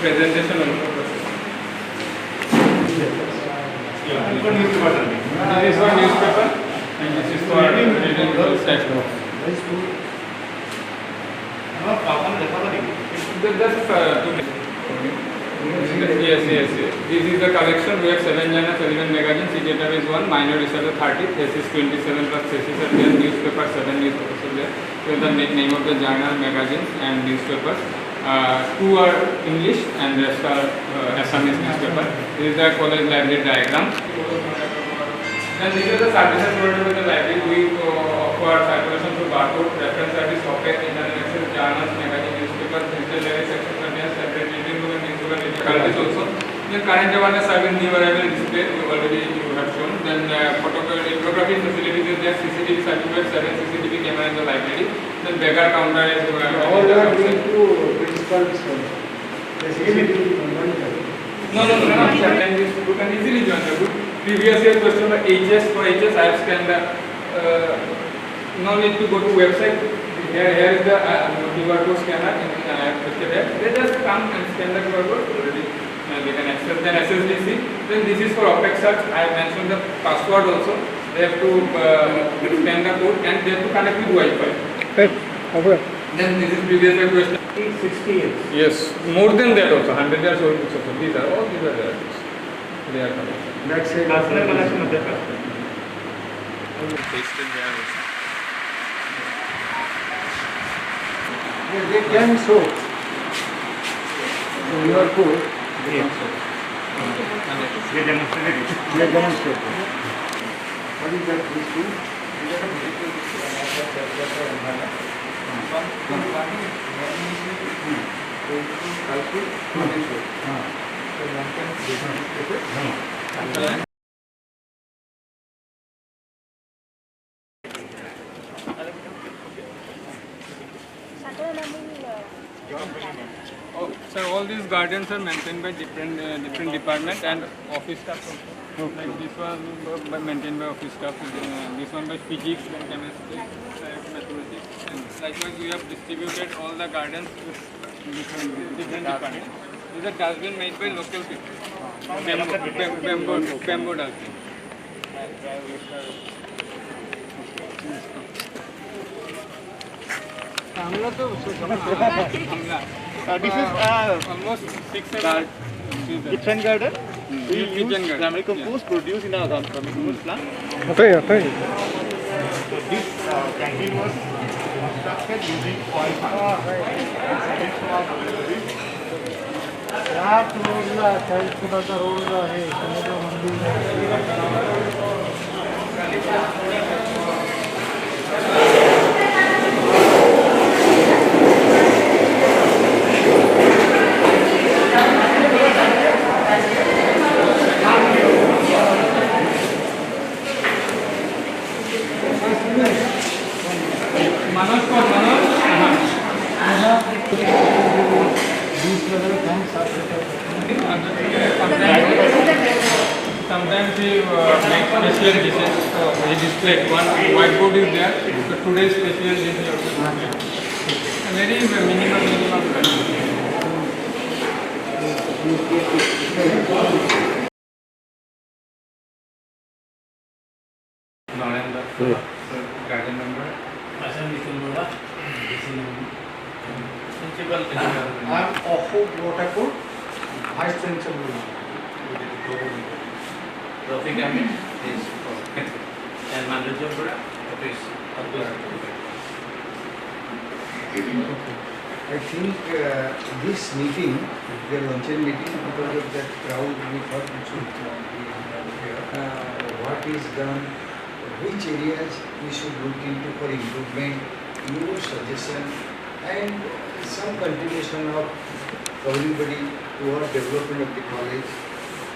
presentation also. This is for newspaper and this is for reading textbook. Yes. This is the collection. We have 7 journals, 11 magazines. CGPA is 1, minor research 30, thesis 27 plus thesis are there, newspaper 7 newspapers are there. So the name of the journal, magazines and newspapers. 2 are English and rest are Assamese newspaper. This is the college library diagram. Then these are the services provided by the library. We offer circulation through barcode, reference service, OPEC, internet access, journals, magazine, newspapers, digital library section contains separate reading room and newspaper colleges also. Then current awareness service, new arrival display, you have shown. Then photography facilities is there, CCTV certificate, 7 CCTV camera in the library. Then beggar counter is All you are going to principal's No. Sometimes you can easily join the group. Previous year question for HS, I have scanned the, no need to go to website. Here is the QR code scanner. They just come and scan the QR code already. They can access. Then SSDC. Then this is for OPEC search. I have mentioned the password also. They have to scan the code and they have to connect with Wi-Fi. Then this is previous year question. 60 years. Yes, more than that also, 100 years old books also. These are all there. They are collected. That's a Personal collection of the Pasted there also. They can show. So your code, they can show. They demonstrated it. They demonstrate. What is that? These two? Oh, sir, all these gardens are maintained by different department and office staff also. Like this one maintained by office staff, this one by physics and chemistry, mathematics, and likewise we have distributed all the gardens with different departments. These are dustbin made by local people. Bamboo dustbin. This is almost 6-7 kitchen garden. We kitchen use garden. primary compost produced in our compost plant. Okay. So this canteen was constructed using oil these level come sometimes he makes special dishes. So he displayed one whiteboard is there. So today's special dish is also very minimal. Garden member. Principal. I'm Ahub Rotakur, Vice Principal. Rafiq Ahmed is and Manoj Jambura is I think this meeting, the luncheon meeting, because of that crowd, we thought it should be what is done, which areas we should look into for improvement, your suggestion, and some contribution of everybody toward development of the college.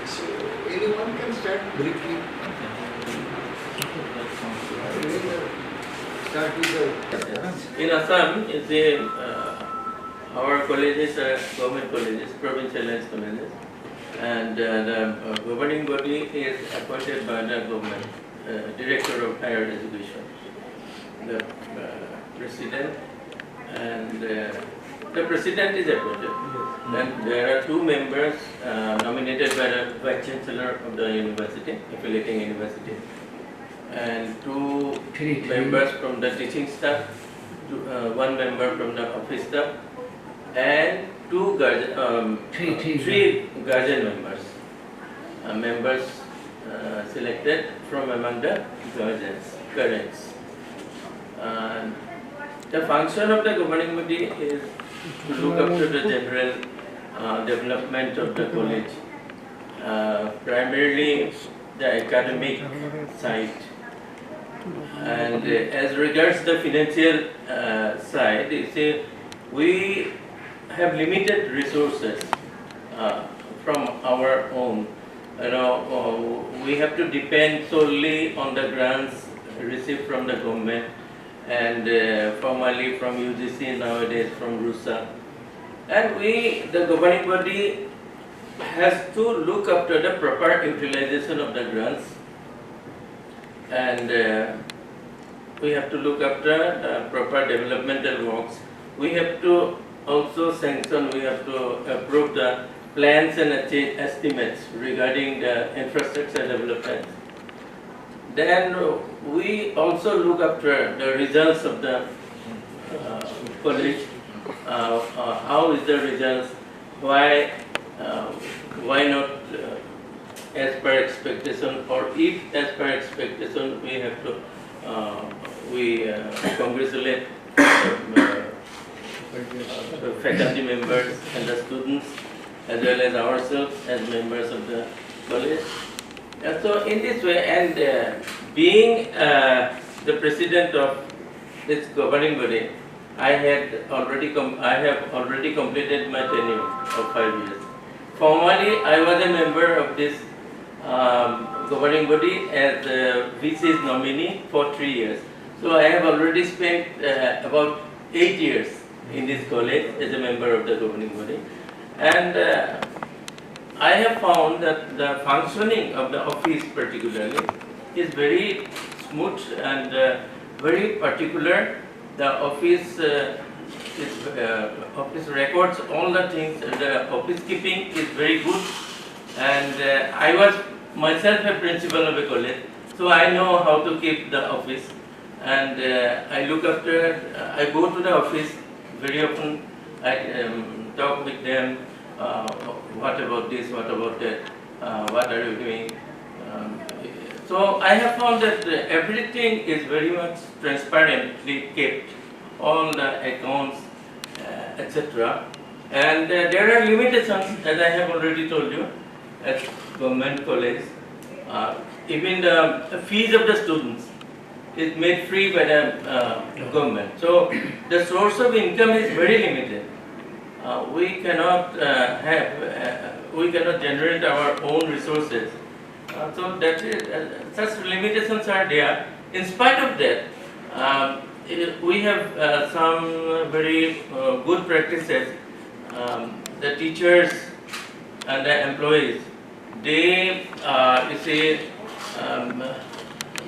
So anyone can start briefly. Start with the in Assam, our colleges are government colleges, provincialized colleges, and the governing body is appointed by the government, Director of Higher Education, the president, and the president is appointed. Then there are 2 members nominated by the Vice Chancellor of the university, affiliating university, and 2 members from the teaching staff, 1 member from the office staff, and 3 guardian members. Members selected from among the guardians. The function of the governing body is to look after the general development of the college, primarily the academic side. And as regards the financial side, you see, we have limited resources from our own. We have to depend solely on the grants received from the government and formerly from UGC, nowadays from RUSA. And the governing body has to look after the proper utilization of the grants, and we have to look after the proper developmental works. We have to also sanction, we have to approve the plans and estimates regarding the infrastructure development. Then we also look after the results of the college. How is the results? Why not as per expectation, or if as per expectation, we have to congratulate the faculty members and the students, as well as ourselves as members of the college. And so in this way, and being the president of this governing body, I have already completed my tenure of 5 years. Formerly, I was a member of this governing body as VC's nominee for 3 years. So I have already spent about 8 years in this college as a member of the governing body. And I have found that the functioning of the office particularly is very smooth and very particular. The office office records all the things. The office keeping is very good, and I was myself a principal of a college, so I know how to keep the office, and I look after. I go to the office very often. I talk with them. What about this? What about that? What are you doing? So I have found that everything is very much transparently kept, all the accounts, etc. And there are limitations, as I have already told you, at government college. Even the fees of the students is made free by the government. So the source of income is very limited. We cannot we cannot generate our own resources. So that is, such limitations are there. In spite of that, we have some very good practices the teachers and the employees, they you see,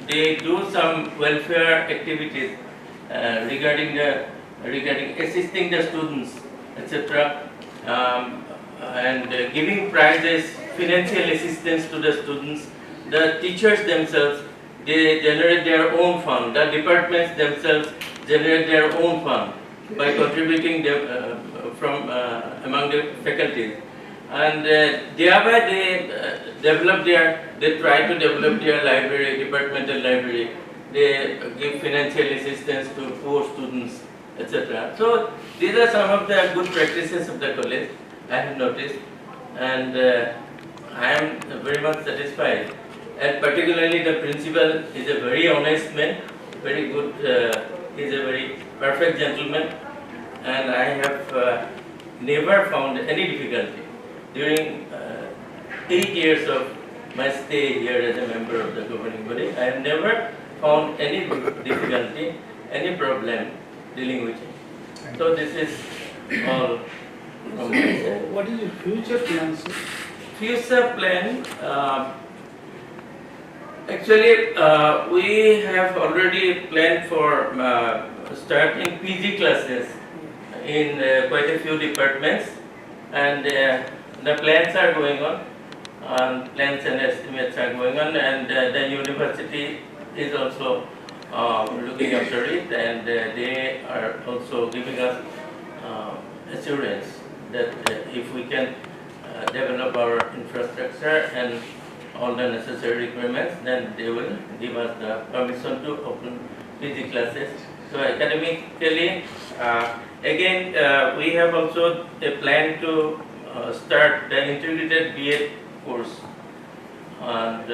they do some welfare activities regarding assisting the students, etc., and giving prizes, financial assistance to the students. The teachers themselves, they generate their own fund. The departments themselves generate their own fund by contributing them from among the faculties, and thereby they try to develop their library, departmental library. They give financial assistance to poor students, etc. So these are some of the good practices of the college I have noticed, and I am very much satisfied. And particularly the principal is a very honest man, very good, he is a very perfect gentleman, and I have never found any difficulty during 8 years of my stay here as a member of the governing body. I have never found any difficulty, any problem dealing with him. So this is all from my side. What is your future plans? Future plan, actually we have already planned for starting PG classes in quite a few departments, and the plans are going on, plans and estimates are going on, and the university is also looking after it, and they are also giving us assurance that if we can develop our infrastructure and all the necessary requirements, then they will give us the permission to open PG classes. So academically, again, we have also a plan to start the integrated BA course, and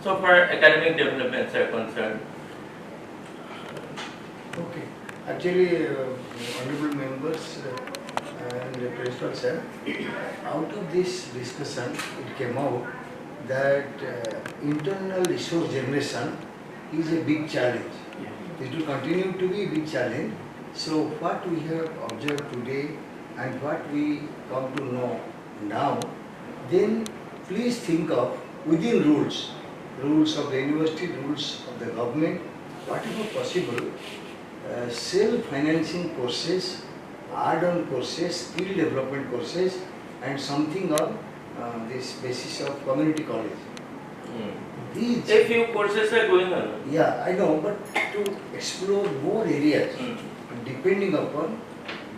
so far academic developments are concerned. Okay. Actually, honorable members and the principal sir, out of this discussion, it came out that internal resource generation is a big challenge. It will continue to be a big challenge. So what we have observed today and what we come to know now, then please think of within rules of the university, rules of the government, whatever possible, self-financing courses, add-on courses, skill development courses, and something on this basis of community college. These, a few courses are going on. Yeah, I know, but to explore more areas, depending upon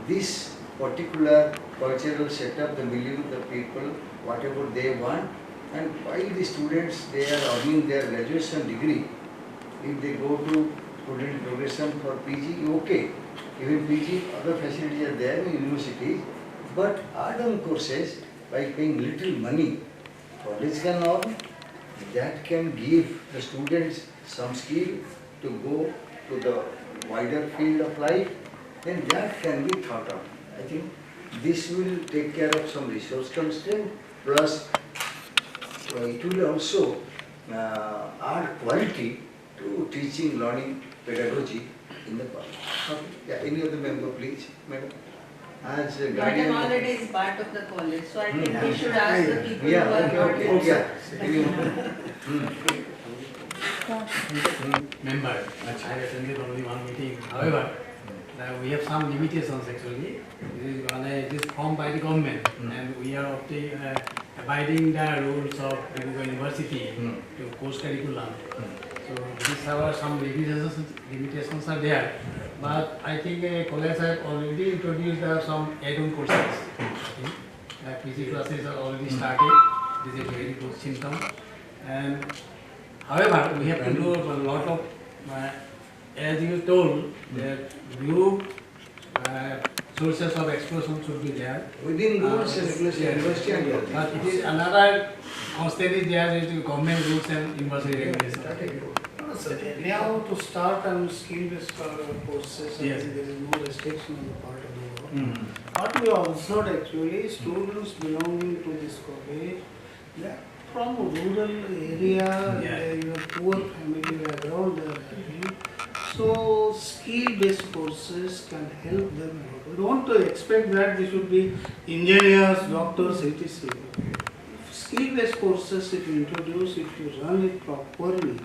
this particular cultural setup, the milieu, the people, whatever they want, and while the students, they are earning their graduation degree, if they go to student progression for PG, okay. Even PG, other facilities are there in universities, but add-on courses, by paying little money, college can earn, that can give the students some skill to go to the wider field of life, then that can be thought of. I think this will take care of some resource constraint, plus it will also add quality to teaching, learning, pedagogy in the college. Okay. Yeah, any other member, please, madam? As a guardian. Madam already is part of the college, so I think we should ask the people who are not Member, I attended only one meeting. However, we have some limitations actually. It is formed by the government, and we are abiding the rules of the university to course curriculum. So these are some limitations are there. But I think college have already introduced some add-on courses. PG classes are already started. This is a very good symptom. And however, we have to do a lot of, as you told, that new sources of expression should be there. Within rules and regulations, university and government. But it is another constantly there is government rules and university regulations. Now to start on skill-based courses, Yes. there is no restriction on the part of the work. What we observed actually, students belonging to this college, they are from a rural area, they have poor family background, they are having. So skill-based courses can help them a lot. We don't don't expect that they should be engineers, doctors, etc. Skill-based courses, if you introduce, if you run it properly,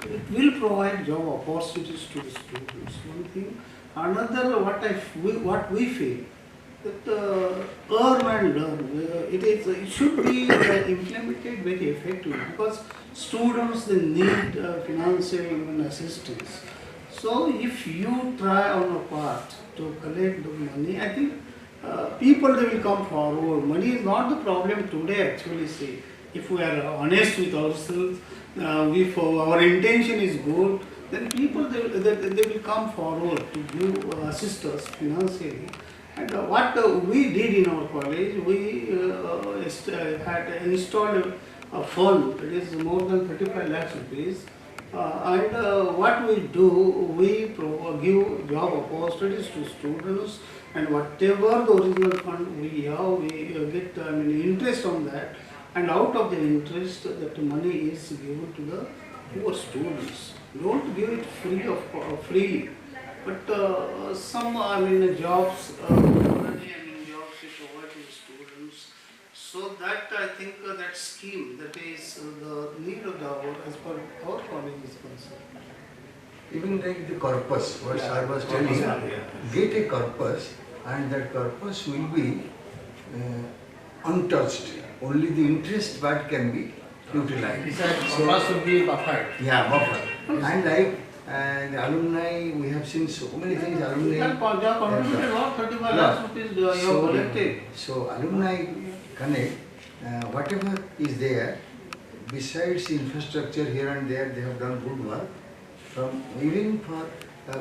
it will provide job opportunities to the students. One thing. Another, what we feel, that earn and learn, it should be implemented very effectively, because students, they need financial even assistance. So if you try on a part to collect the money, I think people, they will come forward. Money is not the problem today, actually. See, if we are honest with ourselves, if our intention is good, then people, they will come forward to give assist us financially. And what we did in our college, we had installed a fund. It is more than 35 lakhs rupees. And what we do, we give job opportunities to students, and whatever the original fund we have, we get interest on that, and out of the interest, that money is given to the poor students. Don't give it freely, but some jobs, jobs we provide to the students. So that, I think that scheme, that is the need of the hour as per our college is concerned. Even like the corpus, what sir was telling, get a corpus, and that corpus will be untouched. Only the interest part can be utilized. Corpus should be buffered. Yeah, buffer. And like the alumni, we have seen so many things. Alumni. So alumni connect, whatever is there, besides infrastructure here and there, they have done good work. From even for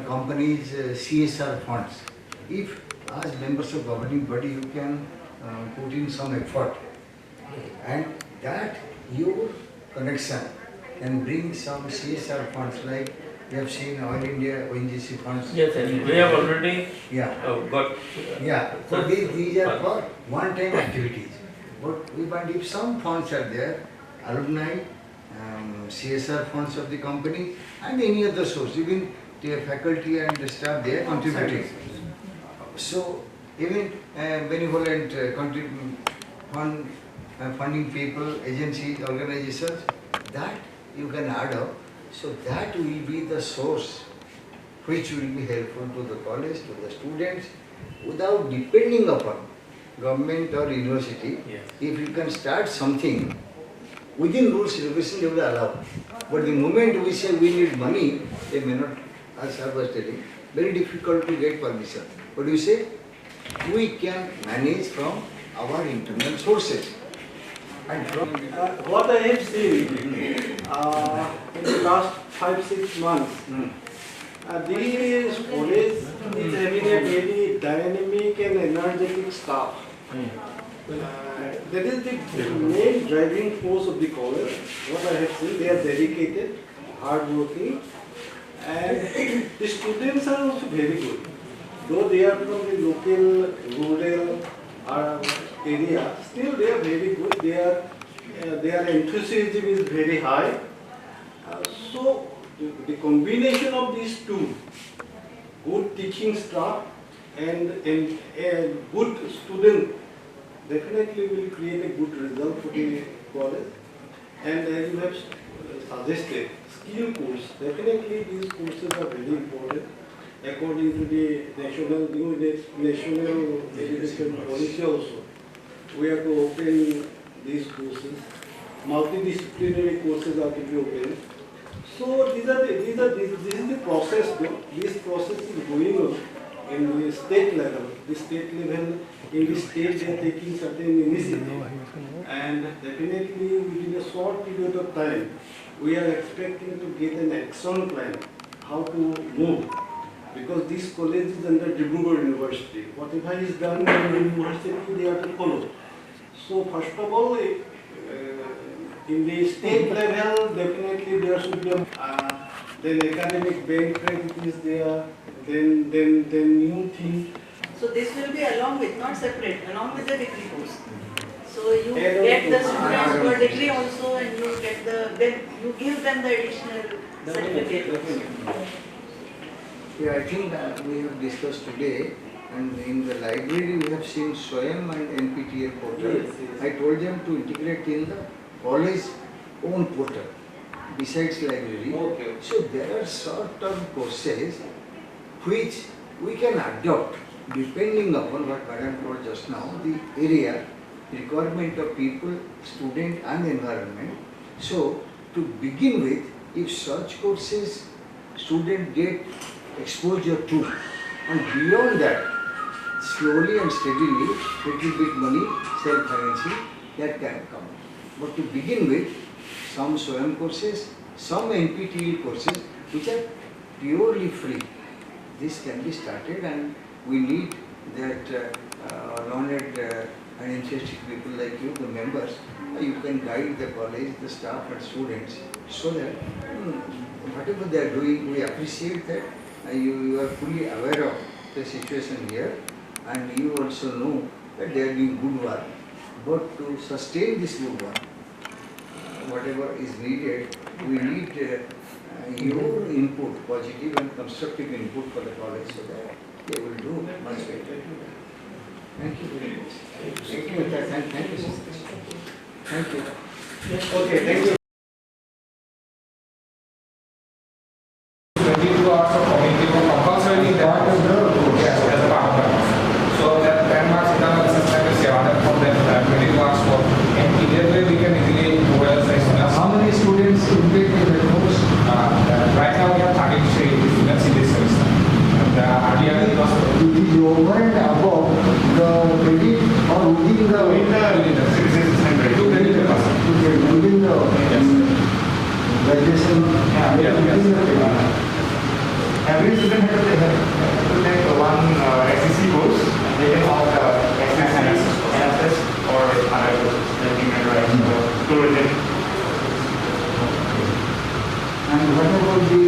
companies, CSR funds. If as members of governing body, you can put in some effort, and that your connection can bring some CSR funds, like we have seen All India ONGC funds. Yes, we have already got. Yeah, so these are for one-time activities. But we find if some funds are there, alumni, CSR funds of the company, and any other source, even the faculty and the staff, they are contributing. So even benevolent funding people, agencies, organizations, that you can add up. So that will be the source which will be helpful to the college, to the students, without depending upon government or university. Yes. If you can start something within rules regulation, they will allow. But the moment we say we need money, they may not, as sir was telling, very difficult to get permission. But you say we can manage from our internal sources. And from what I have seen in the last 5-6 months, this college is having a very dynamic and energetic staff. That is the main driving force of the college. What I have seen, they are dedicated, hardworking, and the students are also very good. Though they are from the local, rural area, still they are very good. Their enthusiasm is very high. So the combination of these two, good teaching staff and a good student, definitely will create a good result for the college. And as you have suggested, skill course, definitely these courses are very important. According to the national education policy also, we have to open these courses. Multidisciplinary courses are to be opened. So this is the process. This process is going on in the state level. The state level, in the state they are taking certain initiatives, and definitely within a short period of time, we are expecting to get an action plan how to move. Because this college is under Dibrugarh University. Whatever is done in the university, they have to follow. So first of all, in the state level, definitely there should be then academic bank credit is there, then new thing. So this will be along with, not separate, along with the degree course. So you get the students for degree also, and you get then you give them the additional certificate. Yeah, I think we have discussed today And in the library we have seen SWAYAM and NPTEL portal. I told them to integrate in the college own portal besides library. So there are short-term courses which we can adopt depending upon what Madam told just now, the area, requirement of people, student and environment. So to begin with, if such courses student get exposure to, and beyond that, slowly and steadily, little bit money, self-financing, that can come. But to begin with, some SWAYAM courses, some NPTEL courses, which are purely free. This can be started, and we need that learned and interested people like you, the members. You can guide the college, the staff and students, so that whatever they are doing, we appreciate that you are fully aware of the situation here, and you also know that they are doing good work. But to sustain this good work, whatever is needed, we need your input, positive and constructive input for the college, so that they will do much better. Thank you very much. Thank you, thank you so much. Thank you. Okay, thank you. 22 hours of cognitive work compulsorily part of the yes, as a part of that. So that 10 marks internal assessment is added from that 22 hours work. And either way we can easily well say how many students intake in the course? Right now we have 33 students in this semester. And earlier it was over and above the credit or within the citizen credit. within the graduation. Every student has to take one SEC course. They can opt NSS or other courses like human rights or tourism. And what about the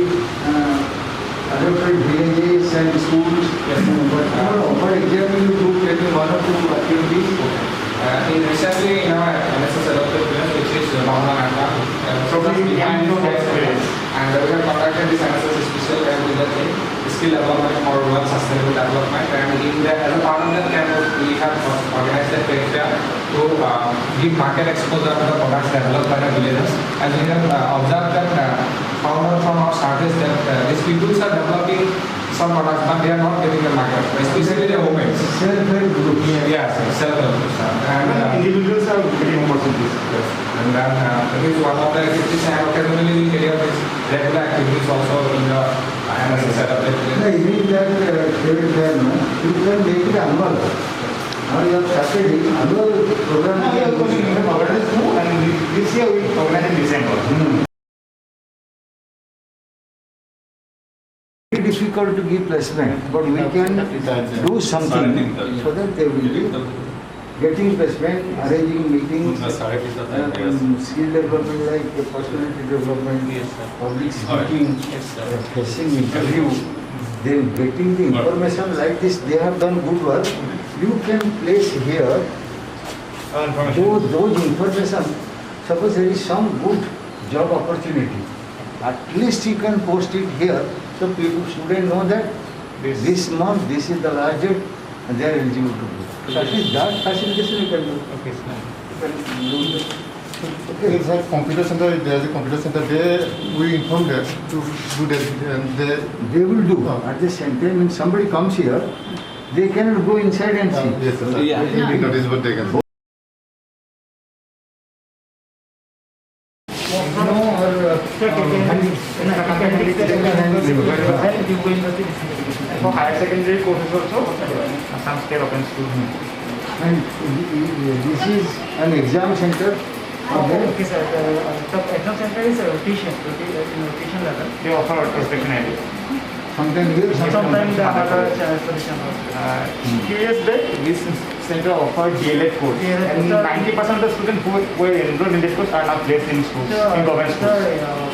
adopted villages and schools? Yes. For example, you do maybe one or two activities. Recently in our NSS adopted village, which is Bahona College, programs behind and we have conducted this NSS special camp with the skill development for rural sustainable development, and in the, as a part of that camp we have organized a trade fair to give market exposure to the products developed by the villagers. As we have observed that found out from our surveys that these people are developing some products but they are not getting the market, especially the women. Self-help groups. Yes, self-help groups. And individuals are getting more opportunities. Yes. And then that is one of the activities, and occasionally we carry out these regular activities also in the NSS setup. Even that trade fair, you can make it annual. Now you have started annual program. And this year we organize in December. Very difficult to give placement, but we can do something so that they will be getting placement, arranging meetings, skill development like personality development, public speaking, facing interview, then getting the information like this. They have done good work. You can place here those information. Suppose there is some good job opportunity, at least you can post it here. So people, students know that this month, this is the last date, and they are eligible to do. So at least that facilitation you can do. Okay, You can do It's like computer center, there is a computer center, there we inform them to do that, and they will do. At the same time, when somebody comes here, they cannot go inside and see. Yes, sir. That is what they can do. For higher secondary courses also, some state open school. And this is an exam center. Okay, sir. The exam center is a rotation level. They offer inspection ID. Sometimes here, sometimes the other solution. Few years back, this center offered DLED course, and 90% of the students who were enrolled in this course are now placed in schools, in government schools.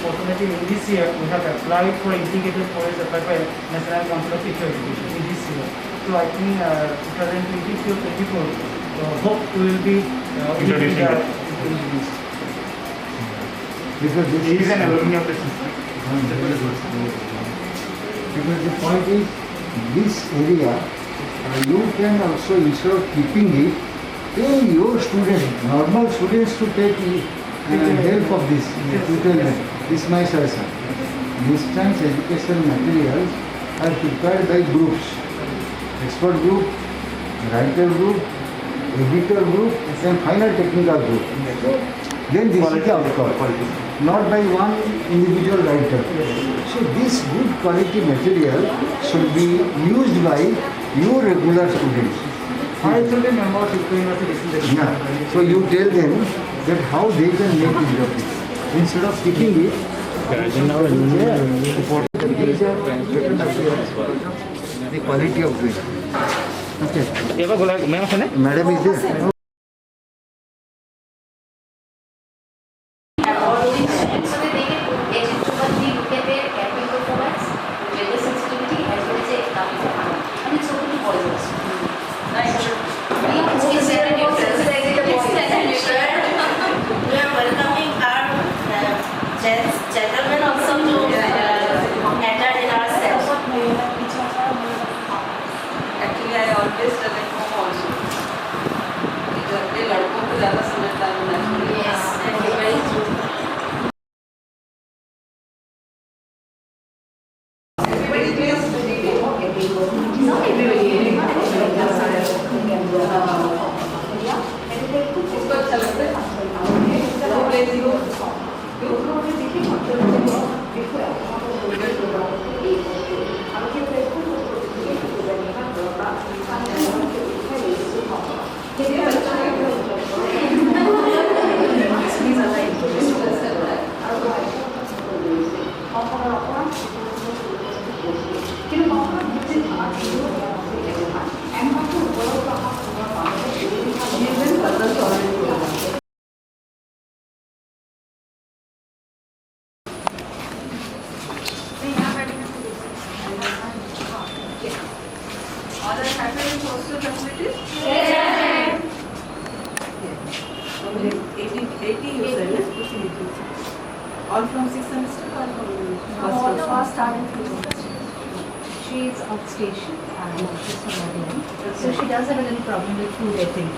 Fortunately, this year we have applied for integrated college applied by National Council of Teacher Education in this year. So I think 2023-24, hope we will be introducing it. Because this is an alumni of the system. Because the point is, this area you can also, instead of keeping it, pay your students, normal students to take help of this tutelment. This is my suggestion. Distance education materials are prepared by groups, expert group, writer group, editor group, and final technical group. Then this is the outcome, not by one individual writer. So this good quality material should be used by your regular students. Yeah. So you tell them that how they can make use of it. Instead of keeping it, the quality of it. Okay. Madam is there. Gentlemen also to enter in our session. Actually, I always tell at home also. लड़कों को ज़्यादा समझदार होना चाहिए. Yes, that is very true. Everybody plays cricket. Not everybody. इसको अच्छा लगता है. Who plays you? All from 6th semester or from First started from she is outstation and she's from London. So she does have a little problem with food, I think.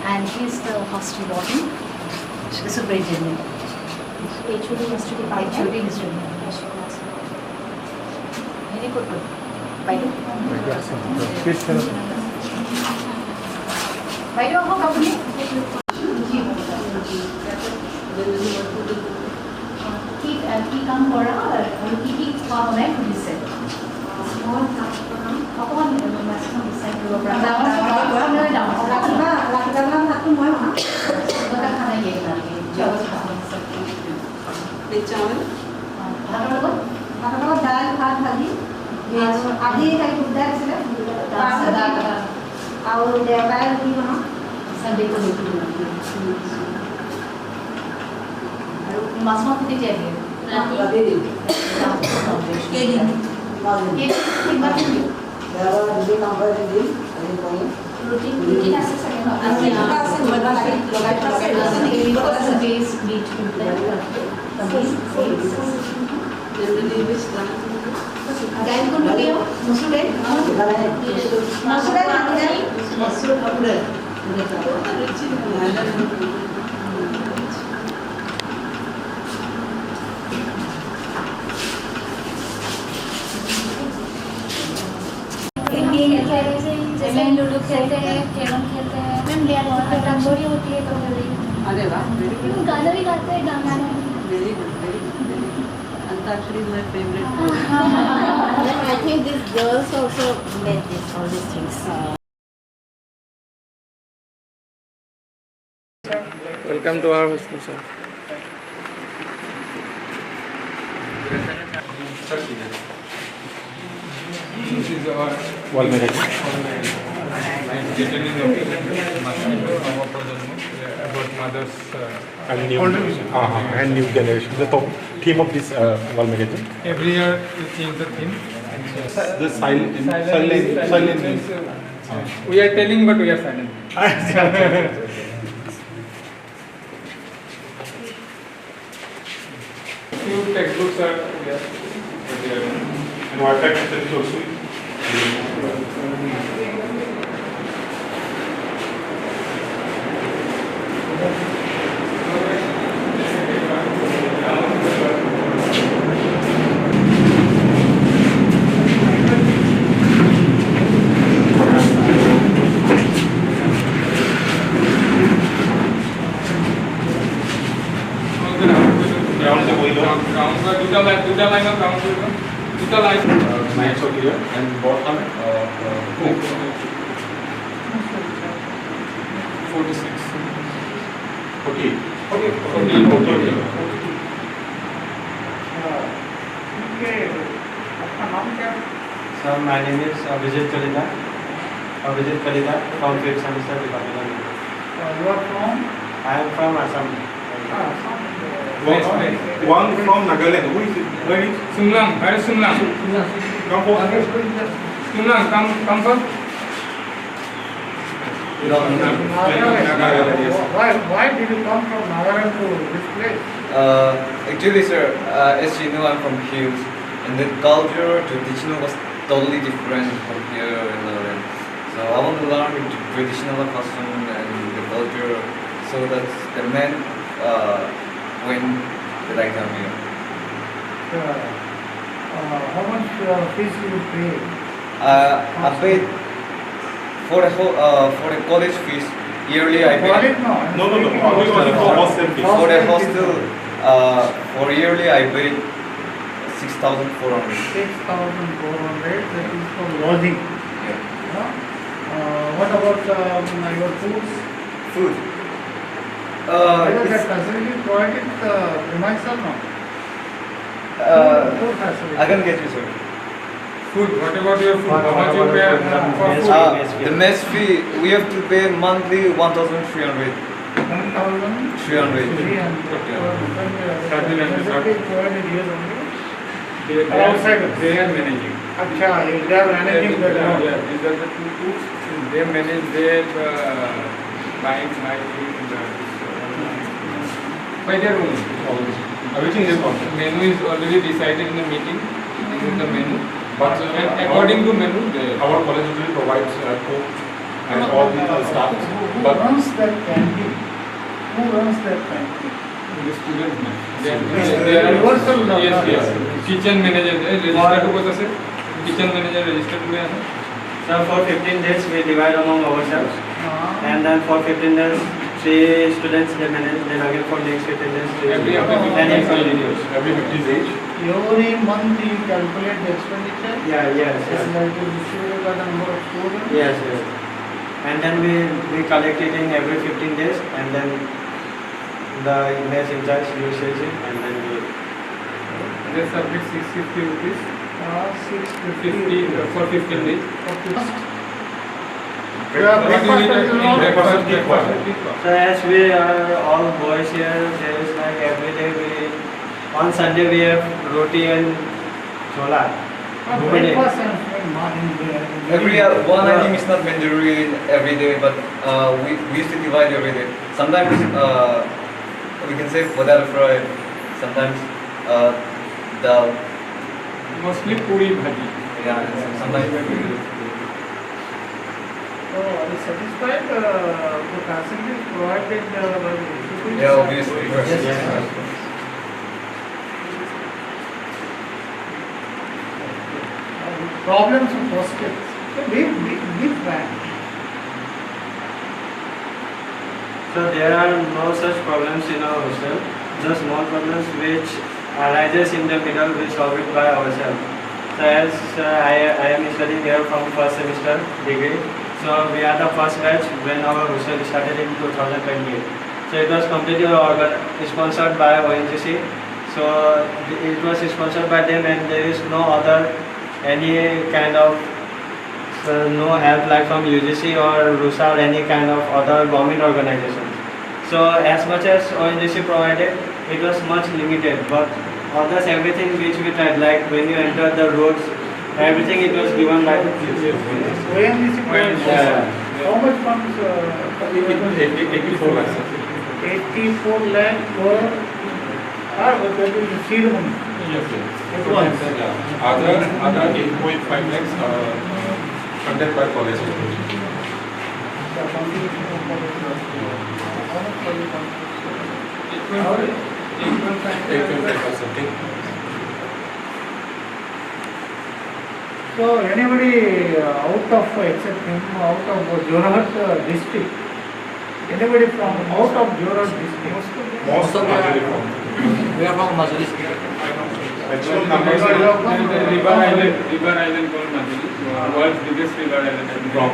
And she's the hostel warden. She's a great gentleman. HOD history department. HOD history department. Very good. Why do you have a company? কি কাম কৰা আৰু কি খোৱা বনাই খুলিছে অকণমান বিচাৰি কৰিব পৰা ভাতৰ লগত দাইল ভাত ভাজি আজি তাই সুবিধা দিছিলে আৰু দেওবাৰে ৰুটি বনাওঁ চানডেটো ৰুটি আৰু মাছ মাংস কেতিয়া দিয়ে लूडो खेलते हैं, कैरम खेलते हैं, रंगोली होती है कभी. अरे वाह, गाना भी गाते हैं, गाना. Very good, very good. Antakshari is my favorite. I think these girls also made all these things. Welcome to our hostel, sir. This is our wall magazine. About mothers and new generation. The top theme of this wall magazine. Every year we change the theme. The silent. We are telling, but we are silent. Few textbooks are here. And Wi-Fi connection is also. Nights are here and what time? 46. 40. 40. Sir, my name is Abhijit Kalita. Abhijit Kalita from 5th semester Department of English. You are from? I am from Assam. One from Nagaland. Who is it? Where is Sumlang. Where is Sumlang? Come for. Sumlang, come for. Why did you come from Nagaland to this place? Actually, sir, as you know, I'm from Hills, and the culture, traditional was totally different from here in Nagaland. So I want to learn the traditional costume and the culture. So that's the main when did I come here. How much fees you pay? I paid for the college fees yearly. I paid. No. For hostel fees. For the hostel, for yearly I paid 6,400. 6,400. That is for lodging. Yeah. What about your foods? Food. Whether that facility provided premise or not? Food facility. I can get you, sir. Food. What about your food? How much you pay for food? The mess fee, we have to pay monthly 1,300. 1,300. 300. Outside. They are managing. Acha, if they are managing the These are the two foods. They manage their buying my by their own. Everything is on. Menu is already decided in the meeting. This is the menu. But according to menu, our college usually provides cook and all the staff. Who runs that canteen? Who runs that canteen? The student man. They are universal. Yes. Kitchen manager registered to what sir? Kitchen manager registered to है. So for 15 days we divide among ourselves, and then for 15 days 3 students they manage. Then again for next 15 days every 15 days. Every month you calculate the expenditure. Yes. And that is distributed by the number of students. Yes. And then we collect it in every 15 days, and then the mess in charge uses it, and then we. They submit 650 rupees. 650 for 15 days. So as we are all boys here, there is like every day on Sunday we have roti and chola. Every one item is not mandatory every day, but we used to divide every day. Sometimes we can say potato fry. Sometimes dal. Mostly puri bhaji. Yeah, sometimes. So are you satisfied? The facilities provided by the institution? Yeah, obviously. Yes. Problems with hostels. So big bang. So there are no such problems in our hostel. The small problems which arises in the middle, we solve it by ourselves. So as I am studying here from first semester degree. So we are the first batch when our hostel started in 2028. So it was completely sponsored by ONGC. So it was sponsored by them, and there is no other any kind of no help like from UGC or RUSA or any kind of other government organizations. So as much as ONGC provided, it was much limited, but others everything which we tried, like when you enter the roads, everything it was given by ONGC provided. How much funds? 84 lakhs. 84 lakh for that is seed money. Yes, yes. At once. Yeah. Other 8.5 lakhs funded by college. How much? 8.5 something. So anybody out of, except him, out of Jorhat district, anybody from out of Jorhat district? Most of Majuli from. We are from Majuli. Maximum numbers River Island called Majuli, world's biggest river island from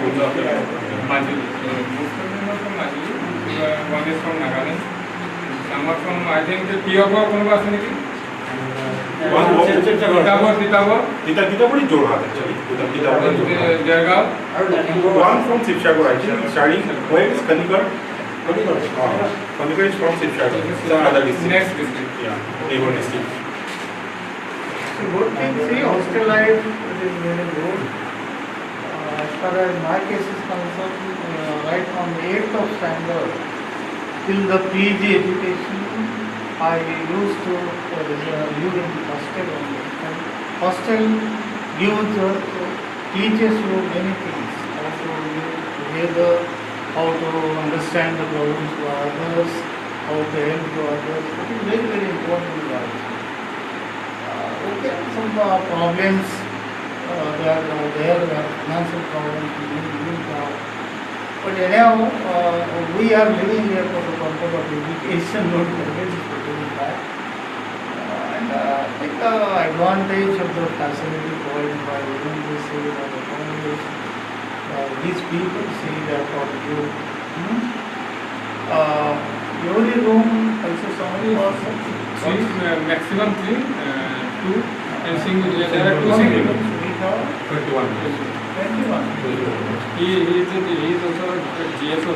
Majuli. So most of them are from Majuli. One is from Nagaland. Some are from, I think, the Tioba actually. Titapur is Jorhat actually. Jergaon. One from Shivsagar actually. Starting where is Kanikar? Kanikar is from Shivsagar. It's another district. Next district. Yeah, neighbor district. So good thing, see, hostel life is very good. As far as my case is concerned, right from 8th of standard till the PG education, I used to live in the hostel only. And hostel teaches you many things, how to live together, how to understand the problems of others, how to help to others. It is very, very important in life. Okay, some problems there, financial problems, but anyhow, we are living here for the purpose of education, not forget that. And I think the advantage of the facility provided by UNBC or the college, these people see that for you. Every room consists of only Maximum 3, 2, and single. There are 2 single rooms. 21. He is also a GSO.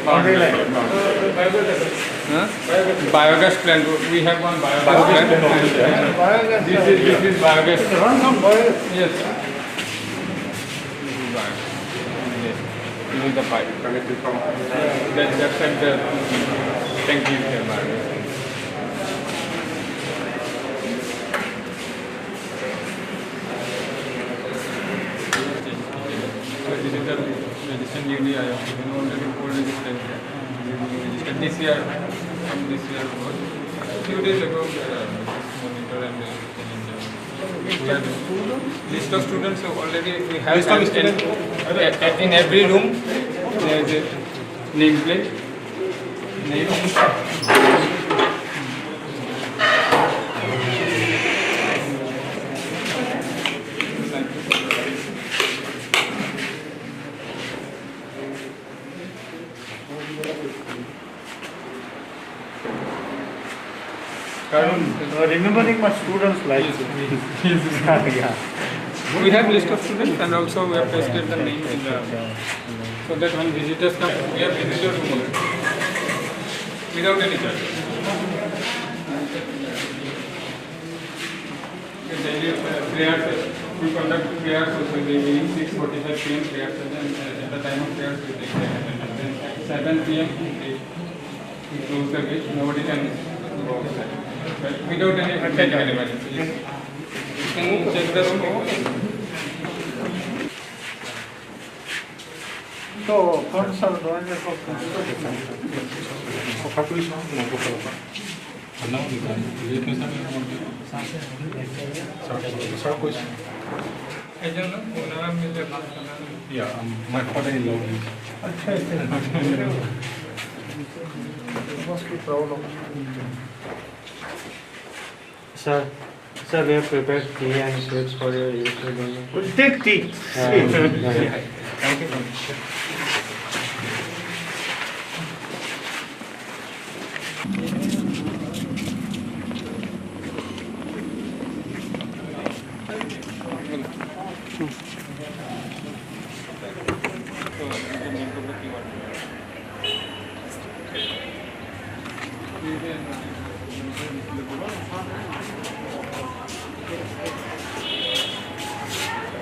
Boundary line. Biogas plant. We have one biogas plant. This is biogas. It runs on biogas. Yes. This is biogas. Yes. This is the pipe. Connected from that's at the tank is the biogas. This is the registered newly I have given already old registered. Registered this year, from this year onward. Few days ago, monitor and we have list of students. So already we have in every room there is a nameplate. Remembering my students' lives. Yeah. We have list of students and also we have pasted the name in the, so that when visitors come, we have visitor room without any charge. Daily prayers, we conduct prayers also in the evening, 6:45 p.m. prayers, and at the time of prayers we take the attendance. Then 7 p.m. we close the gate, nobody can go outside. But without any technical emergency. You can check the room. So, funds are doing it for Yeah, my father-in-law is. Must be proud of. Sir, we have prepared tea and sweets for your use. We'll take tea. Thank you.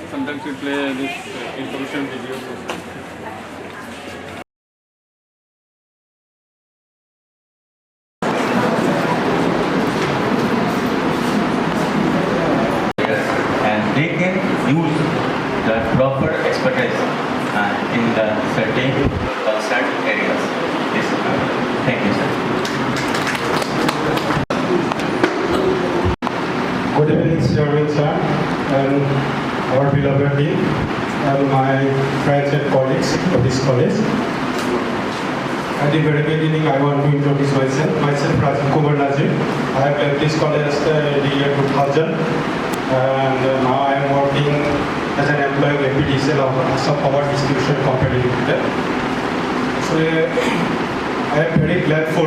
Sometimes we play this information videos. Thank you, sir. Good evening, Chairman sir, and our beloved dean, and my friends and colleagues of this college. At the very beginning, I want to introduce myself. Myself, Rajiv Kumar Nazir. I have left this college in the year 2000, and now I am working as an employee of APDCL of some power distribution company limited. So I am very grateful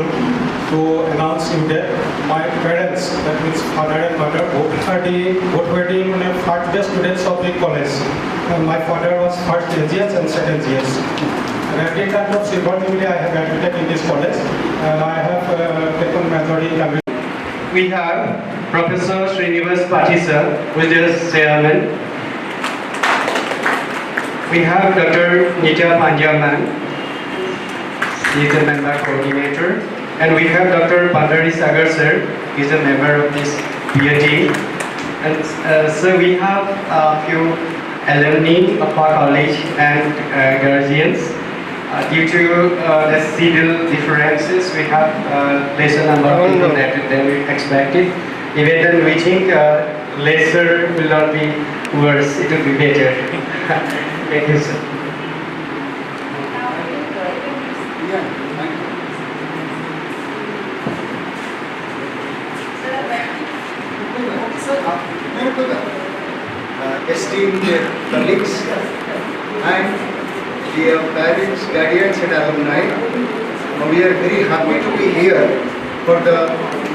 to announce you that my parents, that means father and mother, both were the first best students of the college. And my father was first GS and second GS. And at the time of silver jubilee, I have graduated in this college, and I have taken major in computer. We have Professor Srinivas Pathisa, who is the chairman. We have Dr. Nitya Pandyaman. He is a member coordinator. And we have Dr. Pandari Sagar sir. He is a member of this PhD. And so we have a few alumni of our college and guardians. Due to the schedule differences, we have lesser number of people than we expected. Even then, we think lesser will not be worse, it will be better. Thank you, sir. Esteemed colleagues and dear parents, guardians and alumni, we are very happy to be here for the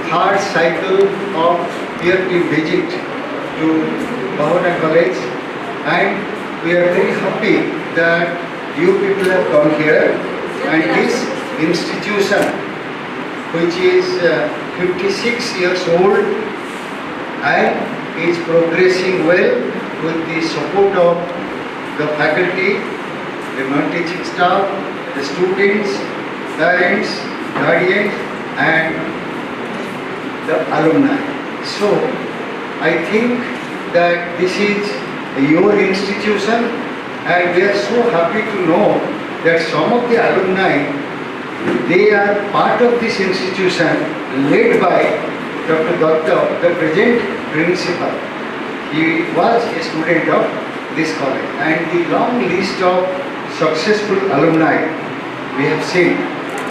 third cycle of yearly visit to Bahona College, and we are very happy that you people have come here, and this institution, which is 56 years old and is progressing well with the support of the faculty, the non-teaching staff, the students, parents, guardians and the alumni. So I think that this is your institution, and we are so happy to know that some of the alumni, they are part of this institution led by Dr. Datta, the present principal. He was a student of this college, and the long list of successful alumni we have seen.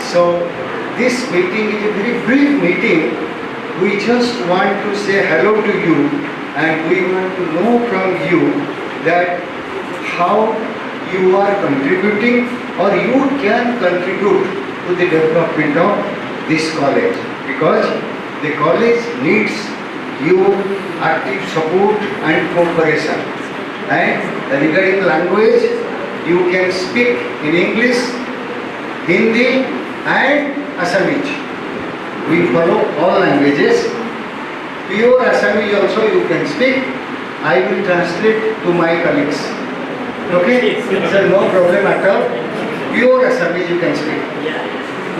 So this meeting is a very brief meeting. We just want to say hello to you, and we want to know from you that how you are contributing or you can contribute to the development of this college, because the college needs your active support and cooperation. And regarding language, you can speak in English, Hindi and Assamese. We follow all languages. Pure Assamese also you can speak. I will translate to my colleagues. Okay? So no problem at all. Pure Assamese you can speak.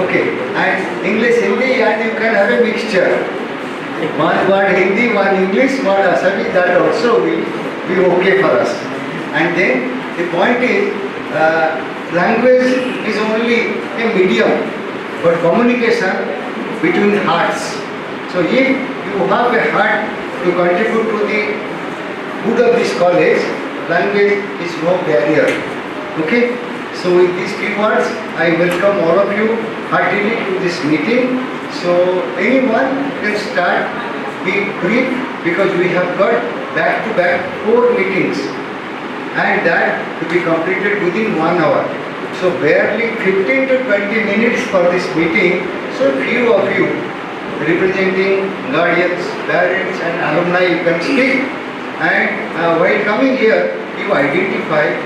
Okay. And English, Hindi, and you can have a mixture. One word Hindi, one English, one Assamese, that also will be okay for us. And then the point is, language is only a medium, but communication between hearts. So if you have a heart to contribute to the good of this college, language is no barrier. Okay? So with these few words, I welcome all of you heartily to this meeting. So anyone can start, be brief, because we have got back-to-back 4 meetings, and that to be completed within 1 hour. So barely 15 to 20 minutes for this meeting. So few of you representing guardians, parents and alumni, you can speak, and while coming here you identify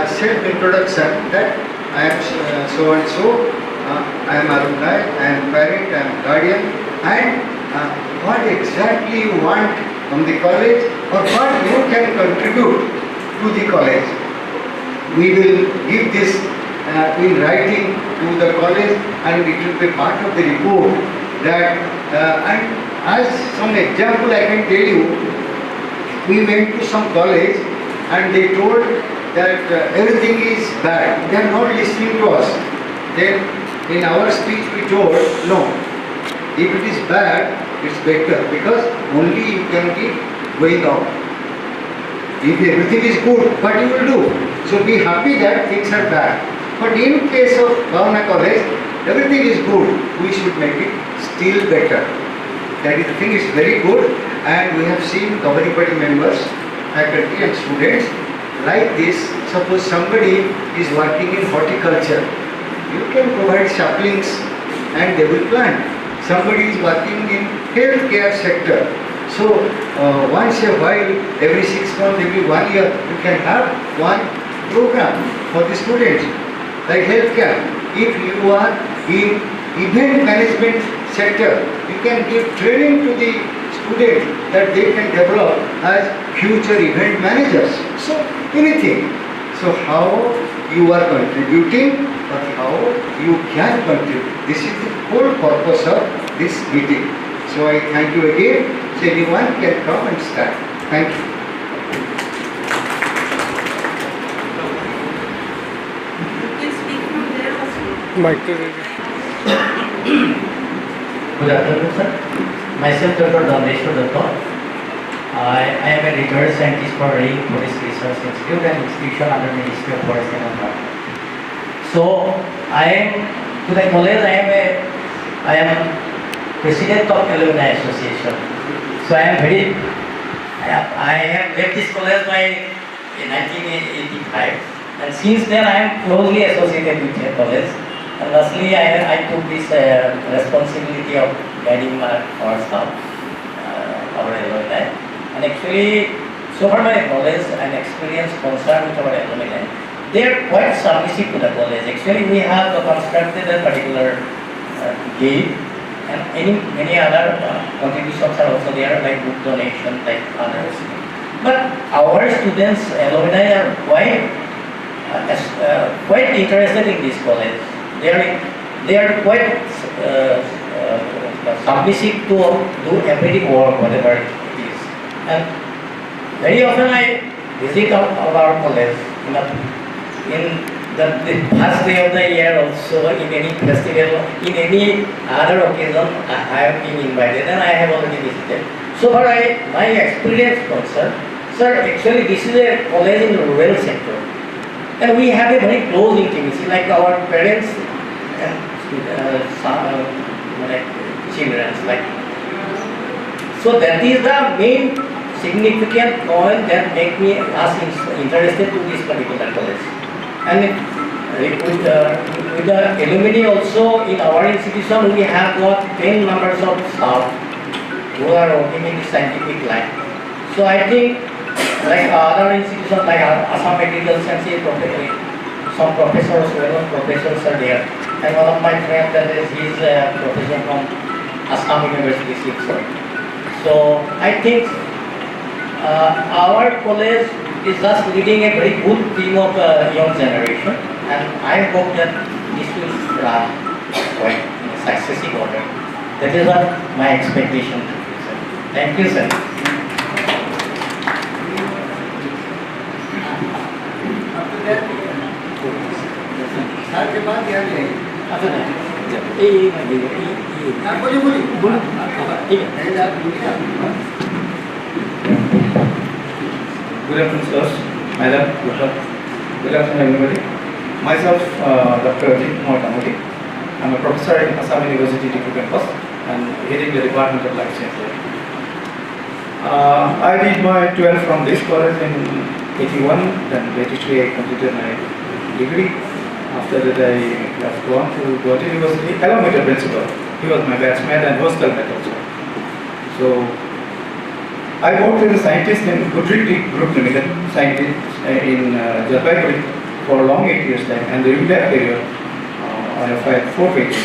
self-introduction that I am so and so, I am alumni, I am parent, I am guardian, and what exactly you want from the college or what you can contribute to the college. We will give this in writing to the college, and it will be part of the report that, and as some example I can tell you, we went to some college and they told that everything is bad, they are not listening to us. Then In our speech we told, no, if it is bad, it's better because only you can be going out. If everything is good, what you will do? So be happy that things are bad. But in case of Bahona College, everything is good. We should make it still better. That is the thing, is very good, and we have seen governing body members, faculty and students like this. Suppose somebody is working in horticulture, you can provide saplings and they will plant. Somebody is working in healthcare sector. So once a while, every 6 months, every 1 year, you can have one program for the students, like healthcare. If you are in event management sector, you can give training to the students that they can develop as future event managers. So anything. So how you are contributing, or how you can contribute. This is the whole purpose of this meeting. So I thank you again. So anyone can come and start. Thank you. Good afternoon, sir. Myself, Dr. Dameshwar Datta. I am a retired scientist for Forest Research Institute and institution under Ministry of Forest and Environment. So, to the college, I am president of Alumni Association. So I have left this college in 1985, and since then I am closely associated with the college. And lastly, I took this responsibility of guiding our staff, our alumni. And actually, so far my knowledge and experience concerned with our alumni, they are quite submissive to the college. Actually, we have constructed a particular gate, and many other contributions are also there, like book donation, like others. But our students, alumni, are quite interested in this college. They are quite submissive to do every work, whatever it is. And very often I visit our college in the first day of the year, also in any festival, in any other occasion, I have been invited and I have already visited. So far my experience concerned, sir, actually this is a college in the rural sector. And we have a very close intimacy, like our parents and children. So that is the main significant point that make us interested to this particular college. And with the alumni also in our institution, we have got 10 members of staff who are working in the scientific line. So I think, like other institutions like Assam Medical Sciences, some professors, well-known professors are there. And one of my friends, he is a professor from Assam University, Silchar. So I think our college is just leading a very good team of young generation, and I hope that this will run quite in a successive order. That is what my expectation is. Thank you, sir. के बाद याद रहेंगे। Good afternoon, sirs. Madam, good afternoon, everybody. Myself, Dr. Ajit Kumar Damodi. I'm a professor in Assam University Degree Campus and heading the Department of Life Sciences. I did my 12th from this college in 81, then 83 I completed my degree. After that I have gone to Bahona University along with the principal. He was my batchmate and hostel mate also. So I worked as a scientist in Goodrich Group Limited, scientist in Jalpaiguri for a long 8 years time, and during that period I have filed 4 patents.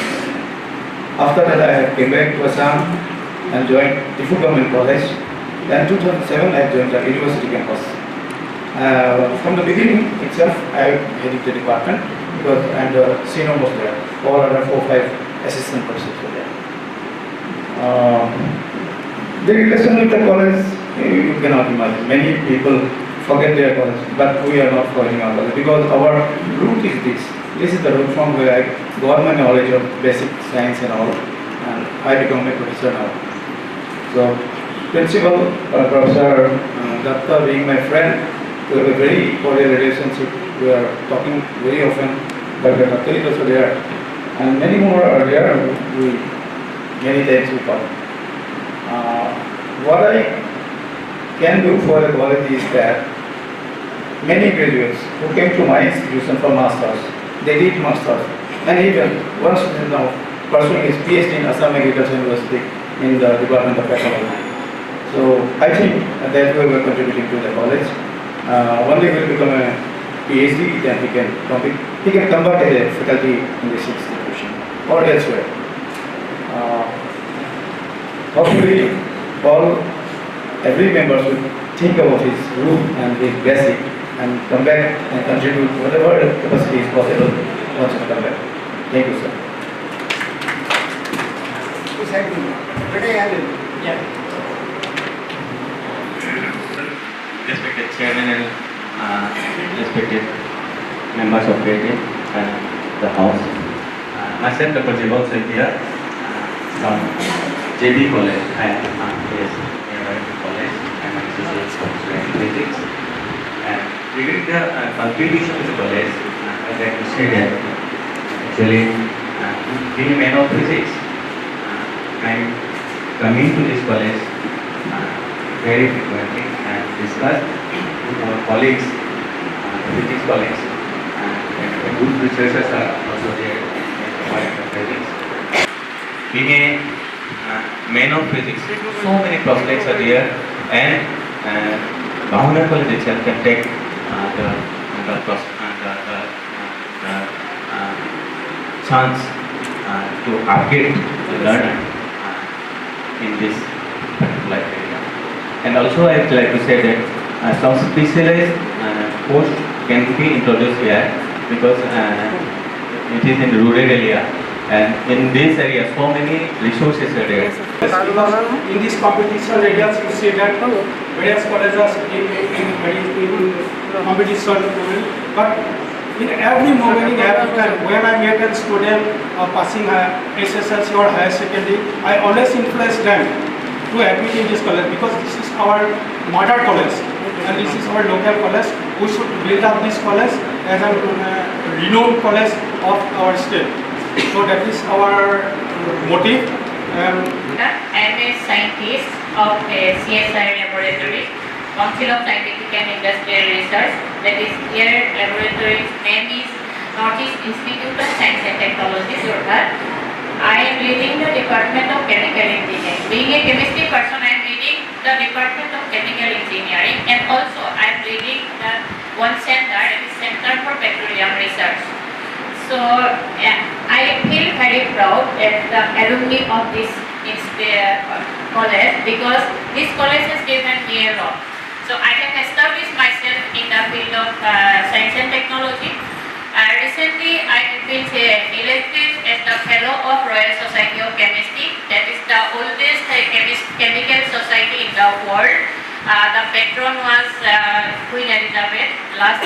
After that I came back to Assam and joined Tifu Government College. Then 2007 I joined the university campus. From the beginning itself I headed the department because and senior was there. All other 4-5 assistant professors were there. The relation with the college, you cannot imagine. Many people forget their college, but we are not forgetting our college because our root is this. this is the route from where I got my knowledge of basic science and all, and I become a professor now. So, principal Professor Datta being my friend, we have a very cordial relationship. We are talking very often. Dr. Datta is also there, and many more are there. Many times we talk. What I can do for the college is that many graduates who came to my institution for masters, they did masters, and even one student now pursuing his PhD in Assam Agriculture University in the Department of Technology. So I think that we were contributing to the college. One day will become a PhD, then he can come back as a faculty in this institution or elsewhere. Hopefully, every member should think about his root and his basic and come back and contribute whatever capacity is possible once you come back. Thank you, sir. Respected chairman and respected members of the house. Myself, Dr. Jibal Saithia from JB College. I am nearby college. I am associate in physics. And regarding the contribution to the college, I would like to say that actually being a man of physics, I am coming to this college very frequently and discuss with our colleagues, physics colleagues, and good researchers are also there in the department of physics. Being a man of physics, so many prospects are there, and Bahona College itself can take the chance to upgrade the learner in this particular area. And also I would like to say that some specialized course can be introduced here because it is in rural area, and in this area so many resources are there. In this competition areas you see that various colleges in competition, but in every moment, in every time, when I met a student passing SSLC or higher secondary, I always influence them to admit in this college because this is our mother college and this is our local college. We should build up this college as a renowned college of our state. So that is our motive. I am a scientist of a CSI laboratory, Council of Scientific and Industrial Research. That is here laboratory's name is Northeast Institute of Science and Technology, Jorhat. I am leading the Department of Chemical Engineering. Being a chemistry person, I am leading the Department of Chemical Engineering, and also I am leading the one center, that is Center for Petroleum Research. So I feel very proud as the alumni of this college because this college has given me a lot. So I have established myself in the field of science and technology. Recently, I have been elected as the Fellow of Royal Society of Chemistry. That is the oldest chemical society in the world. The patron was Queen Elizabeth. Last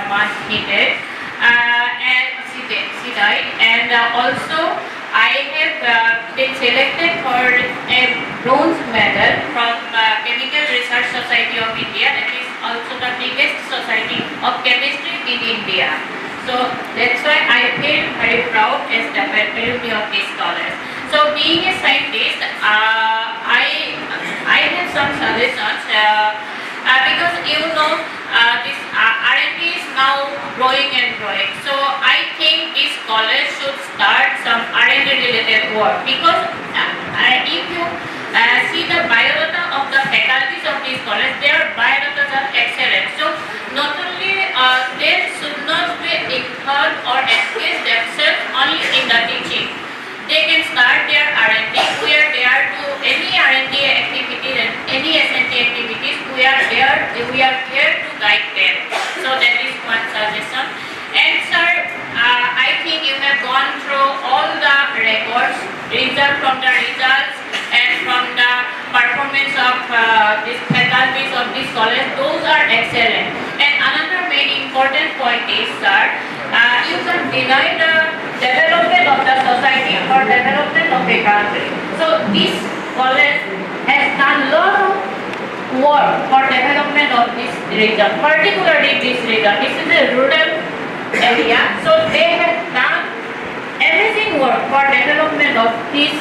month he did. And she died. And also, I have been selected for a bronze medal from Chemical Research Society of India. That is also the biggest society of chemistry in India. So that's why I feel very proud as the alumni of this college. So being a scientist, I have some suggestions because this R&D is now growing and growing. So I think this college should start some R&D related work because if you see the biodata of the faculties of this college, their biodatas are excellent. So not only they should not be involved or engage themselves only in the teaching. They can start their R&D. We are there to any R&D activities and any S&T activities. We are here to guide them. So that is one suggestion. And sir, I think you have gone through all the records, from the results and from the performance of these faculties of this college. Those are excellent. And another very important point is, sir, you can deny the development of the society or development of the country. So this college has done a lot of work for development of this region, particularly this region. This is a rural area, so they have done amazing work for development of this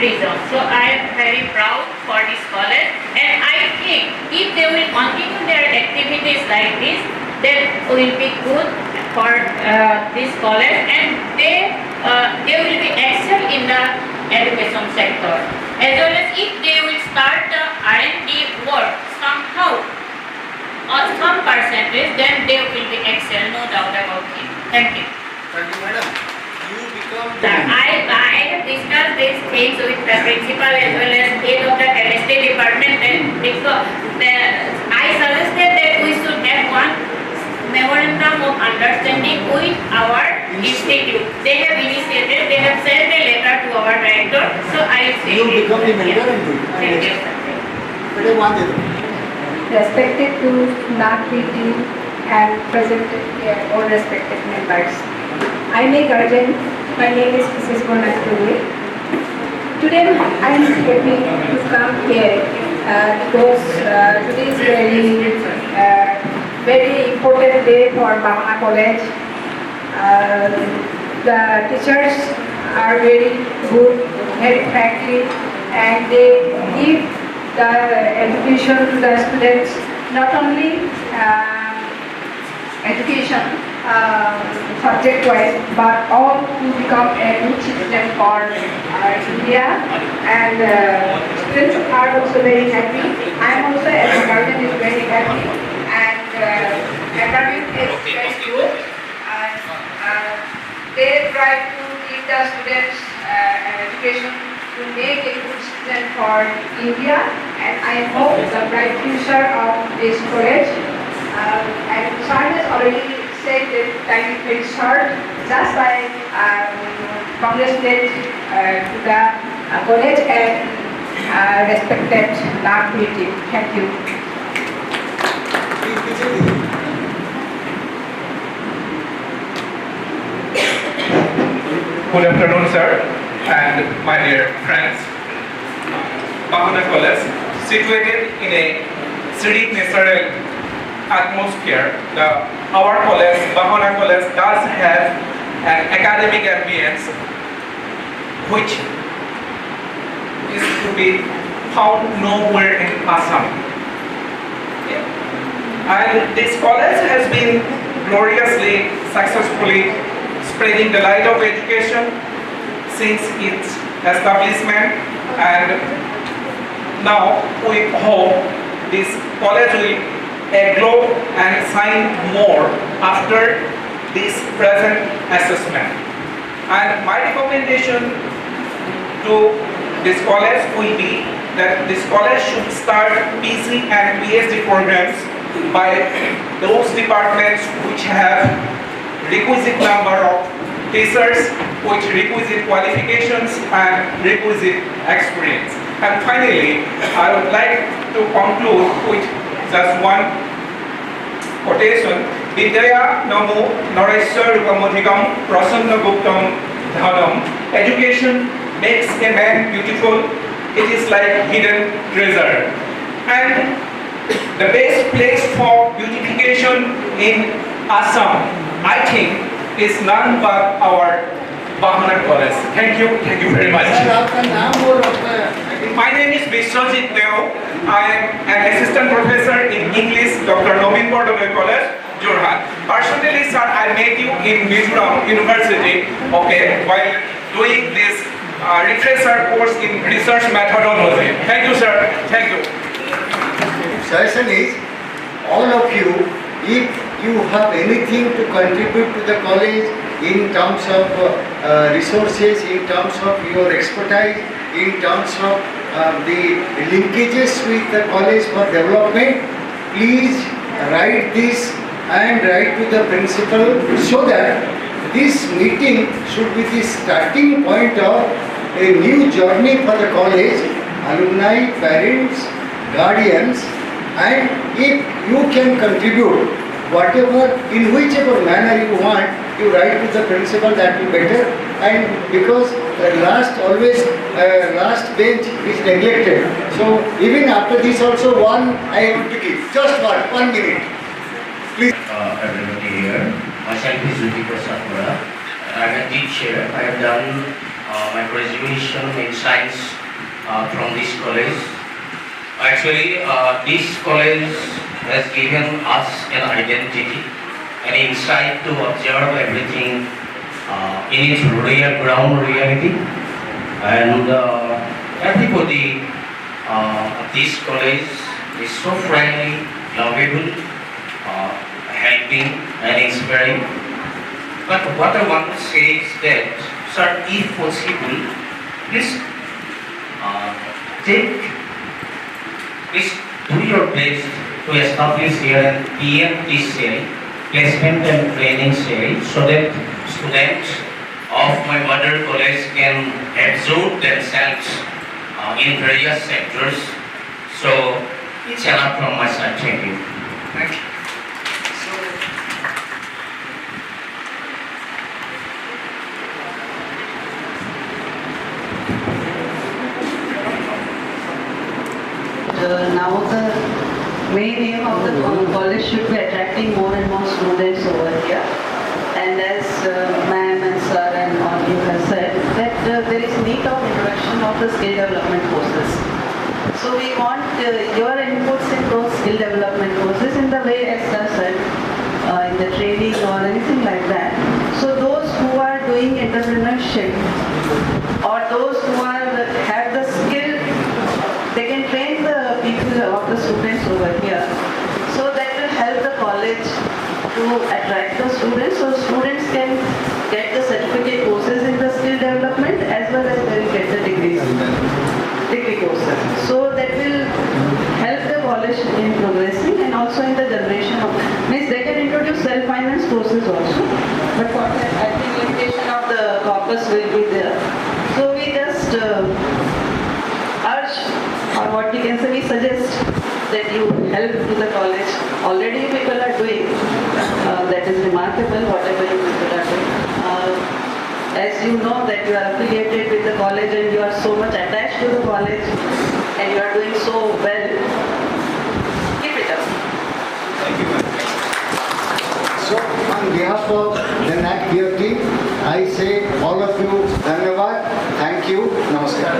region. So I am very proud for this college, and I think if they will continue their activities like this, then will be good for this college, and they will be excel in the education sector. As well as if they will start the R&D work somehow or some percentage, then they will be excel, no doubt about it. Thank you. Thank you, madam. You become I have discussed these things with the principal as well as head of the chemistry department, and I suggested that we should have one memorandum of understanding with our institute. They have initiated, they have sent a letter to our director, so I will You become the mentor and do. Thank you. Respected to NAAC team and present all respected members. I am a guardian. My name is Mrs. Bahona College. Today I am happy to come here because today is very important day for Bahona College. The teachers are very good, very friendly, and they give the education to the students, not only education subject-wise, but all to become a good citizen for India. And students are also very happy. I am also, as a guardian, is very happy. And academic is very good. They try to give the students education to make a good citizen for India, and I hope the bright future of this college. And Sir has already said that time is very short. Just I congratulate to the college and respected NAAC team. Thank you. Good afternoon, sir, and my dear friends. Bahona College, situated in a serene natural atmosphere, our college, Bahona College, does have an academic ambience which is to be found nowhere in Assam. And this college has been gloriously, successfully spreading the light of education since its establishment, and now we hope this college will glow and shine more after this present assessment. And my recommendation to this college will be that this college should start PC and PhD programs by those departments which have requisite number of teachers with requisite qualifications and requisite experience. And finally, I would like to conclude with just one quotation. Vidya namo nareshwar rupamadhikam prasanna guptam dhanam. Education makes a man beautiful. It is like hidden treasure. And the best place for beautification in Assam, I think, is none but our Bahona College. Thank you very much. My name is Vishwajit Deo. I am an assistant professor in English, Dr. Nobin Bordoloi College, Jorhat. Personally, sir, I met you in Mizoram University, okay, while doing this refresher course in research methodology. Thank you, sir. Thank you. Suggestion is, all of you, if you have anything to contribute to the college in terms of resources, in terms of your expertise, in terms of the linkages with the college for development, please write this and write to the principal, so that this meeting should be the starting point of a new journey for the college, alumni, parents, guardians. And if you can contribute whatever, in whichever manner you want, you write to the principal, that will better. And because last bench is neglected. So even after this also one I want to give. Just 1 minute. Please. Everybody here. Myself is Zuti Prasad. I am a teacher. I have done my graduation in science from this college. Actually, this college has given us an identity, an insight to observe everything in its real ground reality. And everybody at this college is so friendly, lovable, helping and inspiring. But what I want to say is that, sir, if possible, please please do your best to establish here an PMT cell, placement and training cell, so that students of my mother college can absorb themselves in various sectors. So it's enough from my side. Thank you. Thank you. Now the main aim of the college should be attracting more and more students over here. And as ma'am and sir and all you have said, that there is need of introduction of the skill development courses. So we want your inputs in those skill development courses in the way as sir said, in the training or anything like that. So those who are doing entrepreneurship or those who have the skill, they can train the people of the students over here. So that will help the college to attract the students, so students can get the certificate courses in the skill development as well as they will get the degree courses. So that will help the college in progressing and also in the generation of, means they can introduce self-finance courses also. But for that, I think limitation of the corpus will be there. So we just urge, or what we can say, we suggest that you help to the college. Already people are doing, that is remarkable, whatever you people are doing. As you know that you are affiliated with the college and you are so much attached to the college and you are doing so well, keep it up. Thank you. So on behalf of the NAAC peer team, I say all of you, Dhanyavad, thank you, Namaskar.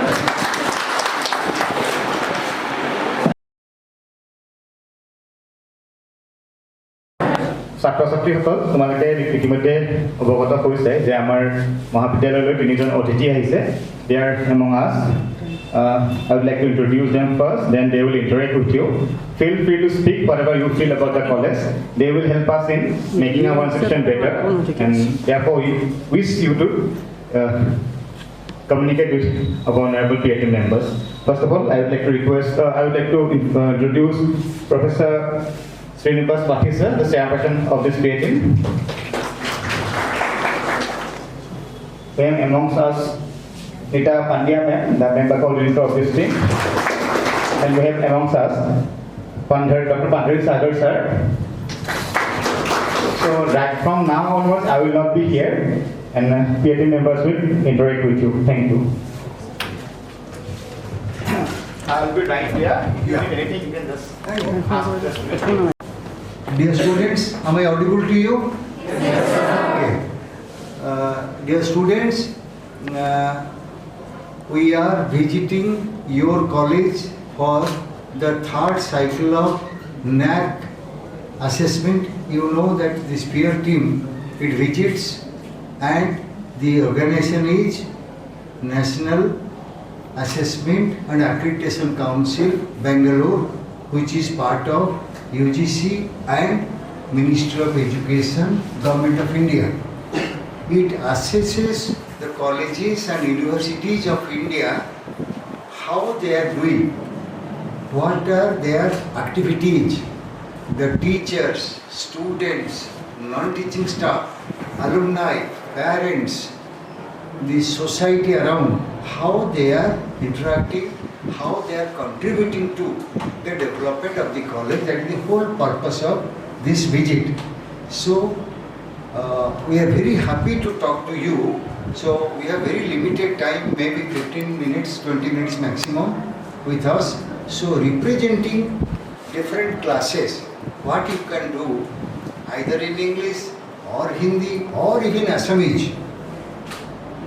ছাত্ৰ ছাত্ৰীসকল, তোমালোকে ইতিমধ্যে অৱগত কৰিছে যে আমাৰ মহাবিদ্যালয়লৈ 3জন অতিথি আহিছে। They are among us. I would like to introduce them first, then they will interact with you. Feel free to speak whatever you feel about the college. They will help us in making our institution better, and therefore we wish you to communicate with our honorable PAT members. First of all, I would like to introduce Professor Srinivas Pathi sir, the chairperson of this PAT. Then amongst us, Nita Pandya ma'am, the member coordinator of this team. And we have amongst us Dr. Pandari Sagar sir. So right from now onwards, I will not be here, and PAT members will interact with you. Thank you. I will be right here. If you need anything, you can just ask. Dear students, am I audible to you? Yes, sir. Okay. Dear students, we are visiting your college for the 3rd cycle of NAAC assessment. You know that this peer team, it visits, and the organization is National Assessment and Accreditation Council, Bangalore, which is part of UGC and Ministry of Education, Government of India. It assesses the colleges and universities of India, how they are doing, what are their activities, the teachers, students, non-teaching staff, alumni, parents, the society around, how they are interacting, how they are contributing to the development of the college. That is the whole purpose of this visit. So We are very happy to talk to you. So we have very limited time, maybe 15 minutes, 20 minutes maximum with us. So representing different classes, what you can do either in English or Hindi or even Assamese.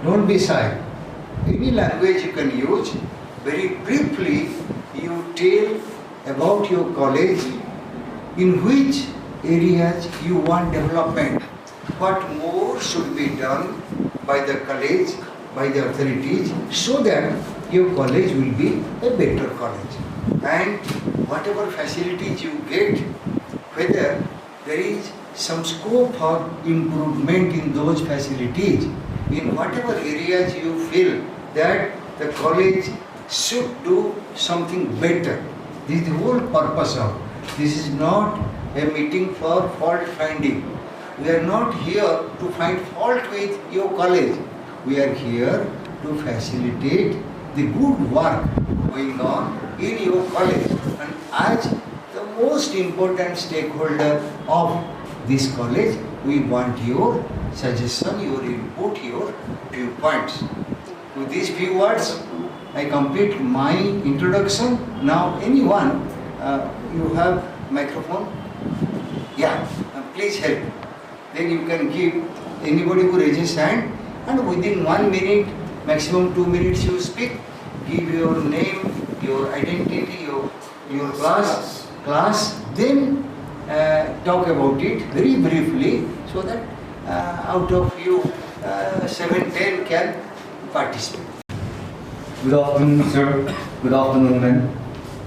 Don't be shy. Any language you can use. Very briefly, you tell about your college, in which areas you want development, what more should be done by the college, by the authorities, so that your college will be a better college. And whatever facilities you get, whether there is some scope for improvement in those facilities, in whatever areas you feel that the college should do something better. This is the whole purpose of. This is not a meeting for fault finding. We are not here to find fault with your college. We are here to facilitate the good work going on in your college. And as the most important stakeholder of this college, we want your suggestion, your input, your viewpoints. With these few words, I complete my introduction. Now, anyone, you have microphone? Yeah, please help. Then you can give anybody who raises hand, and within 1 minute, maximum 2 minutes you speak. Give your name, your identity, your class, then talk about it very briefly, so that out of you 7-10 can participate. Good afternoon, sir. Good afternoon, ma'am.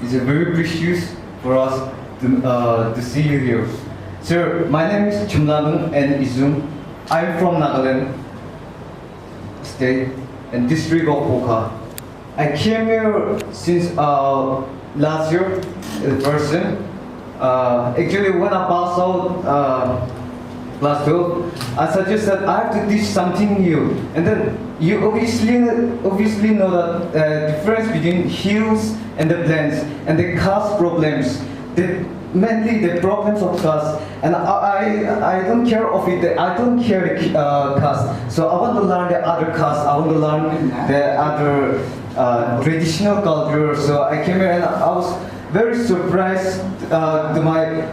It's very precious for us to see you here. Sir, my name is Chumladung and Izum. I'm from Nagaland State and District of Pokha. I came here since last year in person. Actually, when I passed out class 12, I suggested I have to teach something new. And then you obviously know that difference between hills and the plains and the caste problems. Mainly the problems of caste, and I don't care of it. I don't care the caste. So I want to learn the other caste. I want to learn the other traditional culture. So I came here and I was very surprised to my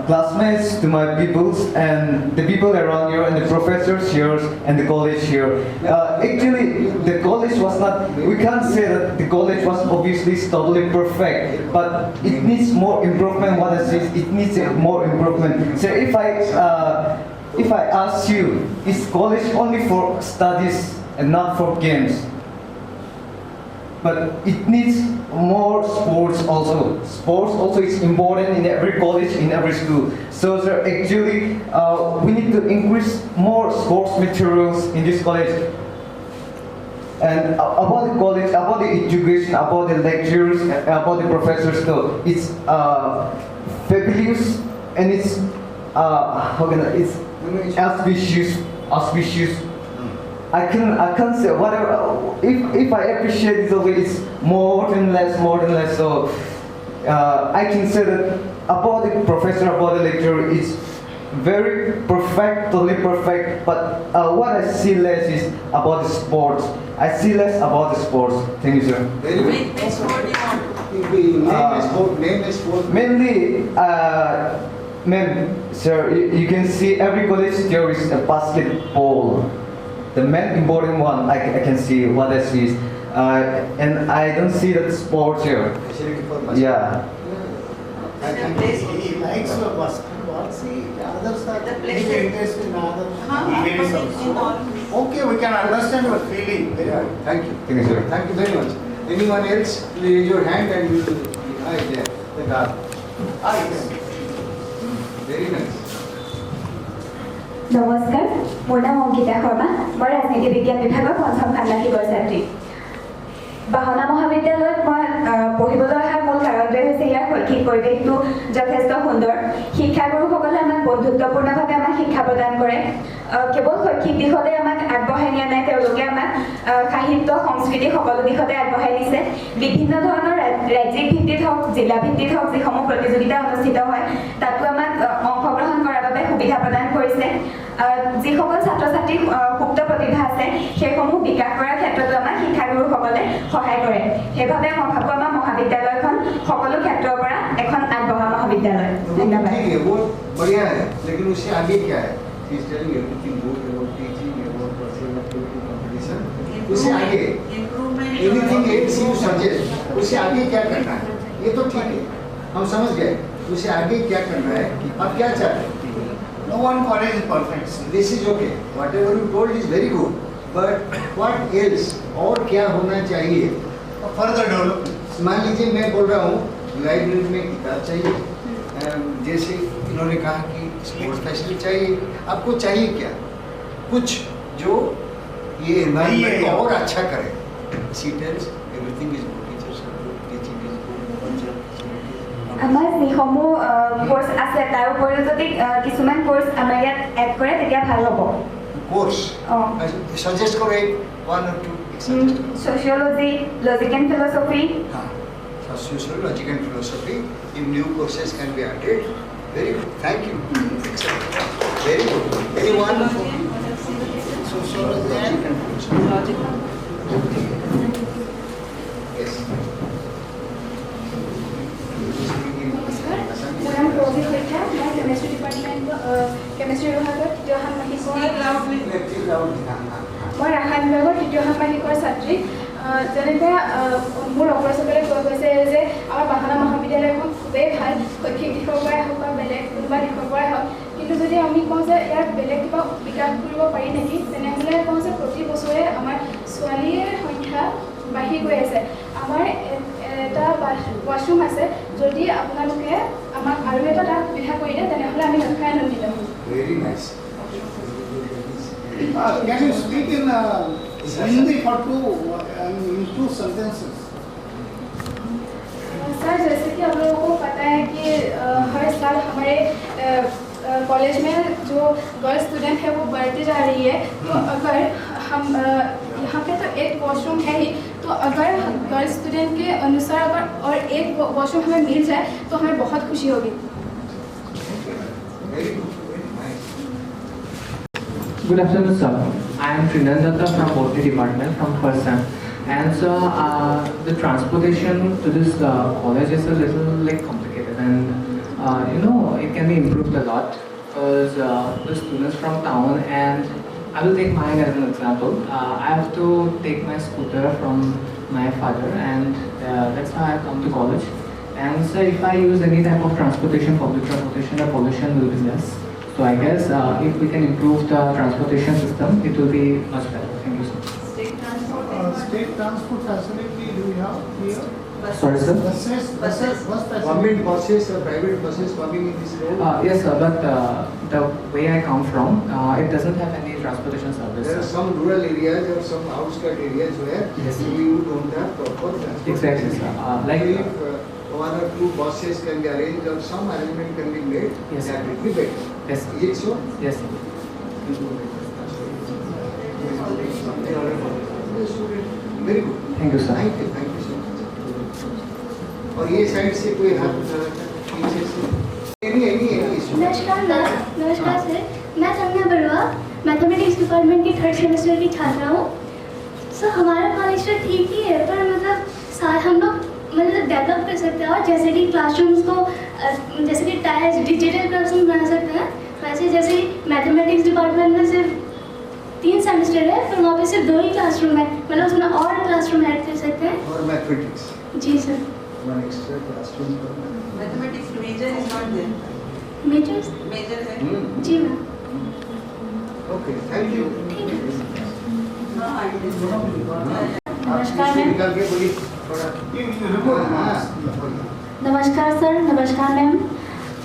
classmates, to my peoples, and the people around here, and the professors here, and the college here. Actually, the college was not, we can't say that the college was obviously totally perfect, but it needs more improvement. What I say is it needs more improvement. So if I ask you, is college only for studies and not for games? But it needs more sports also. Sports also is important in every college, in every school. So sir, actually, we need to increase more sports materials in this college. And about the college, about the education, about the lectures, about the professors too, it's fabulous and it's it's auspicious. I can't say whatever. If I appreciate this way, it's more than less. So I can say that about the professor, about the lecturer, it's very perfect, totally perfect. But what I see less is about the sports. I see less about the sports. Thank you, sir. Name is sport. Mainly, sir, you can see every college there is a basketball. The main important one I can see, what I see is, and I don't see that sports here. Yeah. He likes basketball. See, the others are interested in other events also. Okay, we can understand your feeling. Very good. Thank you. Thank you, sir. Thank you very much. Anyone else? Raise your hand and you will. There. The guard. Very nice. নমস্কাৰ মোৰ নাম অংকিতা শৰ্মা মই ৰাজনীতি বিজ্ঞান বিভাগৰ পঞ্চম ষান্মাসিকৰ ছাত্ৰী বাহনা মহাবিদ্যালয়ত মই পঢ়িবলৈ অহাৰ মূল কাৰণটোৱে হৈছে ইয়াৰ শৈক্ষিক পৰিৱেশটো যথেষ্ট সুন্দৰ শিক্ষাগুৰুসকলে আমাক বন্ধুত্বপূৰ্ণভাৱে আমাক শিক্ষা প্ৰদান কৰে কেৱল শৈক্ষিক দিশতে আমাক আগবঢ়াই নিয়া নাই তেওঁলোকে আমাক সাহিত্য সংস্কৃতি সকলো দিশতে আগবঢ়াই নিছে বিভিন্ন ধৰণৰ ৰাজ্যিক ভিত্তিত হওক জিলা ভিত্তিত হওক যিসমূহ প্ৰতিযোগিতা অনুষ্ঠিত হয় তাতো আমাক অংশগ্ৰহণ কৰাৰ বাবে সুবিধা প্ৰদান কৰিছে যিসকল ছাত্ৰ ছাত্ৰী সুপ্ত প্ৰতিভা আছে সেইসমূহ বিকাশ কৰাৰ ক্ষেত্ৰতো আমাক শিক্ষাগুৰুসকলে সহায় কৰে সেইভাৱে মই ভাবোঁ আমাৰ মহাবিদ্যালয়খন সকলো ক্ষেত্ৰৰ পৰা এখন আগবঢ়া মহাবিদ্যালয় ধন্যবাদ ठीक है वो बढ़िया है लेकिन उससे आगे क्या है He's telling everything good about teaching about competition उससे आगे anything else you suggest उससे आगे क्या करना है ये तो ठीक है हम समझ गए उससे आगे क्या करना है आप क्या चाहते हैं No one college is perfect. This is okay. Whatever you told is very good. But what else? और क्या होना चाहिए? Further development. मान लीजिए मैं बोल रहा हूँ लाइब्रेरी में किताब चाहिए जैसे इन्होंने कहा कि स्पोर्ट्स फैसिलिटी चाहिए आपको चाहिए क्या कुछ जो ये एनवायरनमेंट को और अच्छा करे सीटेल्स everything is good teachers are good teaching is good আমাৰ যিসমূহ কোৰ্চ আছে তাৰ উপৰিও যদি কিছুমান কোৰ্চ আমাৰ ইয়াত এড কৰে তেতিয়া ভাল হ'ব कोर्स सजेस्ट करो एक वन और two sociology logic and philosophy social logic and philosophy if new courses can be added very good thank you excellent very good anyone sociology and philosophy yes My name is Robi Khurja. मैं chemistry department chemistry विभागৰ তৃতীয় ষান্মাসিকৰ মই ৰসায়ন বিভাগৰ তৃতীয় ষান্মাসিকৰ ছাত্ৰী যেনেকৈ মোৰ লগৰসকলে কৈ গৈছে যে আমাৰ বাহানা মহাবিদ্যালয়খন খুবেই ভাল শৈক্ষিক দিশৰ পৰাই হওক বা বেলেগ কোনোবা দিশৰ পৰাই হওক কিন্তু যদি আমি কওঁ যে ইয়াত বেলেগ কিবা বিকাশ কৰিব পাৰি নেকি তেনেহ'লে কওঁ যে প্ৰতি বছৰে আমাৰ ছোৱালীৰ সংখ্যা বাঢ়ি গৈ আছে আমাৰ এটা ৱাশৰুম আছে যদি আপোনালোকে আমাক আৰু এটা তাত সুবিধা কৰি দিয়ে তেনেহ'লে আমি নথৈ আনন্দিত হ'ম very nice Can you speak in Hindi for in two sentences? Sir जैसे कि आप लोगों को पता है कि हर साल हमारे कॉलेज में जो गर्ल्स स्टूडेंट है वो बढ़ती जा रही है तो अगर हम यहाँ पे तो एक वॉशरूम है ही तो अगर गर्ल्स स्टूडेंट के अनुसार अगर और एक वॉशरूम हमें मिल जाए तो हमें बहुत खुशी होगी Good afternoon, sir. I am Trinandata from Botany Department from first sem. And so the transportation to this college is a little like complicated, and it can be improved a lot because the students from town, and I will take mine as an example. I have to take my scooter from my father, and that's how I come to college. And so if I use any type of transportation, public transportation, the pollution will be less. So I guess if we can improve the transportation system, it will be much better. Thank you so much. State transport facility do we have here? Sorry, sir? Buses, bus facility. Government buses or private buses coming in this road? Yes, sir, but the way I come from, it doesn't have any transportation service. There are some rural areas or some outskirt areas where you don't have proper transport. Exactly, sir. Like if one or two buses can be arranged or some arrangement can be made, yes, that would be better. Yes. Is it so? Yes, sir. Very good. Thank you, sir. Thank you so much. और ये side से कोई हाथ पीछे से नमस्कार नमस्कार sir मैं संज्ञा बरुआ मैथमेटिक्स डिपार्टमेंट की थर्ड सेमेस्टर की छात्रा हूँ सर हमारा कॉलेज तो ठीक ही है पर मतलब हम लोग मतलब डेवलप कर सकते हैं और जैसे कि क्लासरूम्स को जैसे कि टायर्स डिजिटल क्लासरूम बना सकते हैं वैसे जैसे मैथमेटिक्स डिपार्टमेंट में सिर्फ 3 सेमेस्टर है पर वहाँ पे सिर्फ 2 ही क्लासरूम है मतलब उसमें और क्लासरूम ऐड कर सकते हैं और mathematics ji sir one extra classroom for mathematics major is not there major है जी मैम okay thank you नमस्कार मैम निकाल के बोलिए थोड़ा नमस्कार सर नमस्कार मैम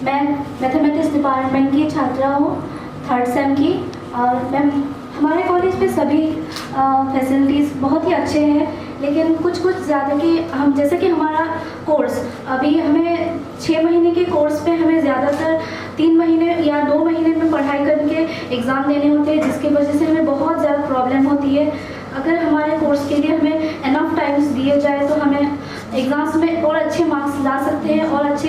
मैं मैथमेटिक्स डिपार्टमेंट की छात्रा हूँ थर्ड सेम की और मैम हमारे कॉलेज पे सभी फैसिलिटीज़ बहुत ही अच्छे हैं लेकिन कुछ ज़्यादा कि हम जैसे कि हमारा कोर्स अभी हमें 6 महीने के कोर्स पे हमें ज़्यादातर 3 महीने या 2 महीने में पढ़ाई करके एग्ज़ाम देने होते हैं जिसकी वजह से हमें बहुत ज़्यादा प्रॉब्लम होती है अगर हमारे कोर्स के लिए हमें एनफ टाइम्स दिए जाए तो हमें एग्ज़ाम्स में और अच्छे मार्क्स ला सकते हैं और अच्छे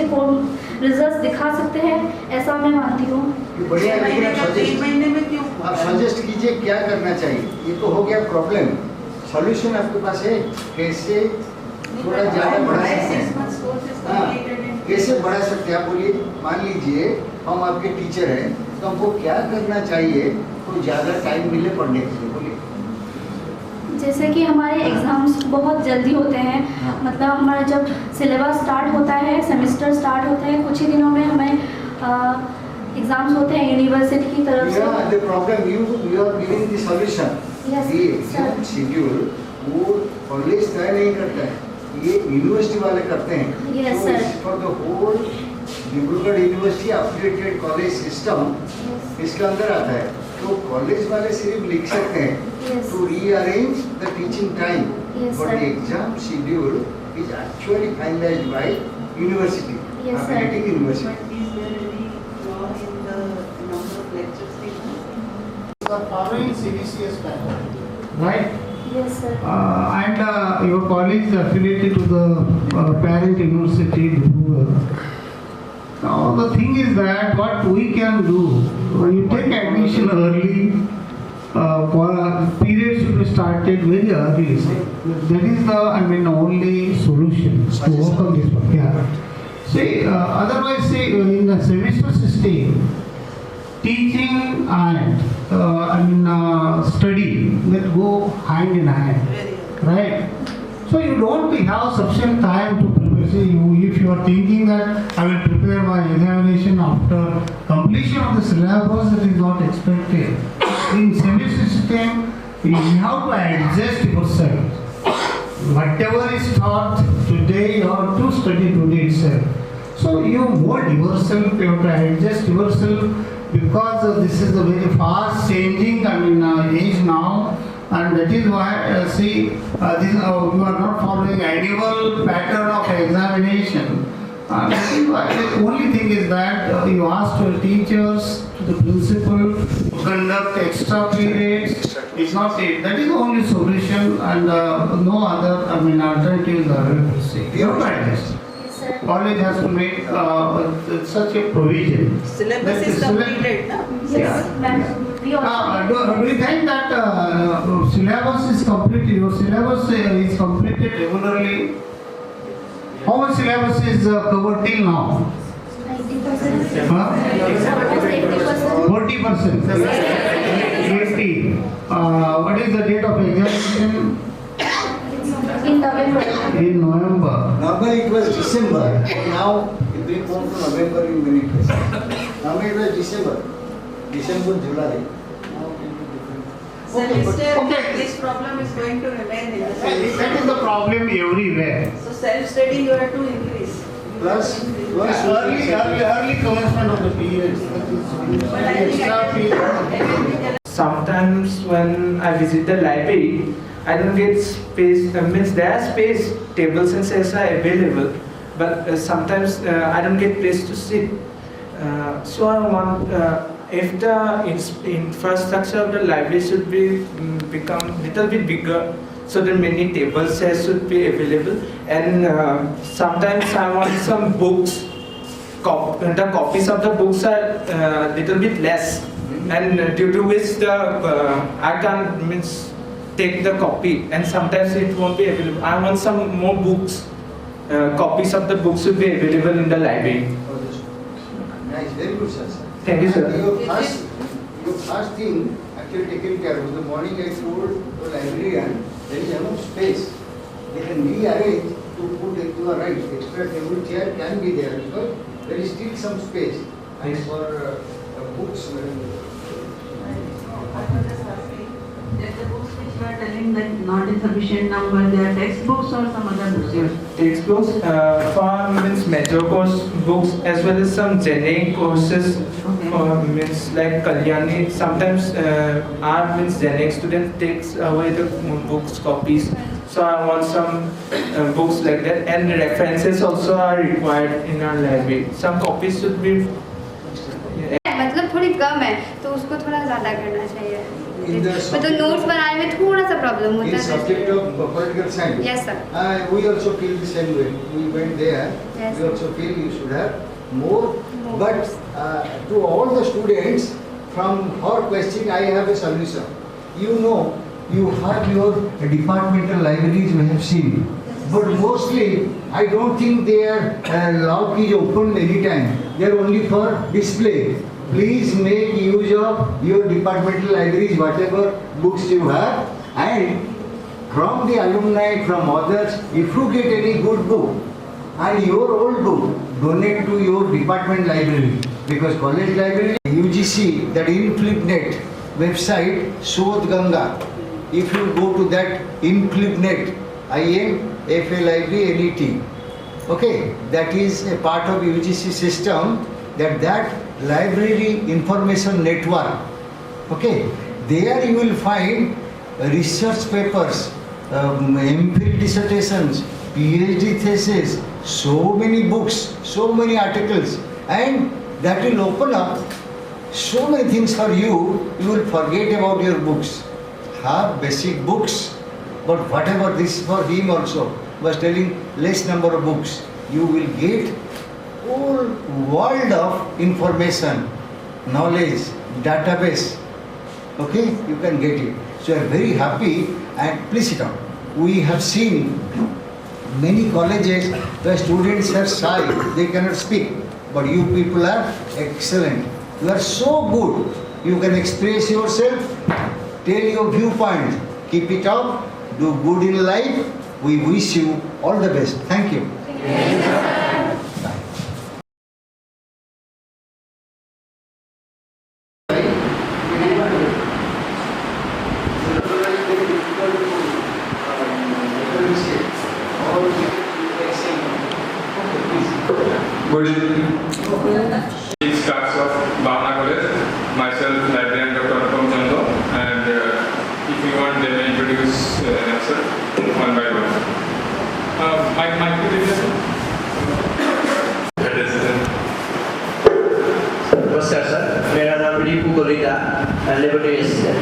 रिजल्ट दिखा सकते हैं ऐसा मैं मानती हूँ ये बढ़िया है, लेकिन आप 3 महीने में क्यों? आप सजेस्ट कीजिए क्या करना चाहिए। ये तो हो गया प्रॉब्लम, सॉल्यूशन आपके पास है, कैसे थोड़ा ज़्यादा बढ़ा सकते हैं। हाँ, कैसे बढ़ा सकते हैं आप बोलिए। मान लीजिए हम आपके टीचर हैं, तो हमको क्या करना चाहिए तो ज़्यादा टाइम मिले पढ़ने के लिए, बोलिए। जैसे कि हमारे एग्ज़ाम्स बहुत जल्दी होते हैं, मतलब हमारा जब सिलेबस स्टार्ट होता है, सेमेस्टर स्टार्ट होता है, कुछ ही दिनों में हमें एग्ज़ाम्स होते हैं यूनिवर्सिटी की तरफ से। The problem you are giving the solution. Yes, ये एग्जाम शेड्यूल वो कॉलेज तय नहीं करता है, ये यूनिवर्सिटी वाले करते हैं। Yes, sir. For the whole Dibrugarh university updated college system इसके अंदर आता है, तो कॉलेज वाले सिर्फ लिख सकते हैं to rearrange the teaching time, but the exam schedule is actually finalised by university, updating university. Following CBCS pattern. Right? Yes, sir. And your college is affiliated to the parent university, Bahona. Now the thing is that what we can do, when you take admission early, periods should be started very early. That is the, only solution to overcome this problem. Yeah. See, otherwise, see, in the semester system, teaching and study that go hand in hand, right? So you don't have sufficient time to prepare. See, if you are thinking that I will prepare my examination after completion of the syllabus, that is not expected. In semester system, you have to adjust yourself. Whatever is taught today, you have to study today itself. So you mold yourself, you have to adjust yourself, because this is a very fast changing age now, and that is why this, you are not following annual pattern of examination. That is why the only thing is that you ask your teachers, the principal, to conduct extra periods. It's not it. That is the only solution, and no other alternatives are available. You have to adjust. College has to make such a provision. Syllabus is completed, no? Yes, ma'am. Do you think that syllabus is completed? Your syllabus is completed regularly? How much syllabus is covered till now? 90%. 40%. 80. What is the date of examination? In November. In November. Normally it was December, now it will go to November in many places. Normally it was December, July. Now it will be different. Semester, this problem is going to remain in the semester. That is the problem everywhere. So self-study you have to increase. Plus early commencement of the periods. Extra period. Sometimes when I visit the library, I don't get space, means there are space, tables and chairs are available, but sometimes I don't get place to sit. So I want, if the infrastructure of the library should be become little bit bigger, so that many tables chairs should be available, and sometimes I want some books, the copies of the books are little bit less, and due to which the I can't take the copy, and sometimes it won't be available. I want some more books. Copies of the books should be available in the library. Nice, very good, sir. Thank you, sir. Your first thing actually taken care of. In the morning I told the librarian there is enough space. They can rearrange to put it. You are right. Extra table chair can be there because there is still some space. And for books. If the books which you are telling that not in sufficient number, they are textbooks or some other books? Textbooks for major course books as well as some generic courses. Means like Kalyani. Sometimes our generic student takes away the books copies. So I want some books like that, and references also are required in our library. Some copies should be. मतलब थोड़ी कम है तो उसको थोड़ा ज़्यादा करना चाहिए. मतलब नोट्स बनाने में थोड़ा सा प्रॉब्लम होता है. In subject of political science. Yes, sir. We also feel the same way. We went there. Yes. We also feel you should have more. But to all the students, from her question, I have a solution. You know, you have your departmental libraries we have seen. But mostly, I don't think their lock is open anytime. They are only for display. Please make use of your departmental libraries, whatever books you have, and from the alumni, from others, if you get any good book and your old book, donate to your department library, because college library, UGC, that InflipNet website, Sodh Ganga. If you go to that InflipNet, INFLIBNET, okay, that is a part of UGC system, that library information network, okay, there you will find research papers, MPhil dissertations, PhD thesis, so many books, so many articles, and that will open up so many things for you. You will forget about your books. Have basic books, but whatever, this for him also was telling, less number of books. You will get whole world of information, knowledge, database. Okay, you can get it. So I am very happy, and please sit down. We have seen many colleges where students are shy, they cannot speak. But you people are excellent. You are so good. You can express yourself, tell your viewpoint, keep it up, do good in life. We wish you all the best. Thank you. Good evening. In staffs of Bahona College, myself, librarian Dr. Anupam Chando, and if you want, they may introduce themselves one by one. My नमस्कार sir, मेरा नाम Ripu गोलिका, laboratory assistant.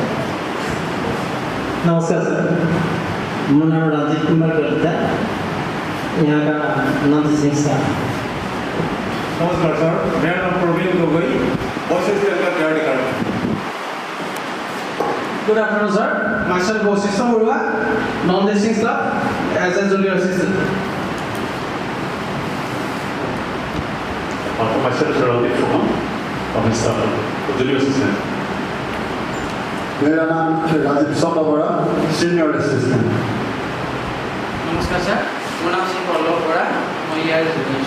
नमस्कार sir, मेरा नाम राजीव कुमार गोलिका, यहाँ का नंद सिंह साहब। नमस्कार सर, मेरा नाम प्रवीण गोगोई, बॉयज का guard card. Good afternoon sir, myself Bosista Murwa, non-teaching staff as a junior assistant. myself Sharadi Fuman, office staff, junior assistant. मेरा नाम राजीव सोमबरा, senior assistant. नमस्कार सर, मेरा नाम सिंह पल्लव बरा, मैं यहाँ जूनियर स्टूडेंट।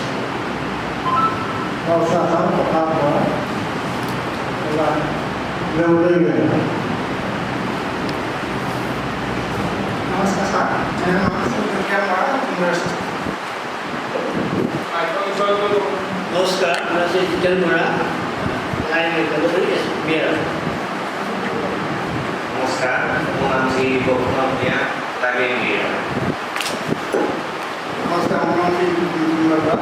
नमस्कार सर, प्रताप बरा, मैं उदय में। नमस्कार सर, मेरा नाम सुनिया बरा, जूनियर असिस्टेंट। नमस्कार, मैं श्री जितेन बरा, लाइन लेबोरेटरी एसबीआर। नमस्कार, मेरा नाम श्री बहुना भैया, लाइब्रेरी। नमस्कार, मेरा नाम श्री जितेन बरा।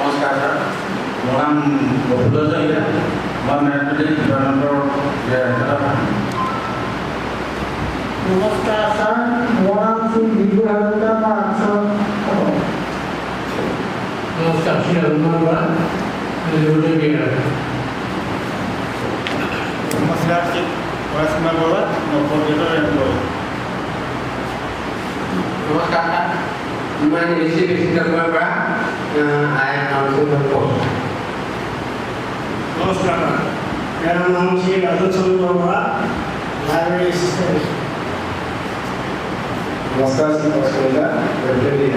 नमस्कार सर, मेरा नाम बबुल जैया, मैं मैथमेटिक्स डिपार्टमेंट। नमस्कार सर, मेरा नाम श्री विजय हरिता मानसर। नमस्कार, श्री अरुणा बरा, लेबोरेटरी। नमस्कार श्री वैष्णव बोला, कोऑर्डिनेटर एम्प्लॉय। नमस्कार, मैं ऋषि विशिष्ट कुमार बरा, आई एम नाउंसिंग द पोस्ट। नमस्कार, मेरा नाम श्री अर्जुन चंद्र बरा, लाइब्रेरी असिस्टेंट। नमस्कार श्री ऑस्ट्रेलिया, लाइब्रेरी।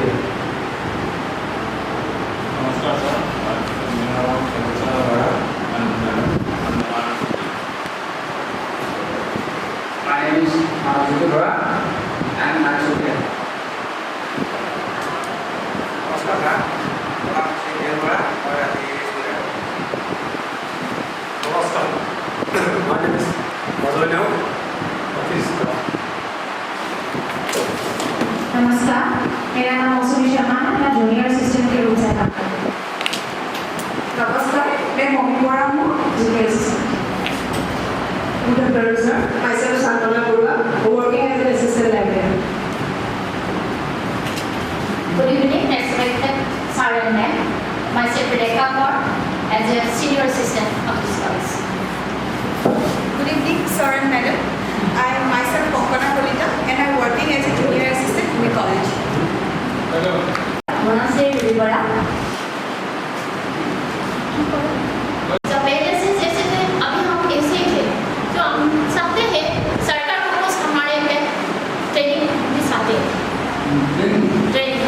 नमस्कार सर, मेरा नाम चंद्र बरा, My name is Arjun Bora and I'm student. नमस्कार सर, मेरा नाम श्री जयन बरा और नमस्कार, my name is Madhurya Namaskar, मैं मम्मी बोल रहा हूँ, junior assistant. Good afternoon, sir. Myself Santana Burga, working as an assistant librarian. Good evening, respected sir and ma'am. Myself Rebecca Kaur, as a senior assistant of this college. Good evening, sir and madam. I am myself Bahona College and I am working as a junior assistant in the college. Hello. So पहले से जैसे थे अभी हम ऐसे ही थे जो हम सकते हैं सरकार को कुछ हमारे पे ट्रेनिंग दिखाते हैं ट्रेनिंग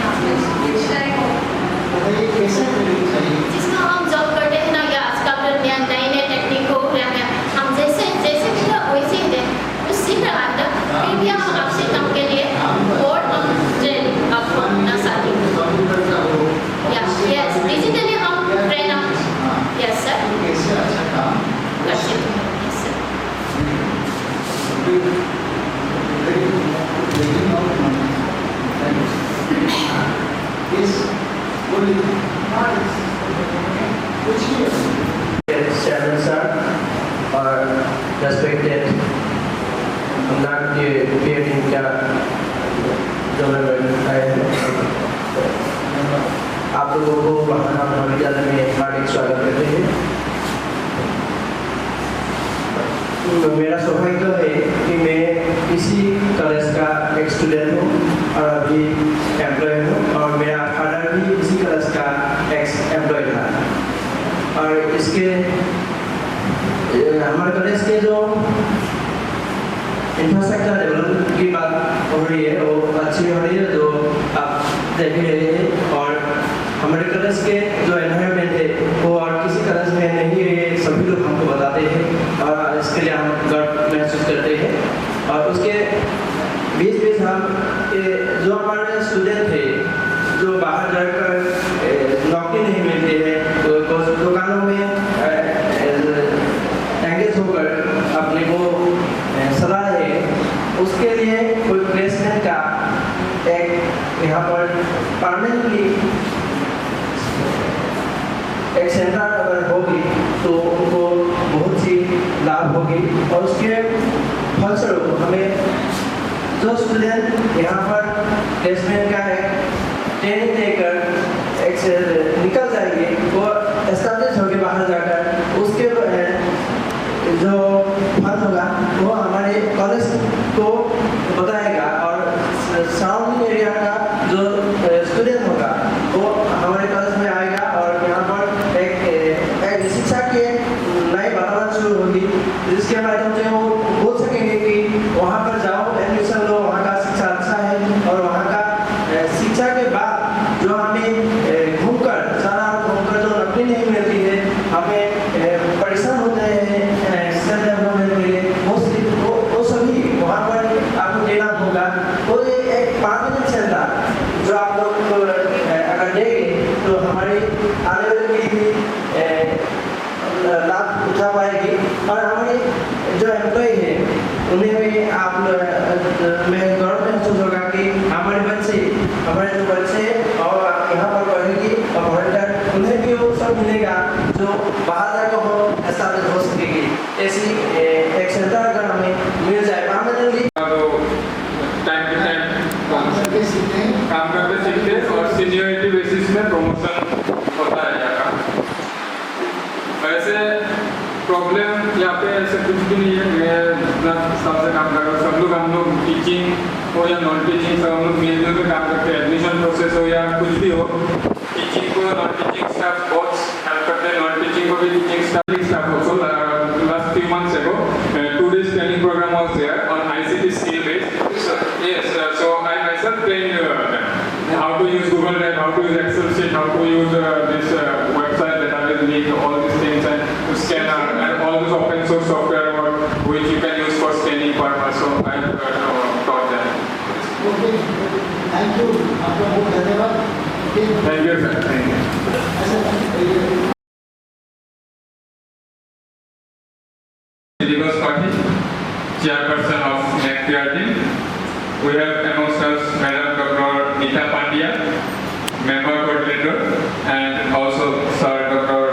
जिसमें हम जॉब करते हैं ना या आजकल नए नए टेक्निक हो या हम जैसे जैसे भी वैसे ही थे कुछ सीख रहा था फिर भी हम आपसे काम के लिए और हम ट्रेनिंग आपको ना साथी यस डिजिटली हम ट्रेन अप यस सर कैसे अच्छा काम कर सकते हैं yes sir Chairman sir, or respected conduct appearing आप लोगों को बहाना महाविद्यालय में हार्दिक स्वागत करते हैं। मेरा सौभाग्य है कि मैं इसी कॉलेज का एक स्टूडेंट हूँ और अभी एम्प्लॉय हूँ और मेरा फादर भी इसी कॉलेज का एक्स एम्प्लॉय था और इसके हमारे कॉलेज के जो इंफ्रास्ट्रक्चर डेवलपमेंट की बात हो रही है वो अच्छी हो रही है जो आप देख रहे हैं और हमारे कॉलेज के जो एनवायरनमेंट है वो और किसी कॉलेज में नहीं है ये सभी लोग हमको बताते हैं और इसके लिए हम गर्व महसूस करते हैं और उसके बीच बीच हम जो हमारे स्टूडेंट थे जो बाहर जाकर नौकरी नहीं मिलती है तो दुकानों में एंगेज होकर अपने को सलाह है उसके लिए कोई प्लेसमेंट का एक यहाँ पर परमानेंटली एक सेंटर अगर होगी तो उनको बहुत सी लाभ होगी और उसके फलस्वरूप हमें जो स्टूडेंट यहाँ पर प्लेसमेंट का एक ट्रेनिंग देकर एक से निकल जाएंगे वो एस्टैब्लिश होकर बाहर जाकर उसके जो फल होगा वो हमारे कॉलेज को बताएगा और सराउंडिंग एरिया का जो स्टूडेंट होगा वो हमारे कॉलेज में आएगा और यहाँ पर एक शिक्षा की नई वातावरण शुरू होगी जिसके माध्यम से वो बोल सकेंगे कि वहाँ पर जाओ एडमिशन लो वहाँ का शिक्षा अच्छा है और वहाँ का शिक्षा के बाद जो हमें घूमकर सारा घूमकर जो नौकरी नहीं मिलती है हमें परेशान होते हैं वो सभी वहाँ पर आपको देना होगा तो ये एक परमानेंट सेंटर जो आप लोग अगर देंगे तो हमारी आने वाली पीढ़ी लाभ उठा पाएगी और हमारे जो एम्प्लॉय है उन्हें भी आप मैं गौरव महसूस होगा कि हमारे जो बच्चे और यहाँ पर पढ़ेगी और पढ़कर उन्हें भी वो सब मिलेगा जो बाहर जाकर हो एस्टैब्लिश हो सकेगी ऐसी एक सेंटर अगर हमें मिल जाए परमानेंटली टाइम टू टाइम काम करते सीखते और सीनियरिटी बेसिस में प्रमोशन होता है यहाँ का ऐसे प्रॉब्लम यहाँ पे ऐसे कुछ भी नहीं है मैं अपना हिसाब से काम कर रहा हूँ सब लोग हम लोग टीचिंग हो या नॉन टीचिंग सब हम लोग मिलजुल कर काम करते हैं एडमिशन प्रोसेस हो या कुछ भी हो टीचिंग को नॉन टीचिंग स्टाफ बहुत हेल्प करते हैं नॉन टीचिंग को भी teaching staff also last few months ago 2 days training program was there on ICT skill based so yes so I myself trained them how to use Google Drive how to use Excel sheet how to use this website database link all these things and scanner and all this open source software which you can use for scanning purpose so I taught them okay thank you आपका बहुत धन्यवाद thank you sir thank you Chairperson of NAAC team. We have amongst us Madam Dr. Nita Pandya, Member Coordinator, and also Sir Dr.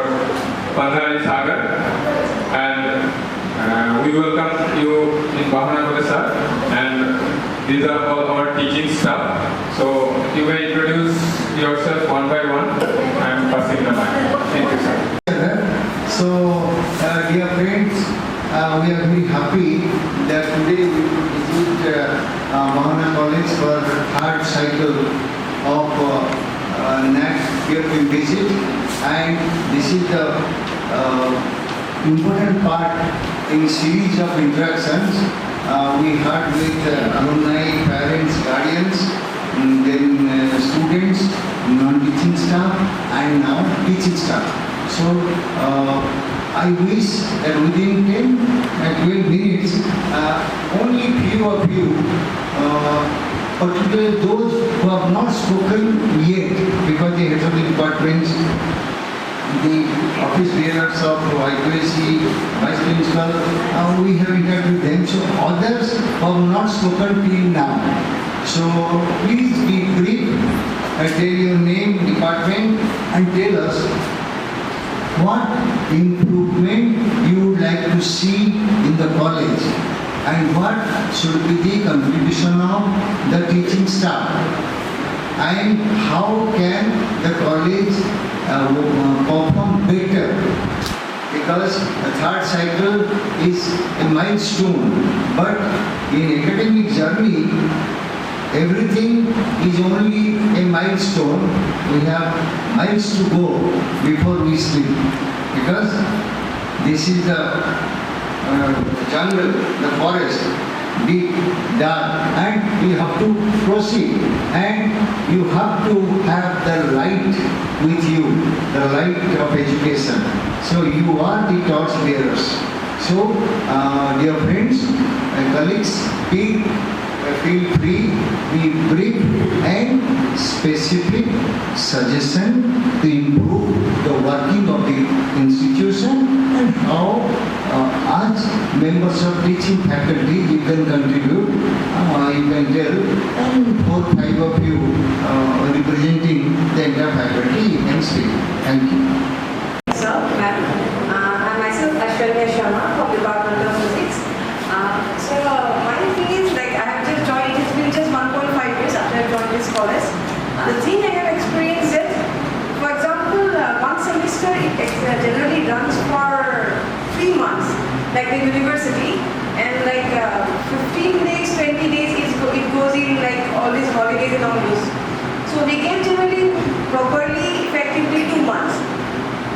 These are all our teaching staff. So you may introduce yourself one by one. I am passing the mic. Thank you, sir. So, dear friends, we are very happy that today we visit Bahona College for the third cycle of NAAC peer-to-peer visit, and this is the important part in series of interactions. We had with alumni, parents, guardians, then students, non-teaching staff, and now teaching staff. So I wish that within 10 and 12 minutes, only few of you, particularly those who have not spoken yet, because the heads of the departments, the office bearers of IQAC, vice principal, we have interacted with them. So others who have not spoken till now. So please be brief, tell your name, department, and tell us what improvement you would like to see in the college, and what should be the contribution of the teaching staff, and how can the college perform better, because the third cycle is a milestone, but in academic journey everything is only a milestone. We have miles to go before we sleep, because this is the jungle, the forest, big, dark, and you have to proceed, and you have to have the light with you, the light of education. So you are the torch bearers. So dear friends and colleagues, feel free, be brief and specific suggestion to improve the working of the institution, and how as members of teaching faculty you can contribute, you can tell, and 4 or 5 of you representing the entire faculty, you can speak. Thank you. Sir, ma'am, I'm myself Ashwarya Sharma from Department of Physics. So my thing is, like, I have just joined, it's been just 1.5 years after I joined this college. The thing I have experienced is, for example, one semester it generally runs for 3 months, like the university, and like 15 days, 20 days it goes in like all these holidays and all those. So we get generally properly, effectively 2 months,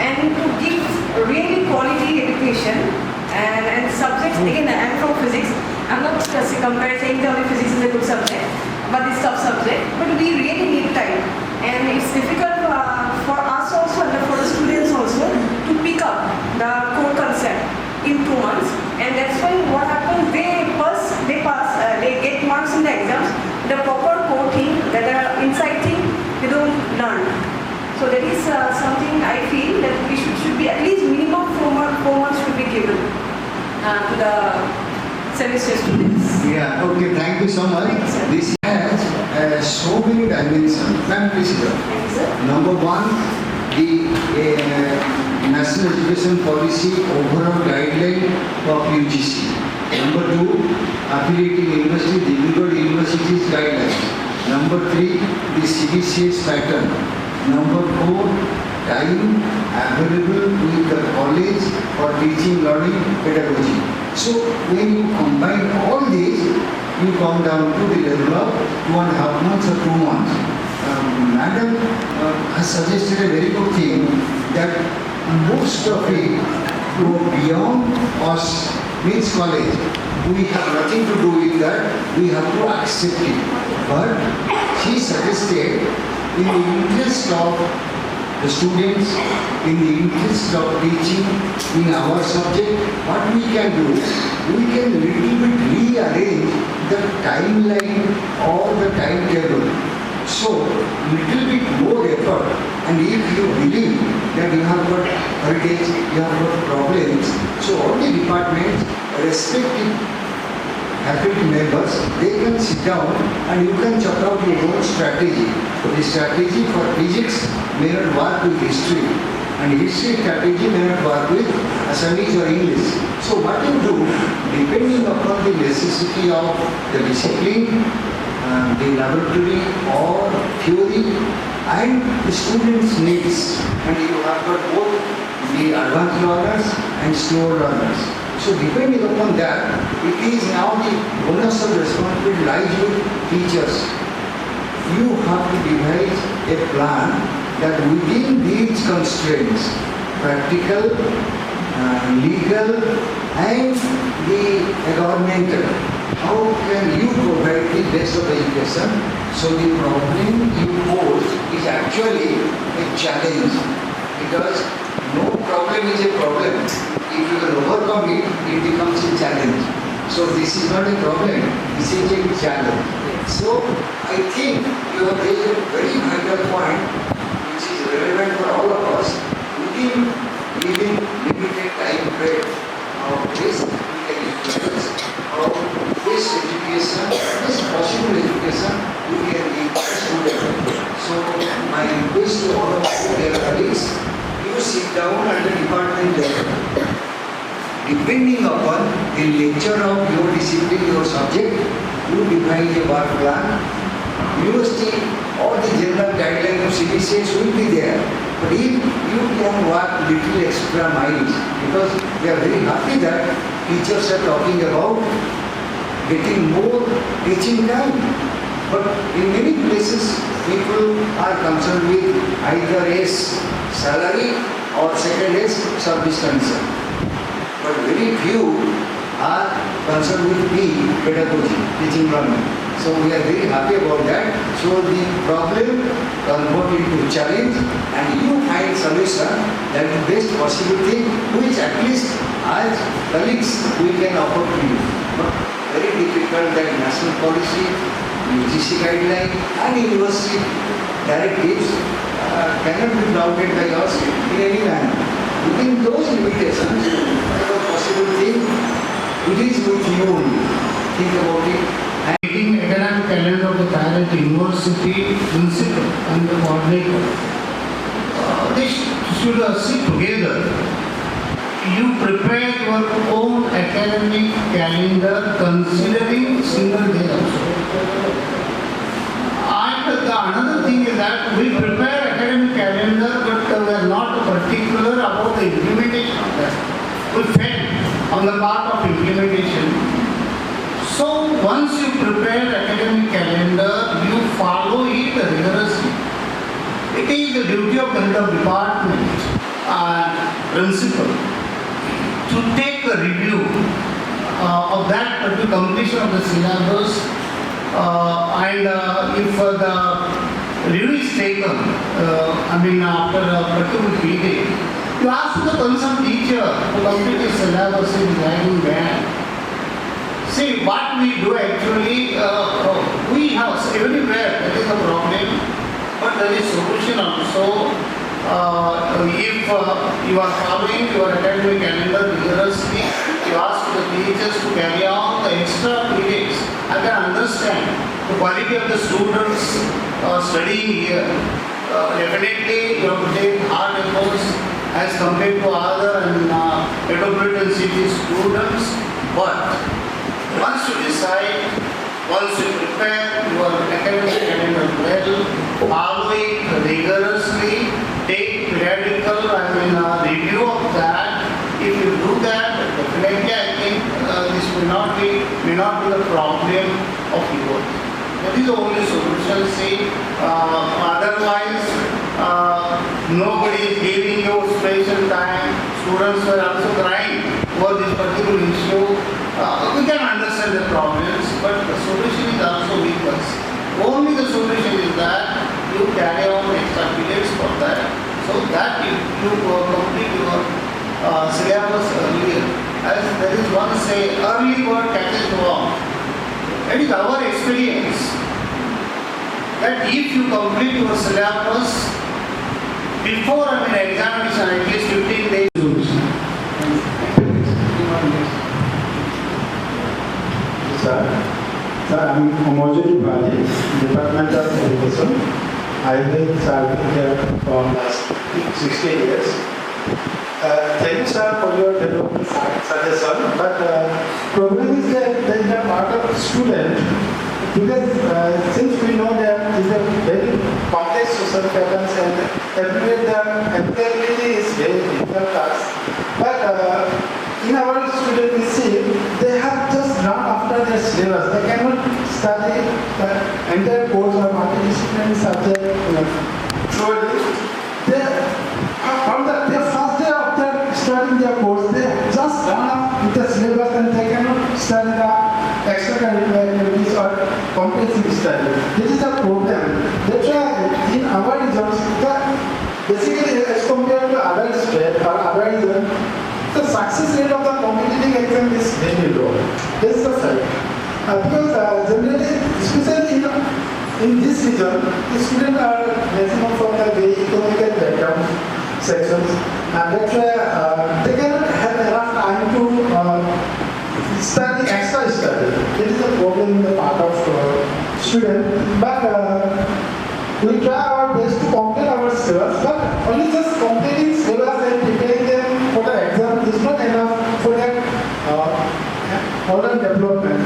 and to give really quality education and subjects, again I am from physics, I'm not comparing saying that only physics is a good subject, but it's tough subject, but we really need time, and it's difficult for us also and for the students also to pick up the core concept in 2 months, and that's why what happens, they get marks in the exams, the proper core thing, that are inside thing, they don't learn. So that is something I feel that we should be at least minimum 4 months should be given to the semester students. Yeah, okay, thank you so much. This has so many dimensions. Number one, the National Education Policy overall guideline of UGC. Number two, affiliated university, Divigod University's guidelines. Number three, the CBCS pattern. Number four, time available with the college for teaching, learning, pedagogy. So when you combine all these, you come down to the level of 2.5 months or 2 months. Madam has suggested a very good thing, that most of it go beyond us, means college. We have nothing to do with that, we have to accept it. But she suggested, in the interest of the students, in the interest of teaching in our subject, what we can do, we can little bit rearrange the timeline or the timetable. So, little bit more effort, and if you believe that you have got heritage, you have got problems, so all the departments, respective faculty members, they can sit down and you can chart out your own strategy. The strategy for physics may not work with history. and history strategy may not work with Assamese or English. So what you do, depending upon the necessity of the discipline, the laboratory or theory and the students' needs, and you have got both the advanced learners and slow learners. So depending upon that, it is now the onus of responsibility lies with teachers. You have to devise a plan that within these constraints, practical, legal and the governmental, how can you provide the best of education? So the problem you pose is actually a challenge, because no problem is a problem. If you can overcome it, it becomes a challenge. So this is not a problem, this is a challenge. So I think you have raised a very vital point which is relevant for all of us. Within limited time frame, how best we can influence, how best education, best possible education we can give to students. So my request to all of you dear colleagues, you sit down at the department level. Depending upon the nature of your discipline, your subject, you devise a work plan. University or the general guideline of CBCS will be there. But if you can work little extra miles, because we are very happy that teachers are talking about getting more teaching time. But in many places, people are concerned with either S, salary, or second S, service concern. But very few are concerned with P, pedagogy, teaching learning. So we are very happy about that. So the problem convert into challenge and you find solution that is best possibility which at least as colleagues we can offer to you. But very difficult that national policy, UGC guideline and university directives cannot be flouted by us in any manner. Within those limitations, whatever possible thing, it is with you only. Think about it. Taking academic calendar of the parent university principal and the coordinator, they should sit together. You prepare your own academic calendar considering single day also. And another thing is that we prepare academic calendar, but we are not particular about the implementation of that. We fail on the part of implementation. So once you prepare academic calendar, you follow it rigorously. It is the duty of the head of department and principal to take a review of that particular completion of the syllabus, and if the review is taken, after a particular period, you ask the concerned teacher to complete the syllabus in writing band. See, what we do actually, we have everywhere, that is the problem, but there is solution also. If you are following your academic calendar rigorously, you ask the teachers to carry on the extra periods. I can understand the quality of the students studying here. Definitely, you have to take hard efforts as compared to other metropolitan city students, but once you decide, once you prepare your academic calendar well, follow it rigorously, take periodical review of that. If you do that, definitely I think this may not be the problem of yours. That is the only solution. See, otherwise nobody is giving you special time. Students were also crying over this particular issue. We can understand the problems, but the solution is also with us. Only the solution is that you carry on extra periods for that, so that you complete your syllabus earlier. As there is one say, early bird catches worm. That is our experience. That if you complete your syllabus before examination, at least 15 days. Sir, I'm Omojiri Bhaji, Department of Education. I have been serving here from last 16 years. Thank you, sir, for your valuable suggestion. But problem is that there is a part of student, because since we know that it is a very complex social patterns and everywhere the employability is very difficult task. But in our student we see they have just run after their syllabus. They cannot study the entire course or multidisciplinary subject thoroughly. From the first day after starting their course, they just run up with the syllabus and they cannot study the extracurricular activities or comprehensive study. This is a problem. That's why in our results, basically as compared to other states or other regions, the success rate of the competitive exam is very low. This is the fact. Because generally, especially in this region, the students are maximum from the very economical background sections, and that's why they cannot have enough time to study extra study. It is a problem in the part of students. But we try our best to complete our syllabus, but only just completing syllabus and preparing them for the exam is not enough for their modern development.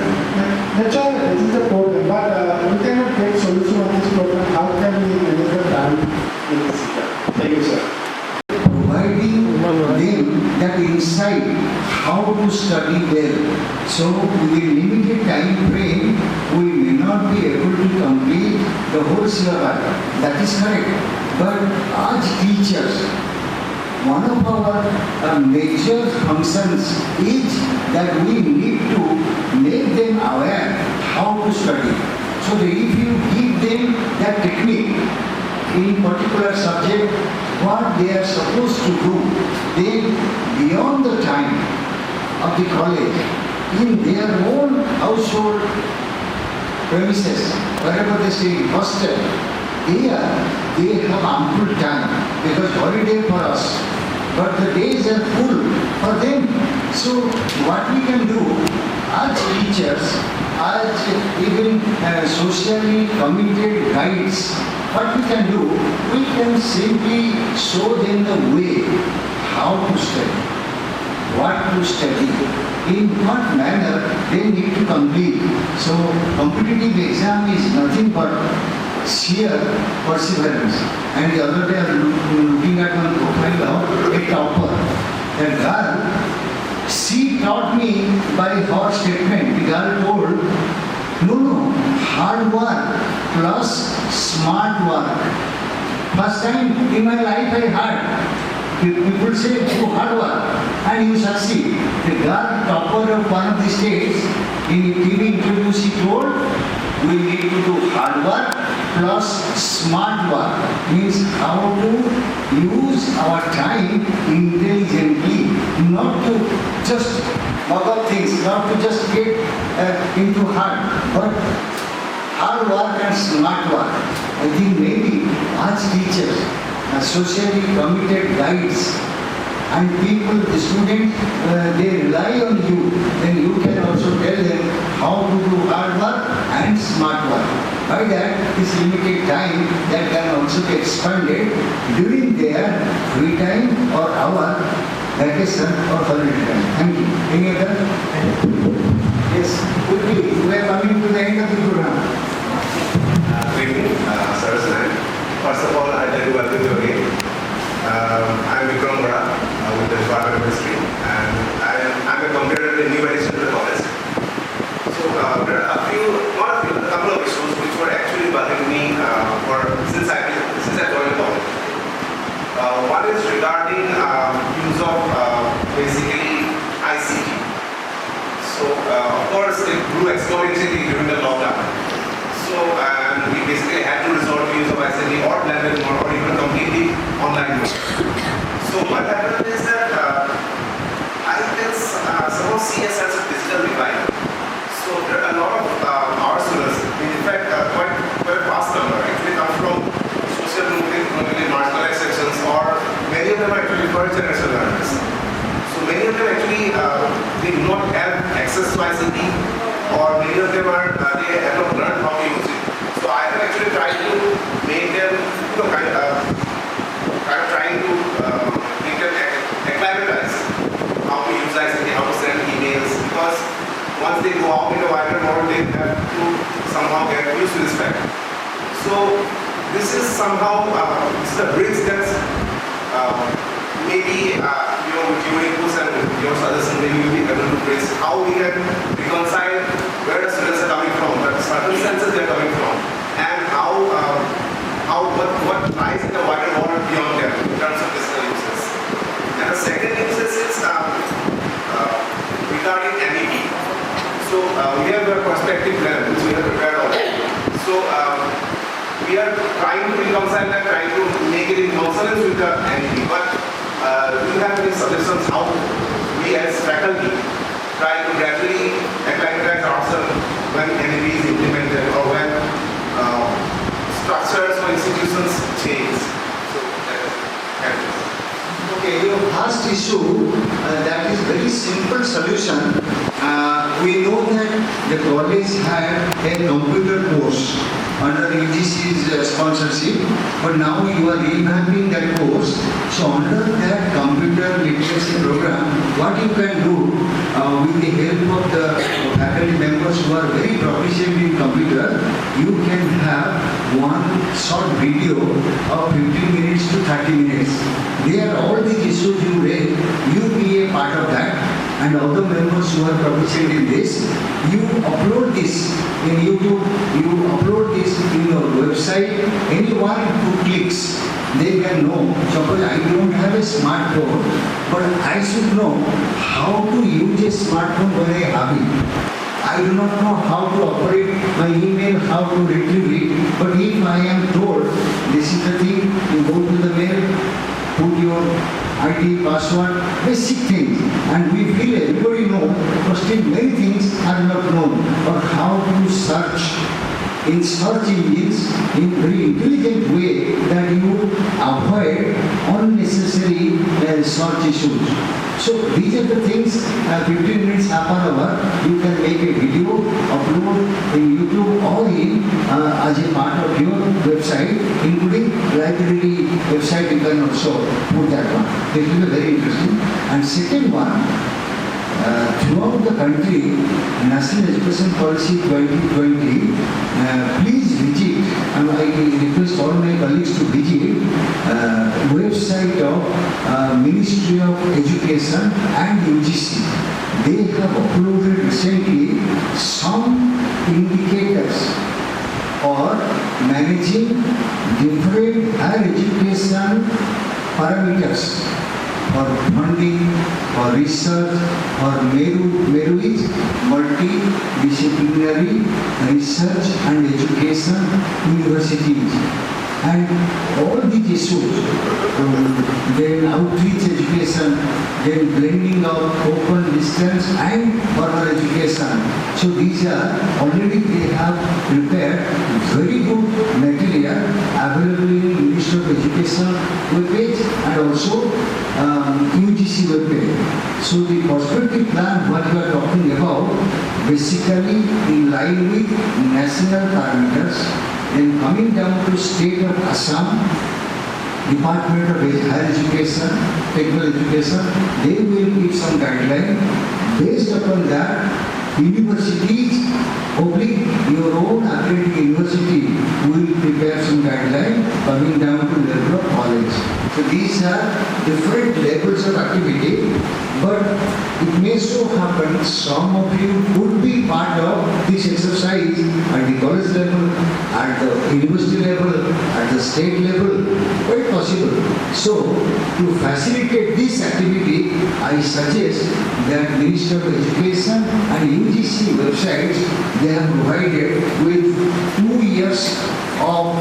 That's why this is a problem, but we cannot get solution on this problem. How can we manage the time in this system? Thank you, sir. Providing them that insight how to study well. So with a limited time frame, we may not be able to complete the whole syllabus. That is correct. But as teachers, one of our major functions is that we need to make them aware how to study. So that if you give them that technique in particular subject, what they are supposed to do, then beyond the time of the college, in their own household premises, wherever they stay, hostel, they have ample time, because holiday for us, but the days are full for them. So what we can do as teachers, as even socially committed guides, what we can do, we can simply show them the way how to study, what to study, in what manner they need to complete. So competitive exam is nothing but sheer perseverance. And the other day I was looking at one profile of a topper. That girl, she taught me by her statement. The girl told, no, hard work plus smart work. First time in my life I heard people say, do hard work and you succeed. The girl topper of one of the states, in TV interview she told, we need to do hard work plus smart work. Means how to use our time intelligently, not to just mug up things, not to just get into hard, but hard work and smart work. I think maybe as teachers, socially committed guides, and people, the students, they rely on you, then you can also tell them how to do hard work and smart work. By that, this limited time that can also be expanded during their free time or our vacation or holiday time. Thank you. Any other? Yes, quickly, we are coming to the end of the program. Good evening, sirs. First of all, I'd like to welcome you again. I'm Vikram Bora with the Department of History, and I'm a competitor in new addition to the college. So there are a couple of issues which were actually bothering me since I joined the college. One is regarding use of basically ICT. So of course it grew exponentially during the lockdown. So we basically had to resort to use of ICT or blended or even completely online mode. So what happened is that I can somehow see a sense of digital divide. So there are a lot of our students, in fact quite a vast number, actually come from social economically marginalized sections, or many of them are actually first generation learners. So many of them actually they do not have access to ICT, or many of them are they have not learned how to use it. So I have actually tried to make them, kind of trying once they go out in the wider world, they have to somehow get used to this fact. So this is somehow this is a bridge that's maybe with your inputs and your suggestions, maybe you'll be able to bridge how we can reconcile where the students are coming from, what circumstances they are coming from, and what lies in the wider world beyond them in terms of digital uses. And the second uses is regarding MEP. So we have a perspective plan which we have prepared already. So we are trying to reconcile that, trying to make it in consonance with the MEP. But do you have any suggestions how we as faculty try to gradually acclimatize ourselves when MEP is implemented or when structures or institutions change? So okay, your first issue, that is very simple solution. We know that the college had a computer course under UGC's sponsorship, but now you are revamping that course. So under that computer literacy program, what you can do with the help of the faculty members who are very proficient in computer, you can have one short video of 15 minutes to 30 minutes. There are all the issues you raise, you be a part of that, and other members who are proficient in this, you upload this in YouTube, you upload this in your website. Anyone who clicks, they can know. Suppose I don't have a smartphone, but I should know how to use a smartphone when I have it. I do not know how to operate my email, how to retrieve it, but if I am told, this is the thing, you go to the mail, put your ID, password, basic things, and we feel everybody know, but still many things are not known, or how to search in search engines in very intelligent way that you avoid unnecessary search issues. So these are the things, 15 minutes, half an hour, you can make a video, upload in YouTube or in as a part of your website, including library website, you can also put that one. This will be very interesting. And second one, throughout the country, National Education Policy 2020, please visit, and I request all my colleagues to visit website of Ministry of Education and UGC. They have uploaded recently some indicators for managing different higher education parameters for funding, for research, for Meru is multidisciplinary research and education universities. And all these issues, then outreach education, then blending of open distance and formal education. So these are already they have prepared very good material available in Ministry of Education webpage and also UGC webpage. So the perspective plan what you are talking about basically in line with national parameters. Then coming down to state of Assam, Department of Higher Education, Technical Education, they will give some guideline. Based upon that, universities, public, your own accredited university will prepare some guideline coming down to level of college. So these are different levels of activity, but it may so happen some of you could be part of this exercise at the college level, at the university level, at the state level, quite possible. So to facilitate this activity, I suggest that Ministry of Education and UGC websites, they have provided with 2 years of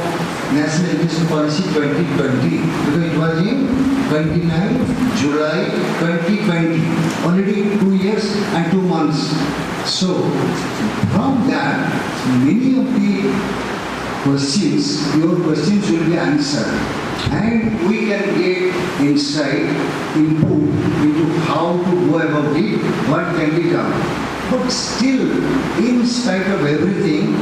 National Education Policy 2020, because it was in 29th July 2020, already 2 years and 2 months. So from that, many of the questions, your questions will be answered, and we can get insight, input into how to go about it, what can be done. But still, in spite of everything,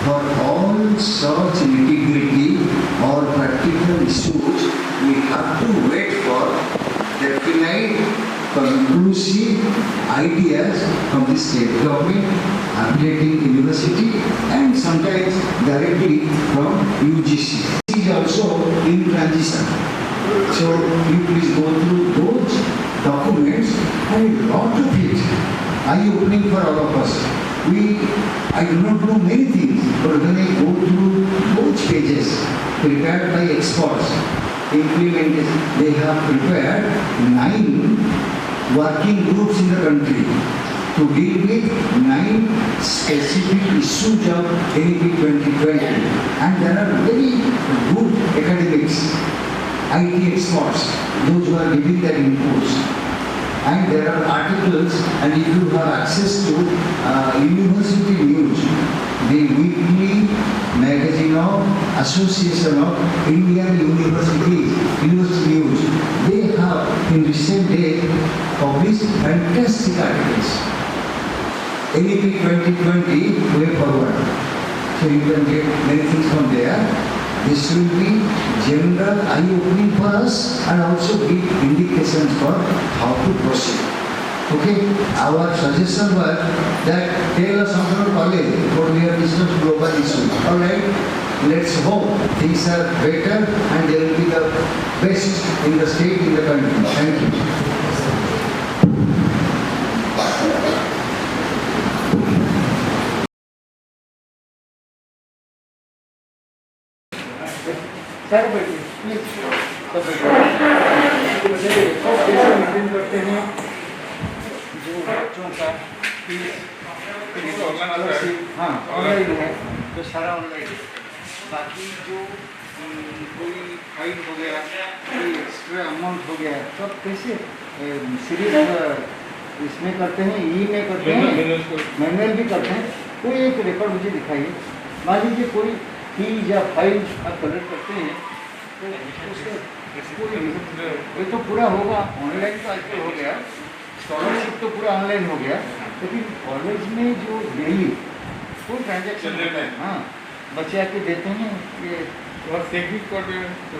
for all such nitty-gritty or practical issues, we have to wait for definite conclusive ideas from the state government, affiliating university, and sometimes directly from UGC. It is also in transition. So you please go through those documents, and a lot of it eye-opening for all of us. I do not know many things, but when I go through those pages prepared by experts, implemented, they have prepared 9 working groups in the country to deal with 9 specific issues of NAAC 2020. And there are very good academics, IT experts, those who are giving their inputs. And there are articles, and if you have access to university news, the weekly magazine of Association of Indian Universities, University News, they have in recent days published fantastic articles. NAAC 2020 way forward. So you can get many things from there. This will be general eye-opening for us and also give indications for how to proceed. Okay, our suggestion was that tell us about college, but we have discussed global issues. Alright, let's hope things are better and they will be the best in the state, in the country. Thank you. Sir बैठिए please सब बैठिए maintain करते हैं जो बच्चों का हाँ online है तो सारा ऑनलाइन है बाकी जो कोई फाइन हो गया कोई एक्स्ट्रा अमाउंट हो गया सब कैसे सीरीज इसमें करते हैं में करते हैं मैनुअल भी करते हैं कोई एक रिकॉर्ड मुझे दिखाइए मान लीजिए कोई फीस या फाइल आप कलेक्ट करते हैं तो ये तो पूरा होगा ऑनलाइन तो आजकल हो गया स्कॉलरशिप तो पूरा ऑनलाइन हो गया लेकिन कॉलेज में जो डेली कोई ट्रांजेक्शन होता है हाँ बच्चे आके देते हैं ये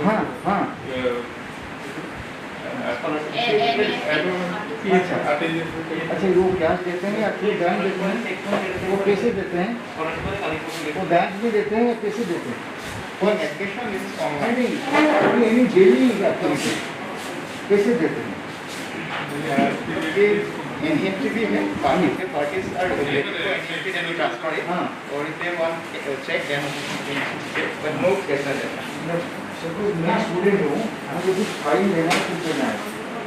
हाँ हाँ अच्छा वो कैश देते हैं या फिर बैंक देते हैं वो कैसे देते हैं वो बैंक भी देते हैं या कैसे देते हैं नहीं डेली एक्टिविटी कैसे देते हैं NEFT भी है parties are related to NEFT then we transfer it or if they want check then but no cash है सपोज मैं स्टूडेंट हूँ मुझे कुछ फाइन लेना कुछ देना है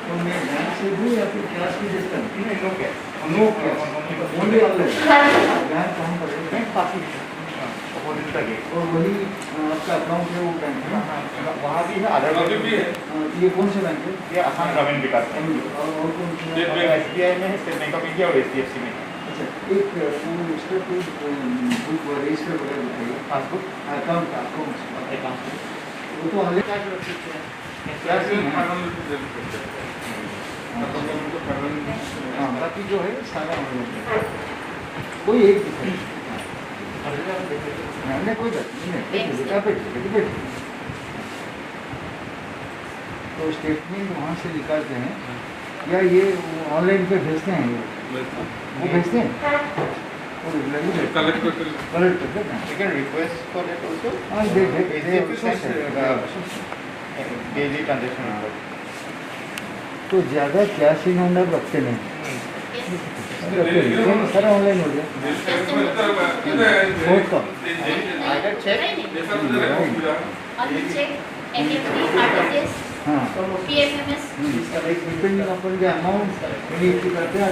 तो मैं बैंक से दूँ या फिर कैश भी दे सकता हूँ no cash only online bank कहाँ पर है बैंक काफी और वही आपका अकाउंट है वो बैंक है वहाँ भी है आधार भी है ये कौन से बैंक है ये आसाम ग्रामीण विकास और कौन से SBI में है स्टेट बैंक ऑफ इंडिया और HDFC में अच्छा एक रजिस्टर बुक रजिस्टर वगैरह बताइए पासबुक अकाउंट वो तो ऑनलाइन क्या कर सकते हैं क्या हाँ बाकी जो है सारा ऑनलाइन कोई एक दिखाई नहीं कोई बात नहीं तो स्टेटमेंट वहाँ से निकालते हैं या ये ऑनलाइन पे भेजते हैं वो भेजते हैं कलेक्ट करते हैं रिक्वेस्ट फॉर दैट आल्सो हाँ दे डेली ट्रांजैक्शन तो ज़्यादा कैश इन हैंड रखते नहीं सारा ऑनलाइन हो गया बहुत कम हाँ डिपेंडिंग अपन के अमाउंट करते हैं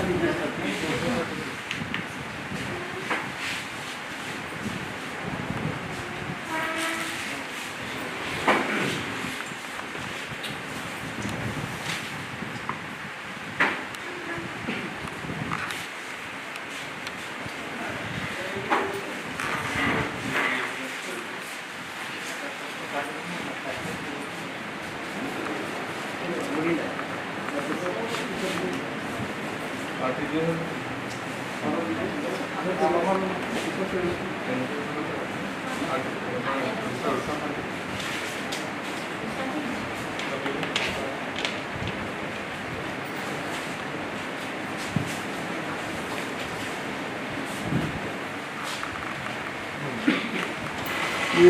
ये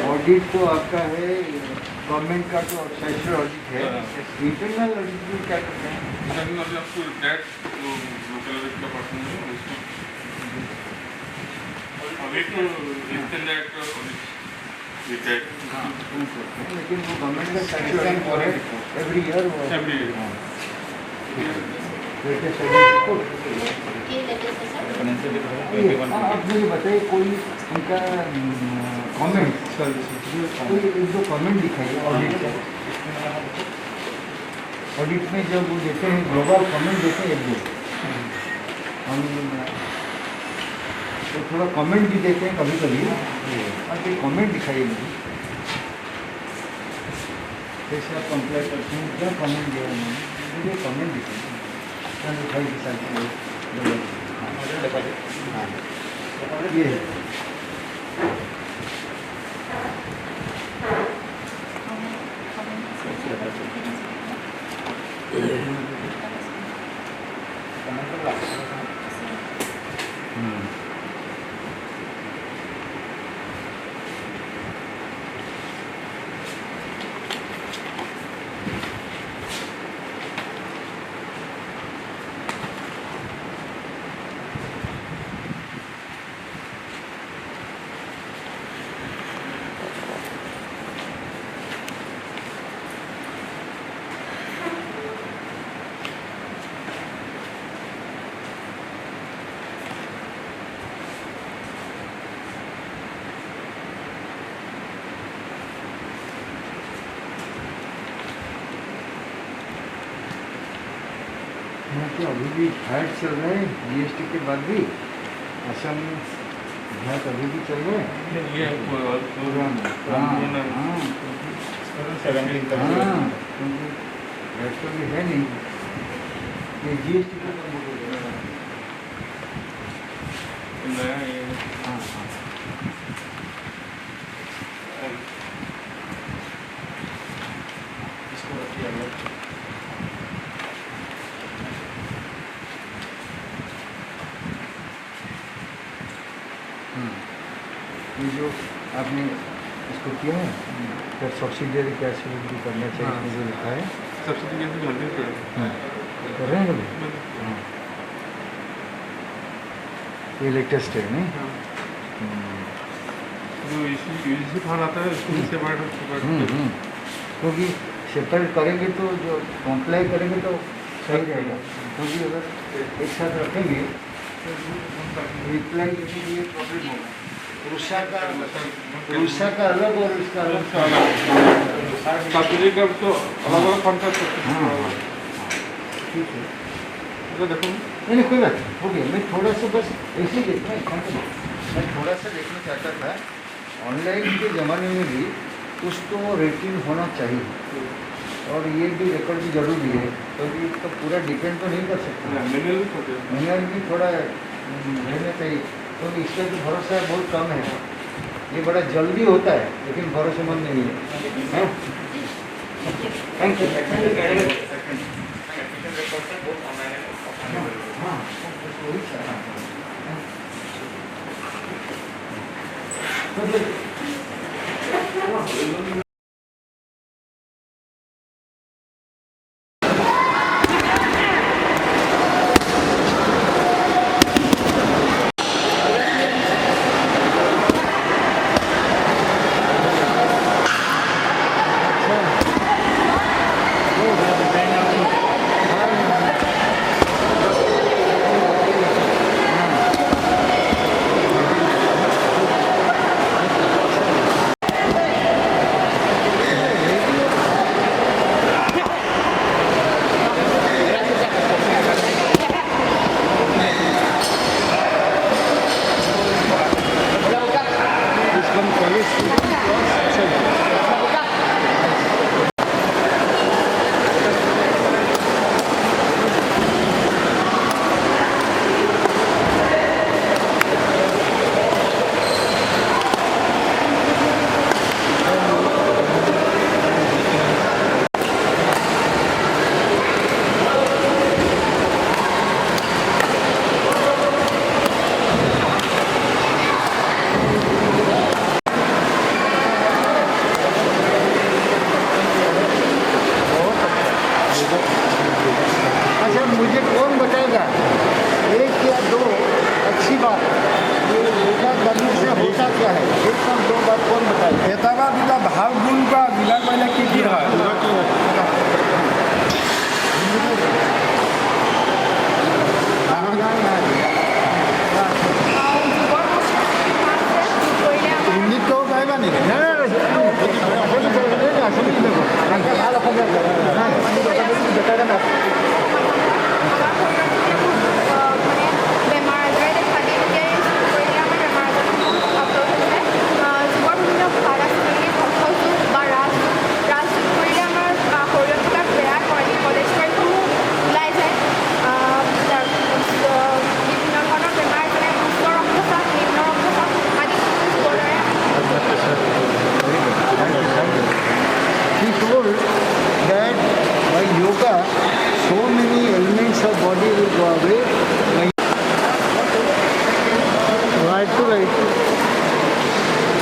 ऑडिट तो आपका है गवर्नमेंट का, तो स्टेचुटरी ऑडिट है। इंटरनल ऑडिट में क्या करते हैं? इंटरनल आपको डेट जो लोकल ऑडिट का पर्सन है उसको ऑडिट को एक्सटेंडेड ऑडिट रिटायर्ड लेकिन वो गवर्नमेंट का स्टेचुटरी है एवरी ईयर वो एवरी ईयर। आप मुझे बताइए कोई उनका कमेंट, कोई एक दो कमेंट दिखाइए ऑडिट का। ऑडिट में जब वो देते हैं ग्लोबल कमेंट देते हैं एक दो, हम तो थोड़ा कमेंट भी देते हैं कभी कभी। आप एक कमेंट दिखाइए मुझे, कैसे आप कंप्लेन करते हैं, क्या कमेंट दिया उन्होंने, मुझे कमेंट दिखाइए। दिखाई के साथ ये तो अभी भी हाइट चल रहे हैं जीएसटी के बाद भी असम हाइट अभी भी चल रहे हैं। ये प्रोग्राम तो भी है नहीं, ये जीएसटी का कम हो गया। हाँ हाँ इसको रखिए अलग। ये जो आपने इसको किया है फिर सब्सिडियरी कैश भी करना चाहिए, इसमें जो लिखा है सब्सिडी कैसे भरते हैं कर रहे हैं कभी? हाँ ये लेटेस्ट है नहीं? जो इसी फॉर्म आता है उसको सेपरेट क्योंकि सेपरेट करेंगे तो जो कॉम्प्लाई करेंगे तो सही रहेगा, क्योंकि अगर एक साथ रखेंगे तो रिप्लाई के लिए प्रॉब्लम होगा। रुषा का अलग और इसका अलग सब्सिडी का तो अलग अलग फंड का ठीक है। तो देखो नहीं कोई बात नहीं, हो गया। मैं थोड़ा सा बस ऐसे ही देखना है, मैं थोड़ा सा देखना चाहता था ऑनलाइन के ज़माने में भी कुछ तो रेटिंग होना चाहिए, और ये भी रिकॉर्ड भी जरूरी है, क्योंकि तो पूरा डिपेंड तो नहीं कर सकते। मैनुअल भी थोड़ा रहना चाहिए, क्योंकि इसका जो भरोसा है बहुत कम है। ये बड़ा जल्दी होता है लेकिन भरोसेमंद नहीं है। Thank you. हाँ मुझे कौन बताएगा एक या दो अच्छी बात ये योगा करने से होता क्या है, एक और दो बात कौन बताएगा? এটা দুটা ভাল গুণ বা বিলাক কৰিলে কি হয়? ইংলিছ ক'ব পাৰিবা নেকি? He told that by yoga, so many elements of body will go away